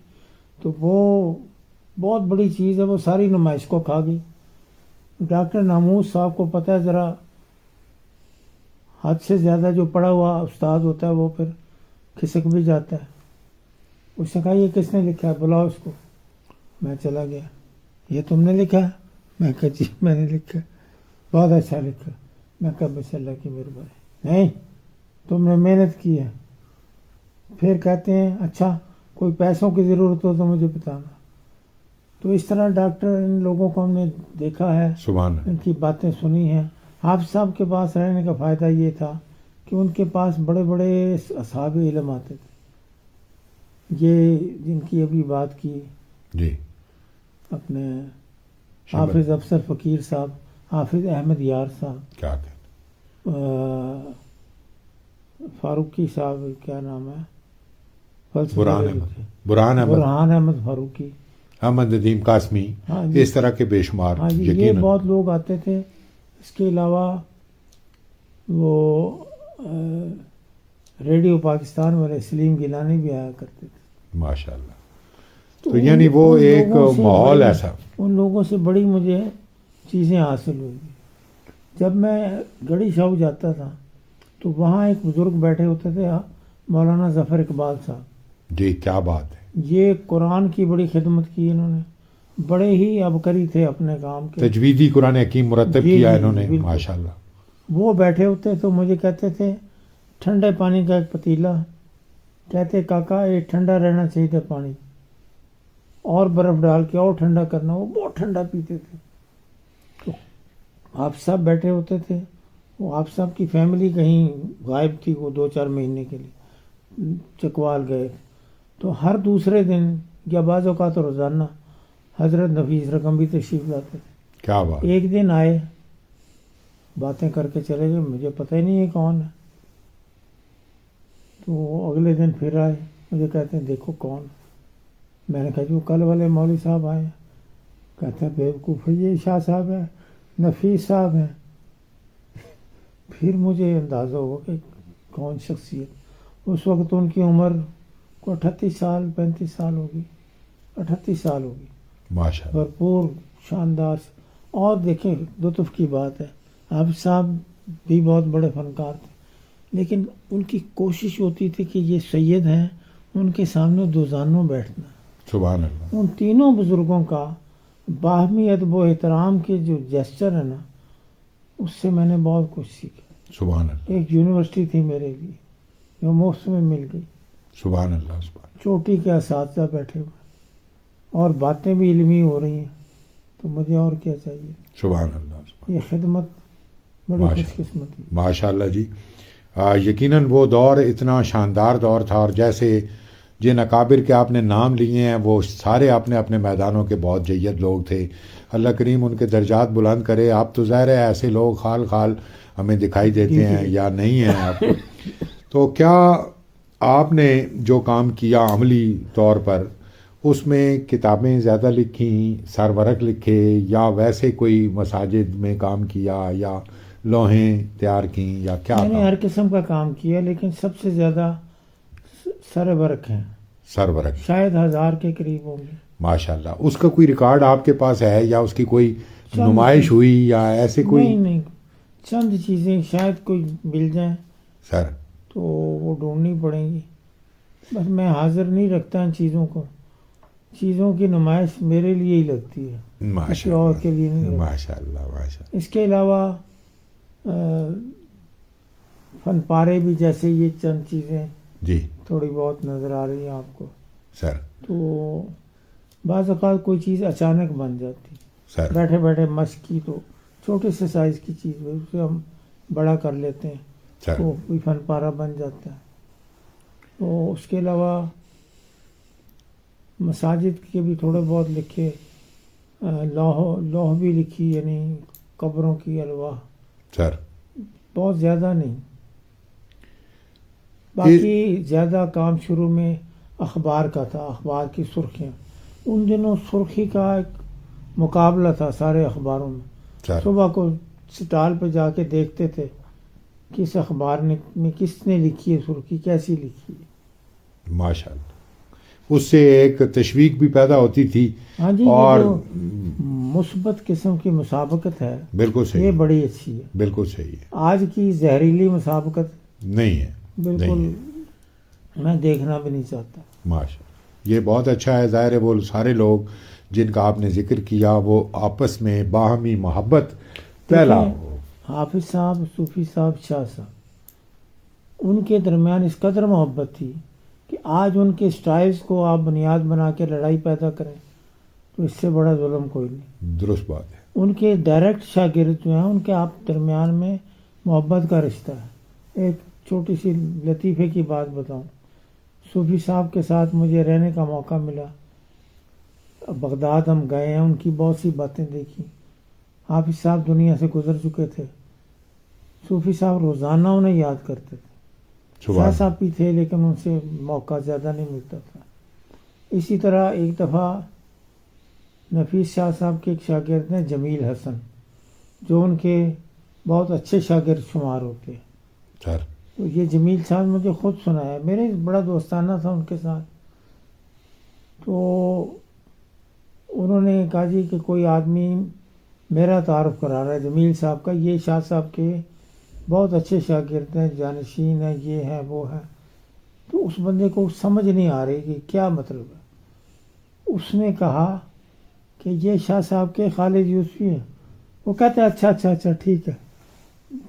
تو وہ بہت بڑی چیز ہے. وہ ساری نمائش کو کھا گئی. ڈاکٹر ناموس صاحب کو پتہ ہے ذرا حد سے زیادہ جو پڑھا ہوا استاد ہوتا ہے وہ پھر کھسک بھی جاتا ہے. اس نے کہا یہ کس نے لکھا ہے, بلاؤ اس کو. میں چلا گیا, یہ تم نے لکھا ہے؟ میں کہا جی میں نے لکھا ہے. بہت اچھا لکھا. میں کہا بس اللہ کی مہربانی. نہیں تم نے محنت کی ہے. پھر کہتے ہیں اچھا کوئی پیسوں کی ضرورت ہو تو مجھے بتانا. تو اس طرح ڈاکٹر ان لوگوں کو ہم نے دیکھا ہے, سبحان اللہ. ان کی باتیں سنی ہیں. حافظ صاحب کے پاس رہنے کا فائدہ یہ تھا کہ ان کے پاس بڑے بڑے اصحاب علم آتے تھے. یہ جن کی ابھی بات کی جی اپنے حافظ افسر فقیر صاحب, حافظ احمد یار صاحب, کیا کہتے فاروقی صاحب, کیا نام ہے, برہان احمد فاروقی, احمد ندیم قاسمی, ہاں جی, اس طرح کے بے شمار. ہاں جی, یہ بہت لوگ آتے تھے. اس کے علاوہ وہ ریڈیو پاکستان والے سلیم گیلانی بھی آیا کرتے تھے. ماشاء اللہ. تو یعنی وہ ایک ماحول ایسا, ان لوگوں سے بڑی مجھے چیزیں حاصل ہوئی. جب میں گڑھی شاہو جاتا تھا تو وہاں ایک بزرگ بیٹھے ہوتے تھے, مولانا ظفر اقبال صاحب. جی کیا بات ہے. یہ قرآن کی بڑی خدمت کی انہوں نے, بڑے ہی عبقری تھے اپنے کام کے. تجویدی قرآن حکیم مرتب جی کیا جی انہوں نے, بالکل. ماشاء اللہ. وہ بیٹھے ہوتے تو مجھے کہتے تھے ٹھنڈے پانی کا ایک پتیلا, کہتے کاکا یہ ٹھنڈا رہنا چاہیے تھا پانی, اور برف ڈال کے اور ٹھنڈا کرنا. وہ بہت ٹھنڈا پیتے تھے. تو آپ صاحب بیٹھے ہوتے تھے, وہ آپ صاحب کی فیملی کہیں غائب تھی, وہ 2-4 مہینے کے لیے چکوال گئے. تو ہر دوسرے دن یا بعض اوقات روزانہ حضرت نفیس رقم بھی تشریف لاتے تھے. کیا بات. ایک دن آئے, باتیں کر کے چلے گئے, مجھے پتہ ہی نہیں ہے کون ہے. تو اگلے دن پھر آئے, مجھے کہتے ہیں دیکھو کون. میں نے کہا جو کل والے مولوی صاحب آئے ہیں. کہتے ہیں بیوقوف یہ شاہ صاحب ہیں, نفیس صاحب ہیں. پھر مجھے اندازہ ہوا کہ کون شخصیت. اس وقت ان کی عمر کو 38 سال 35 سال ہوگی, 38 سال ہوگی. ماشاء اللہ. بھرپور شاندار. اور دیکھیں لطف کی بات ہے, آپ صاحب بھی بہت بڑے فنکار تھے, لیکن ان کی کوشش ہوتی تھی کہ یہ سید ہیں, ان کے سامنے دوزانوں بیٹھنا. سبحان اللہ. ان تینوں بزرگوں کا باہمی ادب و احترام کے جو جیسچر ہے نا, اس سے میں نے بہت کچھ سیکھا. سبحان اللہ. ایک یونیورسٹی تھی میرے لیے جو مفت میں مل گئی. سبحان اللہ. سبحان. چوٹی کے اساتذہ بیٹھے ہوئے اور باتیں بھی علمی ہو رہی ہیں, تو مجھے اور کیا چاہیے. سبحان اللہ. یہ خدمت بڑی خوش قسمتی. ماشاء اللہ جی. یقیناً وہ دور اتنا شاندار دور تھا, اور جیسے جن اکابر کے آپ نے نام لیے ہیں وہ سارے اپنے اپنے میدانوں کے بہت جید لوگ تھے. اللہ کریم ان کے درجات بلند کرے. آپ تو ظاہر ہے ایسے لوگ خال خال ہمیں دکھائی دیتے ہیں یا نہیں ہیں آپ. تو کیا آپ نے جو کام کیا عملی طور پر, اس میں کتابیں زیادہ لکھیں, سرورق لکھے, یا ویسے کوئی مساجد میں کام کیا, یا لوہیں تیار کیں, یا کیا؟ میں نے ہر قسم کا کام کیا, لیکن سب سے زیادہ سرورق ہیں. سرورق شاید 1000 کے قریب ہوں گے. ماشاء اللہ. اس کا کوئی ریکارڈ آپ کے پاس ہے, یا اس کی کوئی نمائش ہوئی, یا ایسے کوئی؟ نہیں, چند چیزیں شاید کوئی مل جائیں سر, تو وہ ڈھونڈنی پڑیں گی. بس میں حاضر نہیں رکھتا ان چیزوں کو. چیزوں کی نمائش میرے لیے ہی لگتی ہے, کسی اور کے لیے نہیں. ماشاء اللہ. ماشاء اللہ. اس کے علاوہ فن پارے بھی, جیسے یہ چند چیزیں جی تھوڑی بہت نظر آ رہی ہیں آپ کو سر. تو بعض اوقات کوئی چیز اچانک بن جاتی سر. بیٹھے بیٹھے مشق کی, تو چھوٹے سے سائز کی چیز ہے, اسے ہم بڑا کر لیتے ہیں سر. تو کوئی فن پارہ بن جاتا ہے. تو اس کے علاوہ مساجد کے بھی تھوڑے بہت لکھے, لوح بھی لکھی, یعنی قبروں کی الواح. سر. بہت زیادہ نہیں. باقی زیادہ کام شروع میں اخبار کا تھا, اخبار کی سرخیاں. ان دنوں سرخی کا ایک مقابلہ تھا سارے اخباروں میں. سر. صبح کو سٹال پہ جا کے دیکھتے تھے کس اخبار میں کس نے لکھی ہے سرخی, کیسی لکھی ہے. ماشاء اللہ. اس سے ایک تشویق بھی پیدا ہوتی تھی. ہاں جی, اور مثبت قسم کی مسابقت ہے بالکل صحیح یہ ہے، بڑی اچھی ہے. بالکل صحیح ہے. آج کی زہریلی مسابقت نہیں ہے، بالکل نہیں ہے. میں دیکھنا بھی نہیں چاہتا. ماشاء اللہ، یہ بہت اچھا ہے. ظاہر ہے وہ سارے لوگ جن کا آپ نے ذکر کیا وہ آپس میں باہمی محبت پھیلا دیکھیں، ہو. حافظ صاحب، صوفی صاحب، شاہ صاحب، ان کے درمیان اس قدر محبت تھی کہ آج ان کے سٹائلز کو آپ بنیاد بنا کے لڑائی پیدا کریں تو اس سے بڑا ظلم کوئی نہیں. درست بات ہے. ان کے ڈائریکٹ شاگرد جو ہیں ان کے آپ درمیان میں محبت کا رشتہ ہے. ایک چھوٹی سی لطیفے کی بات بتاؤں. صوفی صاحب کے ساتھ مجھے رہنے کا موقع ملا. بغداد ہم گئے ہیں، ان کی بہت سی باتیں دیکھی. حافظ صاحب دنیا سے گزر چکے تھے. صوفی صاحب روزانہ انہیں یاد کرتے تھے. شاہ سبحان صاحب بھی تھے لیکن ان سے موقع زیادہ نہیں ملتا تھا. اسی طرح ایک دفعہ نفیس شاہ صاحب کے ایک شاگرد ہیں جمیل حسن، جو ان کے بہت اچھے شاگرد شمار ہوتے ہیں. سر. تو یہ جمیل صاحب مجھے خود سنایا، میرے بڑا دوستانہ تھا ان کے ساتھ. تو انہوں نے کہا جی کہ کوئی آدمی میرا تعارف کرا رہا ہے جمیل صاحب کا، یہ شاہ صاحب کے بہت اچھے شاگرد ہیں، جانشین ہیں، یہ ہیں وہ ہیں. تو اس بندے کو سمجھ نہیں آ رہی کہ کیا مطلب ہے. اس نے کہا کہ یہ شاہ صاحب کے خالد یوسفی ہیں. وہ کہتے ہیں اچھا اچھا اچھا ٹھیک ہے.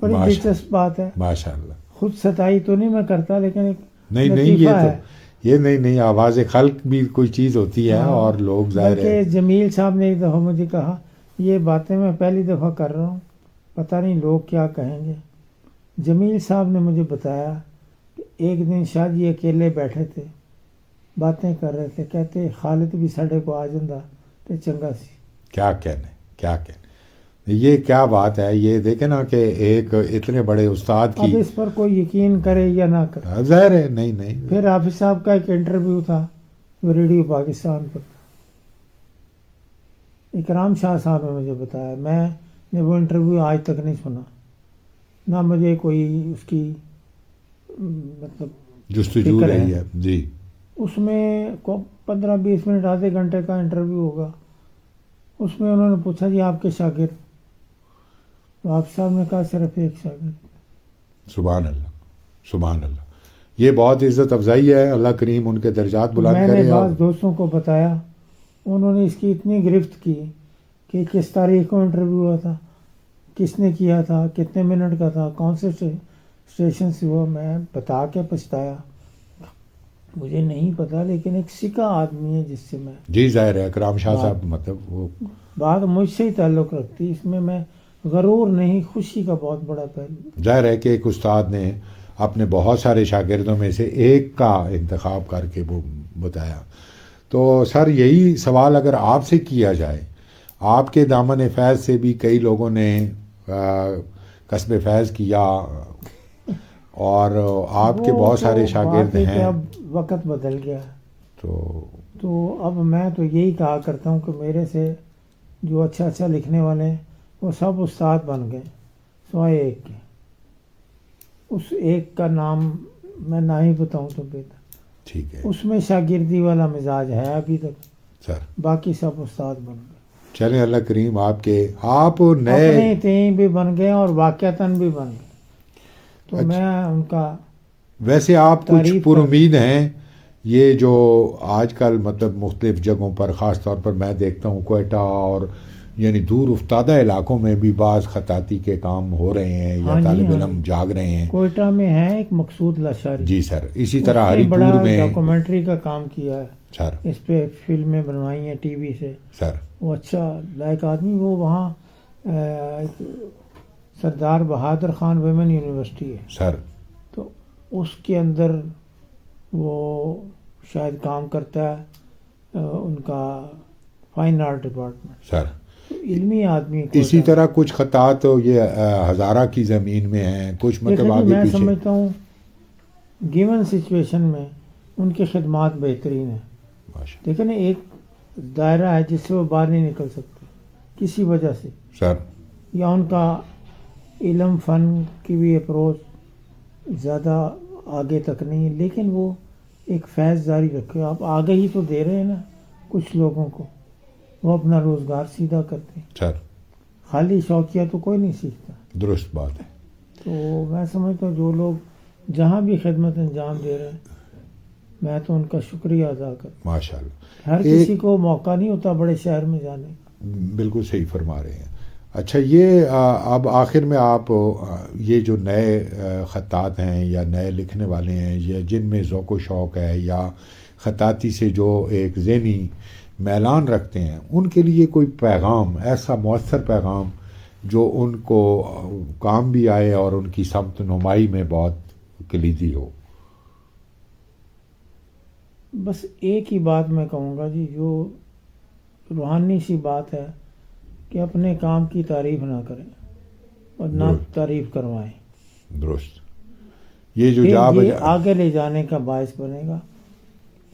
بڑی ماشاء دلچسپ بات ہے. ماشاء اللہ. خود ستائی تو نہیں میں کرتا لیکن ایک نہیں نہیں، لطیفہ یہ ہے. تو یہ نہیں آواز خلق بھی کوئی چیز ہوتی ہے ہاں، اور لوگ ظاہر ہے. بلکہ جمیل صاحب نے ایک دفعہ مجھے کہا یہ باتیں میں پہلی دفعہ کر رہا ہوں، پتہ نہیں لوگ کیا کہیں گے. جمیل صاحب نے مجھے بتایا کہ ایک دن شاہ جی اکیلے بیٹھے تھے، باتیں کر رہے تھے. کہتے خالد بھی ساڈے کو آ جاندہ تے چنگا سی. کیا کہنے. یہ کیا بات ہے. یہ دیکھیں نا کہ ایک اتنے بڑے استاد اب کی اس پر کوئی یقین کرے یا نہ کرے. ظاہر ہے نہیں. پھر حافظ صاحب کا ایک انٹرویو تھا جو ریڈیو پاکستان پر تھا. اکرام شاہ صاحب نے مجھے بتایا، میں نے وہ انٹرویو آج تک نہیں سنا، نہ مجھے کوئی اس کی مطلب جستجو فکر رہی ہے جی. اس میں 15-20 منٹ آدھے گھنٹے کا انٹرویو ہوگا. اس میں انہوں نے پوچھا جی آپ کے شاگرد، تو آپ صاحب نے کہا صرف ایک شاگرد. سبحان اللہ. یہ بہت عزت افزائی ہے. اللہ کریم ان کے درجات بلند میں نے کرے. اور بعض دوستوں کو بتایا، انہوں نے اس کی اتنی گرفت کی کہ کس تاریخ کو انٹرویو ہوا تھا، کس نے کیا تھا، کتنے منٹ کا تھا، کون سے اسٹیشن سے ہوا. میں بتا کے پچھتایا، مجھے نہیں پتا، لیکن ایک سکا آدمی ہے جس سے میں جی ظاہر ہے اکرام شاہ صاحب مطلب وہ بات مجھ سے ہی تعلق رکھتی. اس میں غرور نہیں، خوشی کا بہت بڑا پہلو. ظاہر ہے کہ ایک استاد نے اپنے بہت سارے شاگردوں میں سے ایک کا انتخاب کر کے وہ بتایا. تو سر یہی سوال اگر آپ سے کیا جائے، آپ کے دامن فیض سے بھی کئی لوگوں نے کسب فیض کیا اور آپ کے بہت سارے شاگرد ہیں. اب وقت بدل گیا تو اب میں تو یہی کہا کرتا ہوں کہ میرے سے جو اچھا لکھنے والے ہیں وہ سب استاد بن گئے سوائے ایک کے. اس ایک کا نام میں نہ ہی بتاؤں تو بہتر. ٹھیک ہے. اس میں شاگردی والا مزاج ہے ابھی تک، سر باقی سب استاد بن گئے. چلیں اللہ کریم آپ نئے اپنے تئیں بھی بن گئے اور واقعتاً بھی بن گئے. تو اچھا. میں ان کا ویسے آپ کچھ تعریف پر امید ہیں. یہ جو آج کل مطلب مختلف جگہوں پر خاص طور پر میں دیکھتا ہوں کوئٹہ اور یعنی دور افتادہ علاقوں میں بھی بعض خطاطی کے کام ہو رہے ہیں یا طالب علم جاگ رہے ہیں. کوئٹہ میں ہے ایک مقصود لاشاری. جی سر. اسی طرح اس نے ہری بڑا پور میں ڈاکومنٹری کا کام کیا ہے سر. اس پہ فلمیں بنوائی ہیں ٹی وی سے. سر وہ اچھا لائق آدمی. وہ وہاں سردار بہادر خان ویمن یونیورسٹی ہے سر. تو اس کے اندر وہ شاید کام کرتا ہے ان کا فائن آرٹ ڈپارٹمنٹ. سر علمی آدمی. اسی طرح کچھ خطاط یہ ہزارہ کی زمین میں ہیں، کچھ مطلب آگے میں پیچھے. سمجھتا ہوں گیون سچویشن میں ان کی خدمات بہترین ہیں. دیکھیں نا ایک دائرہ ہے جس سے وہ باہر نہیں نکل سکتے کسی وجہ سے. سر یا ان کا علم فن کی بھی اپروچ زیادہ آگے تک نہیں ہے، لیکن وہ ایک فیض جاری رکھے. آپ آگے ہی تو دے رہے ہیں نا کچھ لوگوں کو. وہ اپنا روزگار سیدھا کرتے ہیں. سر خالی شوقیہ تو کوئی نہیں سیکھتا. درست بات ہے. تو میں سمجھتا ہوں جو لوگ جہاں بھی خدمت انجام دے رہے ہیں میں تو ان کا شکریہ ادا کرتا ہوں. ماشاء اللہ. ہر کسی کو موقع نہیں ہوتا بڑے شہر میں جانے کا. بالکل صحیح فرما رہے ہیں. اچھا یہ اب آخر میں آپ یہ جو نئے خطاط ہیں یا نئے لکھنے والے ہیں یا جن میں ذوق و شوق ہے یا خطاطی سے جو ایک ذہنی میلان رکھتے ہیں ان کے لیے کوئی پیغام ایسا مؤثر پیغام جو ان کو کام بھی آئے اور ان کی سمت نمائی میں بہت کلیدی ہو. بس ایک ہی بات میں کہوں گا جی، جو روحانی سی بات ہے کہ اپنے کام کی تعریف نہ کریں اور نہ درست. تعریف کروائیں. درست. یہ جو پھر یہ آگے لے جانے کا باعث بنے گا.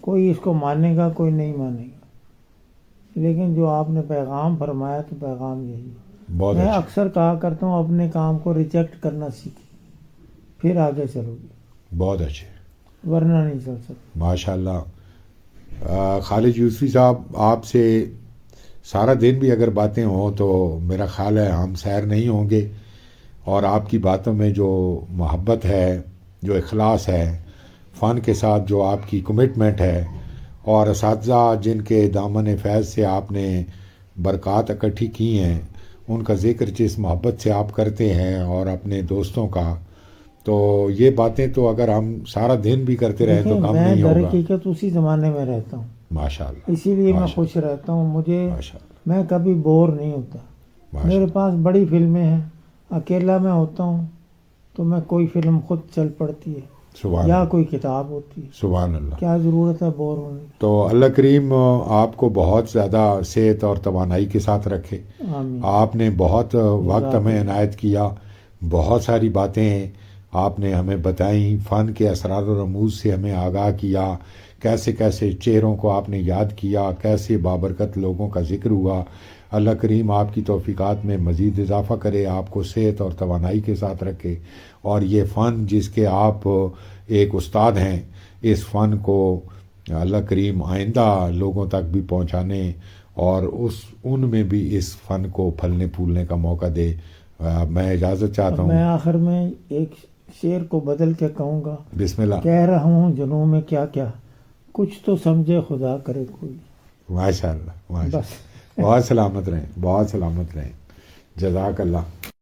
کوئی اس کو مانے گا کوئی نہیں مانے گا، لیکن جو آپ نے پیغام فرمایا تو پیغام یہی ہے. بہت میں اچھا. اکثر کہا کرتا ہوں اپنے کام کو ریجیکٹ کرنا سیکھیں پھر آگے چلو گے، بہت اچھے. ورنہ نہیں چل سکتے. ماشاء اللہ. خالد یوسفی صاحب آپ سے سارا دن بھی اگر باتیں ہوں تو میرا خیال ہے ہم سیر نہیں ہوں گے. اور آپ کی باتوں میں جو محبت ہے، جو اخلاص ہے، فن کے ساتھ جو آپ کی کمٹمنٹ ہے، اور اساتذہ جن کے دامن فیض سے آپ نے برکات اکٹھی کی ہیں ان کا ذکر جس محبت سے آپ کرتے ہیں اور اپنے دوستوں کا، تو یہ باتیں تو اگر ہم سارا دن بھی کرتے رہیں تو دیکھیں، کم میں نہیں در ہوگا. حقیقت اسی زمانے میں رہتا ہوں، ماشاء اللہ. اسی لیے میں ماشاء خوش رہتا ہوں. مجھے ماشاء اللہ. میں کبھی بور نہیں ہوتا. ماشاء میرے اللہ. پاس بڑی فلمیں ہیں، اکیلا میں ہوتا ہوں تو میں کوئی فلم خود چل پڑتی ہے سبحان یا اللہ. کوئی کتاب ہوتی ہے. سبحان اللہ. کیا ضرورت ہے بور ہونے کی؟ تو اللہ کریم آپ کو بہت زیادہ صحت اور توانائی کے ساتھ رکھے. آمین. آپ نے بہت وقت ہمیں عنایت کیا، بہت ساری باتیں آپ نے ہمیں بتائیں، فن کے اسرار و رموز سے ہمیں آگاہ کیا، کیسے کیسے چہروں کو آپ نے یاد کیا، کیسے بابرکت لوگوں کا ذکر ہوا. اللہ کریم آپ کی توفیقات میں مزید اضافہ کرے، آپ کو صحت اور توانائی کے ساتھ رکھے، اور یہ فن جس کے آپ ایک استاد ہیں، اس فن کو اللہ کریم آئندہ لوگوں تک بھی پہنچانے اور ان میں بھی اس فن کو پھلنے پھولنے کا موقع دے. میں اجازت چاہتا اب میں ہوں. آخر میں ایک شعر کو بدل کے کہوں گا. بسم اللہ. کہہ رہا ہوں جنوں میں کیا کیا، کچھ تو سمجھے خدا کرے کوئی. ماشاء اللہ. ماشاء بس اللہ. بہت سلامت رہیں، بہت سلامت رہیں. جزاک اللہ.